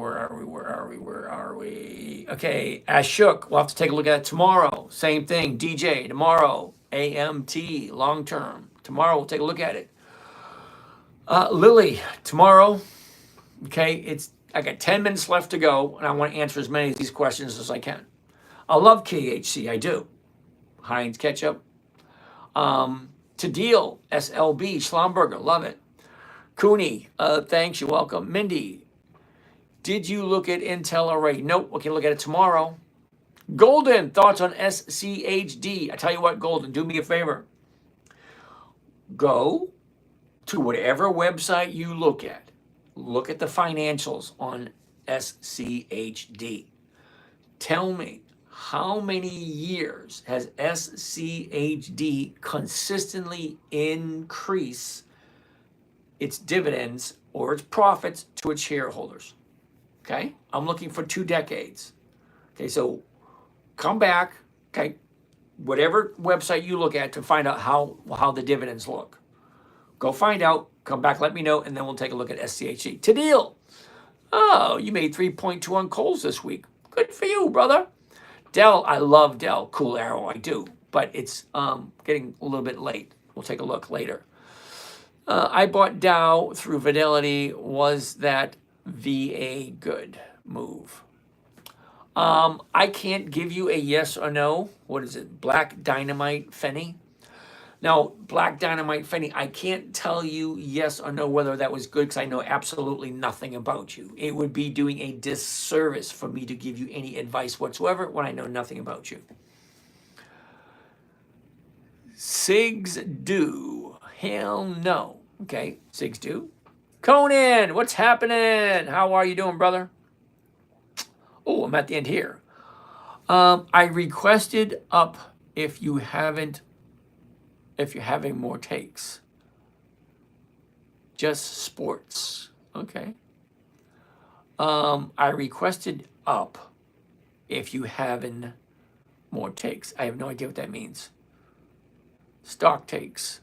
Okay, Ashok, we'll have to take a look at it tomorrow. Same thing, DJ, tomorrow. AMT, long term. Tomorrow, we'll take a look at it. Lily, tomorrow. Okay, I got 10 minutes left to go, and I want to answer as many of these questions as I can. I love KHC, I do. Heinz Ketchup. Tadil, SLB, Schlumberger, love it. Cooney, thanks, you're welcome. Mindy, did you look at Intel already? Nope, we can look at it tomorrow. Golden, thoughts on SCHD? I tell you what, Golden, do me a favor. Go to whatever website you look at. Look at the financials on SCHD. Tell me, how many years has SCHD consistently increased its dividends or its profits to its shareholders? Okay, I'm looking for 2 decades. Okay, so come back, okay, whatever website you look at to find out how the dividends look. Go find out, come back, let me know, and then we'll take a look at SCHD. Tadil, oh, you made 3.2 on Coles this week. Good for you, brother. Dell, I love Dell. Cool Arrow, I do. But it's getting a little bit late. We'll take a look later. I bought Dow through Fidelity. Was that VA good move? I can't give you a yes or no. What is it? Black Dynamite Fenny? Now, Black Dynamite Fenny, I can't tell you yes or no whether that was good because I know absolutely nothing about you. It would be doing a disservice for me to give you any advice whatsoever when I know nothing about you. Sigs do. Hell no. Okay, Sigs do. Conan, what's happening? How are you doing, brother? Oh, I'm at the end here. I requested up if you're having more takes. Just sports. Okay. I requested up if you having more takes. I have no idea what that means. Stock takes.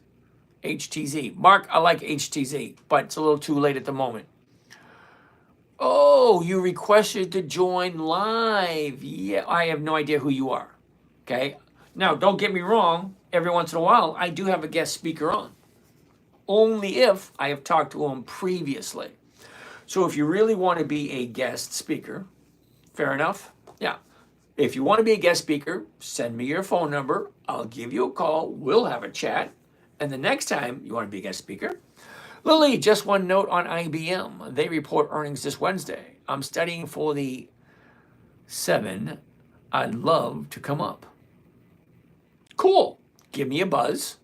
HTZ. Mark, I like HTZ, but it's a little too late at the moment. Oh, you requested to join live. Yeah, I have no idea who you are. Okay. Now, don't get me wrong. Every once in a while, I do have a guest speaker on. Only if I have talked to him previously. So if you really want to be a guest speaker, fair enough. Yeah. If you want to be a guest speaker, send me your phone number. I'll give you a call. We'll have a chat. And the next time you want to be a guest speaker, Lily, just one note on IBM. They report earnings this Wednesday. I'm studying for the 7. I'd love to come up. Cool. Give me a buzz.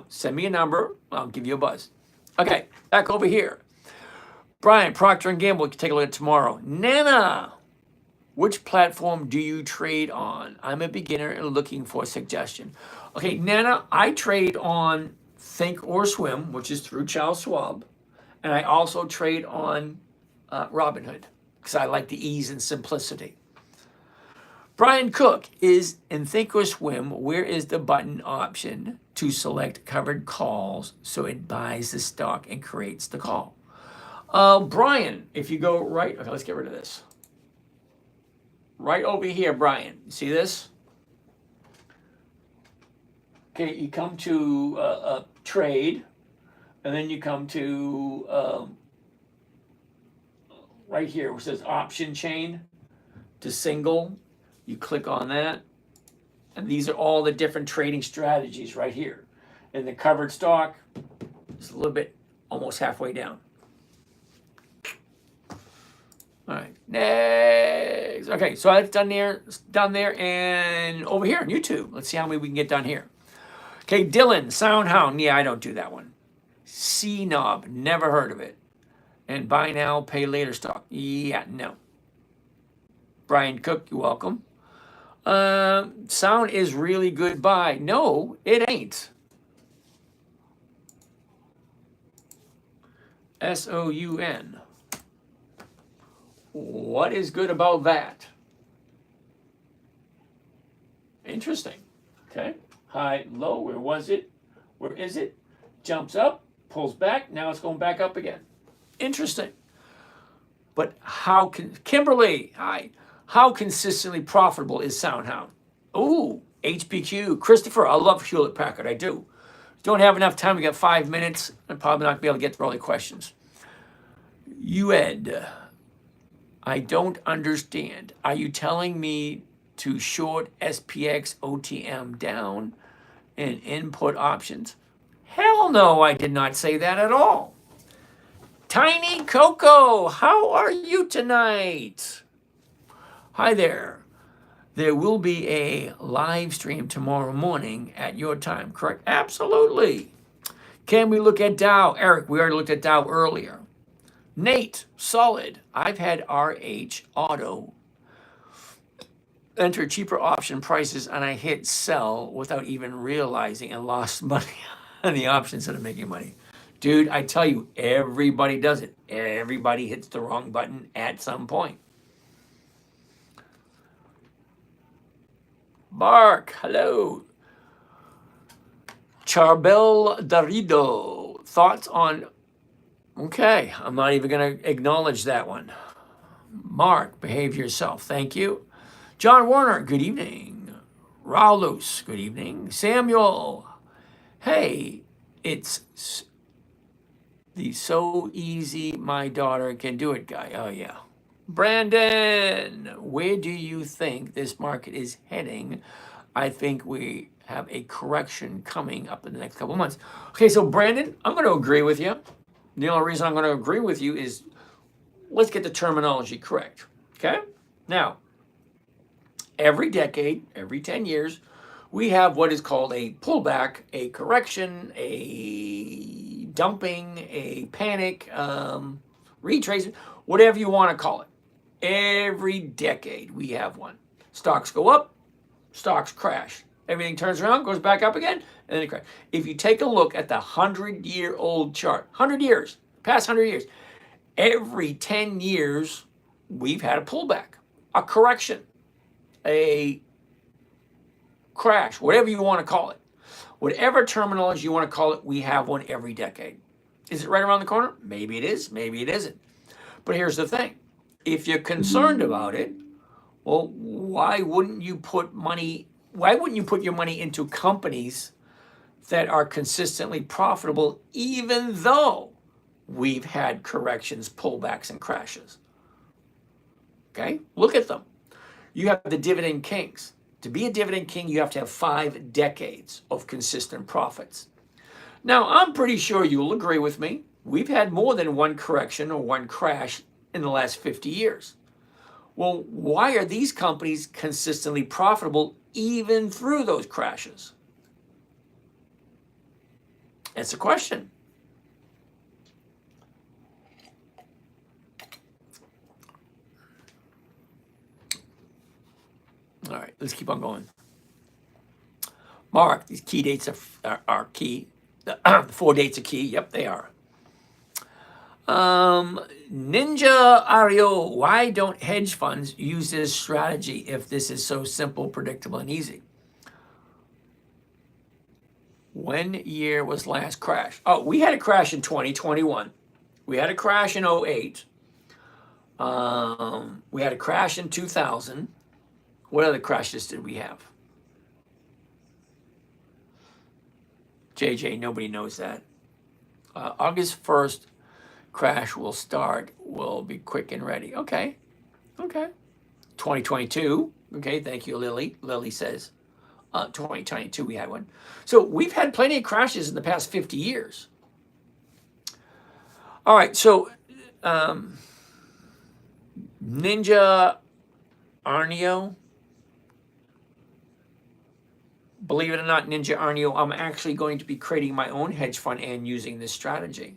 Send me a number. I'll give you a buzz. Okay, back over here. Brian, Procter & Gamble, we can take a look at tomorrow. Nana, which platform do you trade on? I'm a beginner and looking for a suggestion. Okay, Nana, I trade on Think or Swim, which is through Charles Schwab. And I also trade on Robinhood because I like the ease and simplicity. Brian Cook is in Think or Swim. Where is the button option to select covered calls so it buys the stock and creates the call? Brian, if you go right, okay, let's get rid of this. Right over here, Brian. See this? Okay, you come to trade, and then you come to right here, which says option chain to single. You click on that, and these are all the different trading strategies right here. And the covered stock is a little bit, almost halfway down. All right, next. Okay, so that's done there, and over here on YouTube. Let's see how many we can get done here. Okay, Dylan, Soundhound. Yeah, I don't do that one. C-Knob, never heard of it. And buy now, pay later stock. Yeah, no. Brian Cook, you're welcome. Sound is really good buy. No, it ain't. S-O-U-N. What is good about that? Interesting. Okay. High, low. Where was it? Where is it? Jumps up, pulls back. Now it's going back up again. Interesting. But how can Kimberly? Hi. How consistently profitable is Soundhound? Ooh, HPQ. Christopher, I love Hewlett Packard. I do. Don't have enough time. We got 5 minutes. I'm probably not going to be able to get through all the questions. UED. I don't understand. Are you telling me to short SPX OTM down and input options? Hell no, I did not say that at all. Tiny Coco, how are you tonight? Hi there. There will be a live stream tomorrow morning at your time, correct? Absolutely. Can we look at Dow? Eric, we already looked at Dow earlier. Nate, solid. I've had RH Auto enter cheaper option prices and I hit sell without even realizing and lost money on the option instead of making money. Dude, I tell you, everybody does it. Everybody hits the wrong button at some point. Mark, hello. Charbel Darido, thoughts on... Okay, I'm not even going to acknowledge that one. Mark, behave yourself. Thank you. John Warner, good evening. Raulus, good evening. Samuel, hey, it's the so easy my daughter can do it guy. Oh, yeah. Brandon, where do you think this market is heading? I think we have a correction coming up in the next couple of months. Okay, so Brandon, I'm going to agree with you. The only reason I'm going to agree with you is let's get the terminology correct. Okay? Now, every decade, every 10 years, we have what is called a pullback, a correction, a dumping, a panic, retracement, whatever you want to call it. Every decade we have one. Stocks go up, stocks crash. Everything turns around, goes back up again, and then it crashes. If you take a look at the 100-year-old chart, 100 years, past 100 years, every 10 years we've had a pullback, a correction, a crash, whatever you want to call it. Whatever terminology you want to call it, we have one every decade. Is it right around the corner? Maybe it is, maybe it isn't. But here's the thing. If you're concerned about it, well, why wouldn't you put your money into companies that are consistently profitable, even though we've had corrections, pullbacks, and crashes? Okay, look at them. You have the dividend kings. To be a dividend king, you have to have 5 decades of consistent profits. Now, I'm pretty sure you'll agree with me. We've had more than one correction or one crash in the last 50 years. Well, why are these companies consistently profitable even through those crashes? That's a question. All right, let's keep on going. Mark, these key dates are key. The 4 dates are key. Yep, they are. Ninja Ario, why don't hedge funds use this strategy if this is so simple, predictable, and easy? When year was last crash? Oh, we had a crash in 2021. We had a crash in 08. We had a crash in 2000. What other crashes did we have? JJ, nobody knows that. August 1st crash will start. Will be quick and ready. Okay. 2022. Okay, thank you, Lily. Lily says 2022 we had one. So we've had plenty of crashes in the past 50 years. All right, so Ninja Arnio. Believe it or not, Ninja Arnio, I'm actually going to be creating my own hedge fund and using this strategy.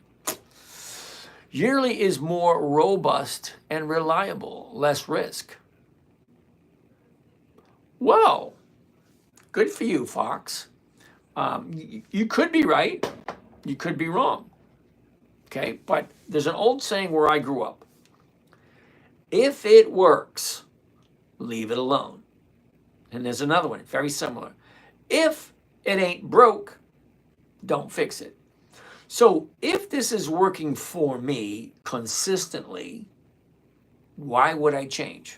Yearly is more robust and reliable, less risk. Well, good for you, Fox. You could be right. You could be wrong. Okay, but there's an old saying where I grew up. If it works, leave it alone. And there's another one, very similar. If it ain't broke, don't fix it. So if this is working for me consistently, why would I change?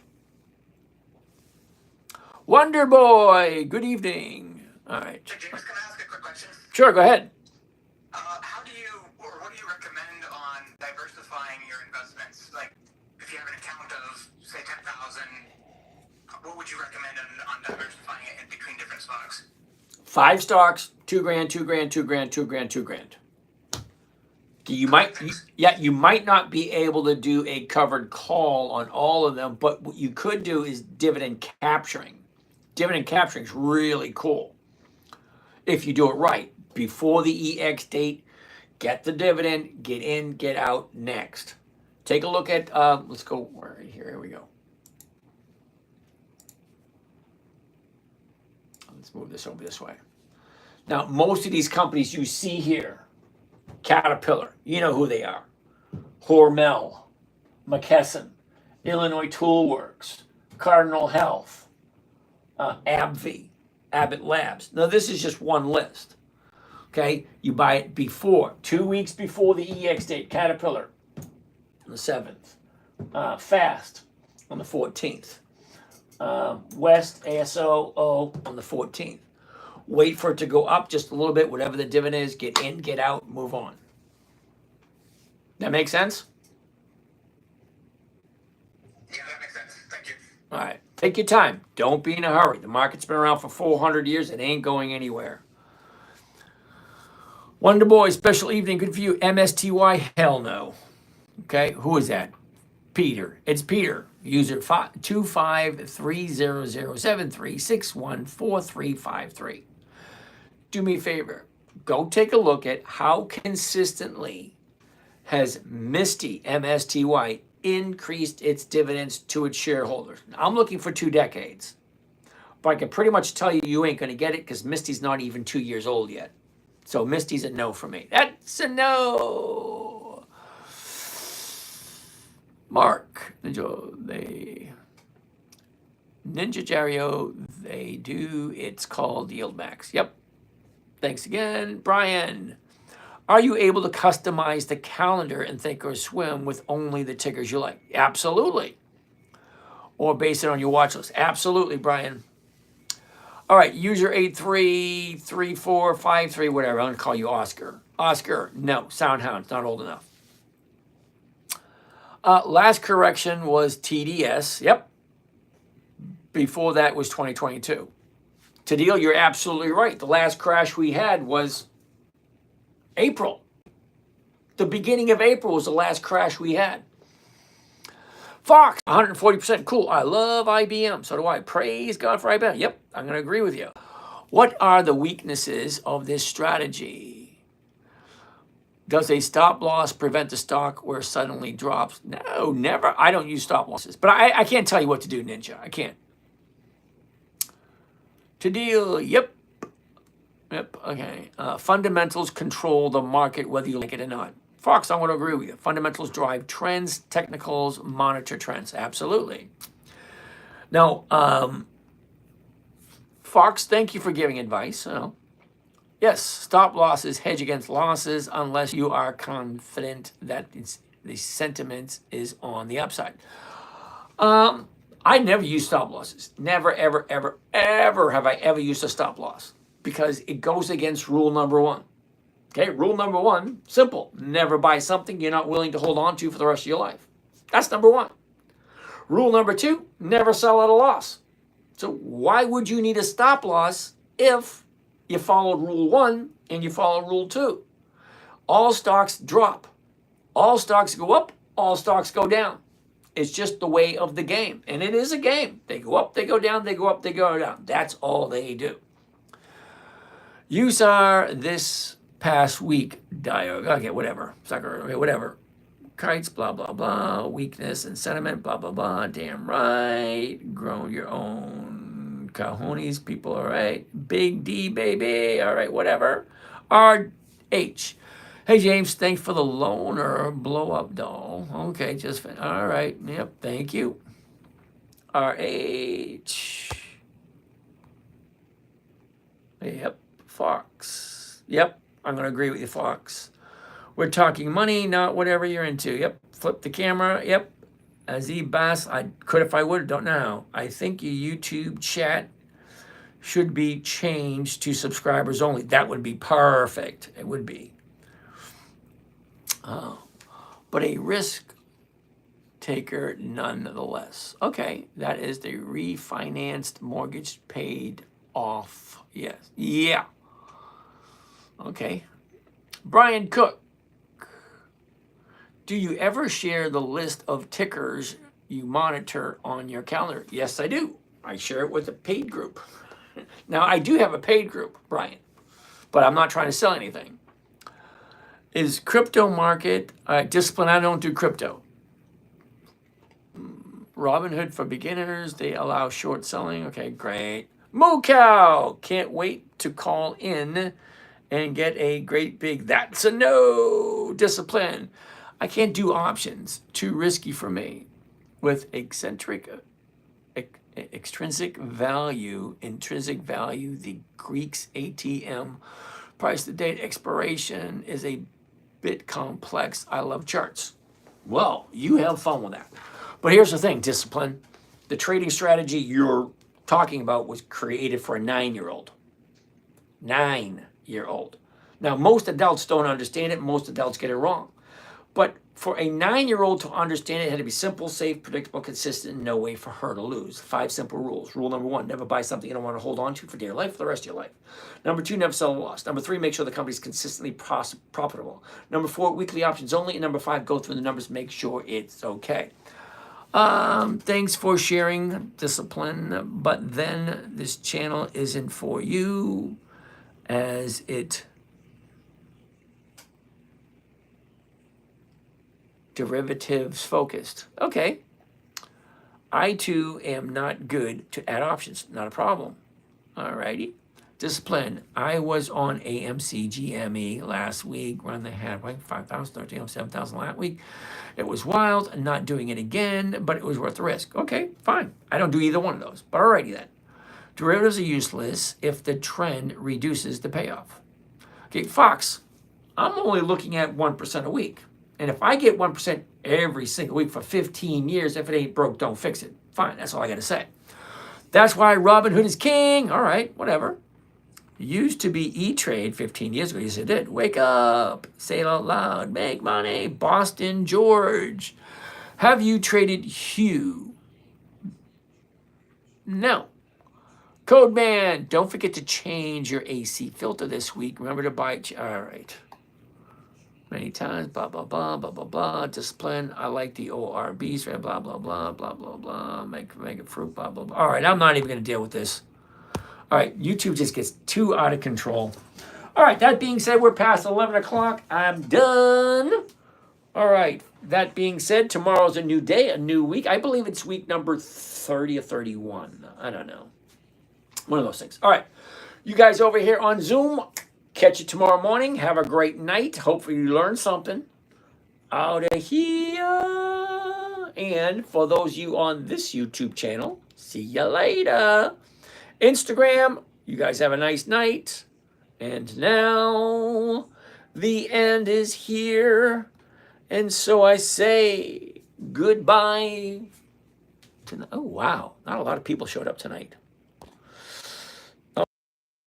Wonder Boy, good evening. All right. Hey, James, can I ask a quick question? Sure, go ahead. How do you, or what do you recommend on diversifying your investments? Like, if you have an account of, say, 10,000, what would you recommend on diversifying it in between different stocks? 5 stocks, $2,000, $2,000, $2,000, $2,000, $2,000. You might not be able to do a covered call on all of them, but what you could do is dividend capturing. Dividend capturing is really cool if you do it right. Before the EX date, get the dividend, get in, get out next. Take a look at, let's go right here. Here we go. Let's move this over this way. Now, most of these companies you see here, Caterpillar, you know who they are. Hormel, McKesson, Illinois Toolworks, Cardinal Health, AbbVie, Abbott Labs. Now, this is just one list. Okay, you buy it before, 2 weeks before the EX date. Caterpillar on the 7th, Fast on the 14th, West ASO on the 14th. Wait for it to go up just a little bit, whatever the dividend is, get in, get out, move on. That make sense? Yeah, that makes sense. Thank you. All right, take your time. Don't be in a hurry. The market's been around for 400 years. It ain't going anywhere. Wonder Boy, special evening, good for you. MSTY, hell no. Okay, who is that? Peter. It's Peter. User 2530073614353. Do me a favor. Go take a look at how consistently has Misty, MSTY, increased its dividends to its shareholders. I'm looking for 2 decades. But I can pretty much tell you you ain't going to get it because Misty's not even 2 years old yet. So Misty's a no for me. That's a no. Mark, Ninja Jario, they do. It's called Yield Max. Yep. Thanks again, Brian. Are you able to customize the calendar in Thinkorswim with only the tickers you like? Absolutely. Or base it on your watch list? Absolutely, Brian. All right, user 833453, whatever. I'm going to call you Oscar. Oscar, no. Soundhound's not old enough. Last correction was TDS. Yep. Before that was 2022. Tadil, you're absolutely right. The last crash we had was April. The beginning of April was the last crash we had. Fox, 140%. Cool. I love IBM. So do I. Praise God for IBM. Yep, I'm going to agree with you. What are the weaknesses of this strategy? Does a stop loss prevent the stock where it suddenly drops? No, never. I don't use stop losses. But I can't tell you what to do, Ninja. I can't. To deal, yep. Yep, okay. Fundamentals control the market whether you like it or not. Fox, I want to agree with you. Fundamentals drive trends, technicals monitor trends. Absolutely. Now, Fox, thank you for giving advice. Yes, stop losses hedge against losses unless you are confident that the sentiment is on the upside. I never use stop losses. Never, ever, ever, ever have I ever used a stop loss because it goes against rule number one. Okay, rule number one, simple. Never buy something you're not willing to hold on to for the rest of your life. That's number one. Rule number two, never sell at a loss. So why would you need a stop loss if you followed rule one and you follow rule two? All stocks drop. All stocks go up. All stocks go down. It's just the way of the game. And it is a game. They go up, they go down, they go up, they go down. That's all they do. USAR this past week, okay, whatever. Sucker, okay, whatever. Kites, blah, blah, blah. Weakness and sentiment, blah, blah, blah. Damn right. Grow your own cojones, people, all right. Big D, baby, all right, whatever. RH. Hey, James, thanks for the loan or blow up doll. Okay, just, all right. Yep, thank you. RH. Yep, Fox. Yep, I'm going to agree with you, Fox. We're talking money, not whatever you're into. Yep, flip the camera. Yep. Azib Bass, I could if I would, don't know how. I think your YouTube chat should be changed to subscribers only. That would be perfect. It would be. But a risk taker nonetheless. Okay, that is the refinanced mortgage paid off. Yes. Yeah. Okay. Brian Cook. Do you ever share the list of tickers you monitor on your calendar? Yes, I do. I share it with a paid group. Now, I do have a paid group, Brian, but I'm not trying to sell anything. Is crypto market discipline? I don't do crypto. Robinhood for beginners. They allow short selling. Okay, great. Moo Cow. Can't wait to call in and get a great big that's a no discipline. I can't do options. Too risky for me. With extrinsic value, the Greek's ATM, price to date expiration is a bit complex. I love charts. Well, you have fun with that. But here's the thing, discipline. The trading strategy you're talking about was created for a 9-year-old. 9-year-old. Now, most adults don't understand it. Most adults get it wrong. But for a 9-year-old to understand it, it had to be simple, safe, predictable, consistent, no way for her to lose. 5 simple rules. Rule number 1, never buy something you don't want to hold on to for dear life for the rest of your life. Number 2, never sell a loss. Number 3, make sure the company's consistently profitable. Number 4, weekly options only. And number 5, go through the numbers, make sure it's okay. Thanks for sharing discipline, but then this channel isn't for you as it derivatives focused. Okay. I too am not good to add options. Not a problem. Alrighty. Discipline. I was on AMC GME last week. Run the had like 5,000, 13, 7,000 last week. It was wild. Not doing it again, but it was worth the risk. Okay, fine. I don't do either one of those. But alrighty then. Derivatives are useless if the trend reduces the payoff. Okay, Fox. I'm only looking at 1% a week. And if I get 1% every single week for 15 years, if it ain't broke, don't fix it. Fine, that's all I got to say. That's why Robinhood is king. All right, whatever. Used to be E-Trade 15 years ago. Yes, it did. Wake up. Say it out loud. Make money. Boston George. Have you traded Hugh? No. Code Man, don't forget to change your AC filter this week. Remember to buy. All right. many times, blah, blah, blah, blah, blah, blah, discipline. I like the ORBs, blah, blah, blah, blah, blah, blah, make it fruit, blah, blah, blah. All right, I'm not even going to deal with this. All right, YouTube just gets too out of control. All right, that being said, we're past 11 o'clock. I'm done. All right, that being said, tomorrow's a new day, a new week. I believe it's week number 30 or 31. I don't know. One of those things. All right, you guys over here on Zoom, catch you tomorrow morning. Have a great night. Hopefully you learned something out of here. And for those of you on this YouTube channel, see you later. Instagram, you guys have a nice night. And now the end is here. And so I say goodbye. Oh, wow. Not a lot of people showed up tonight.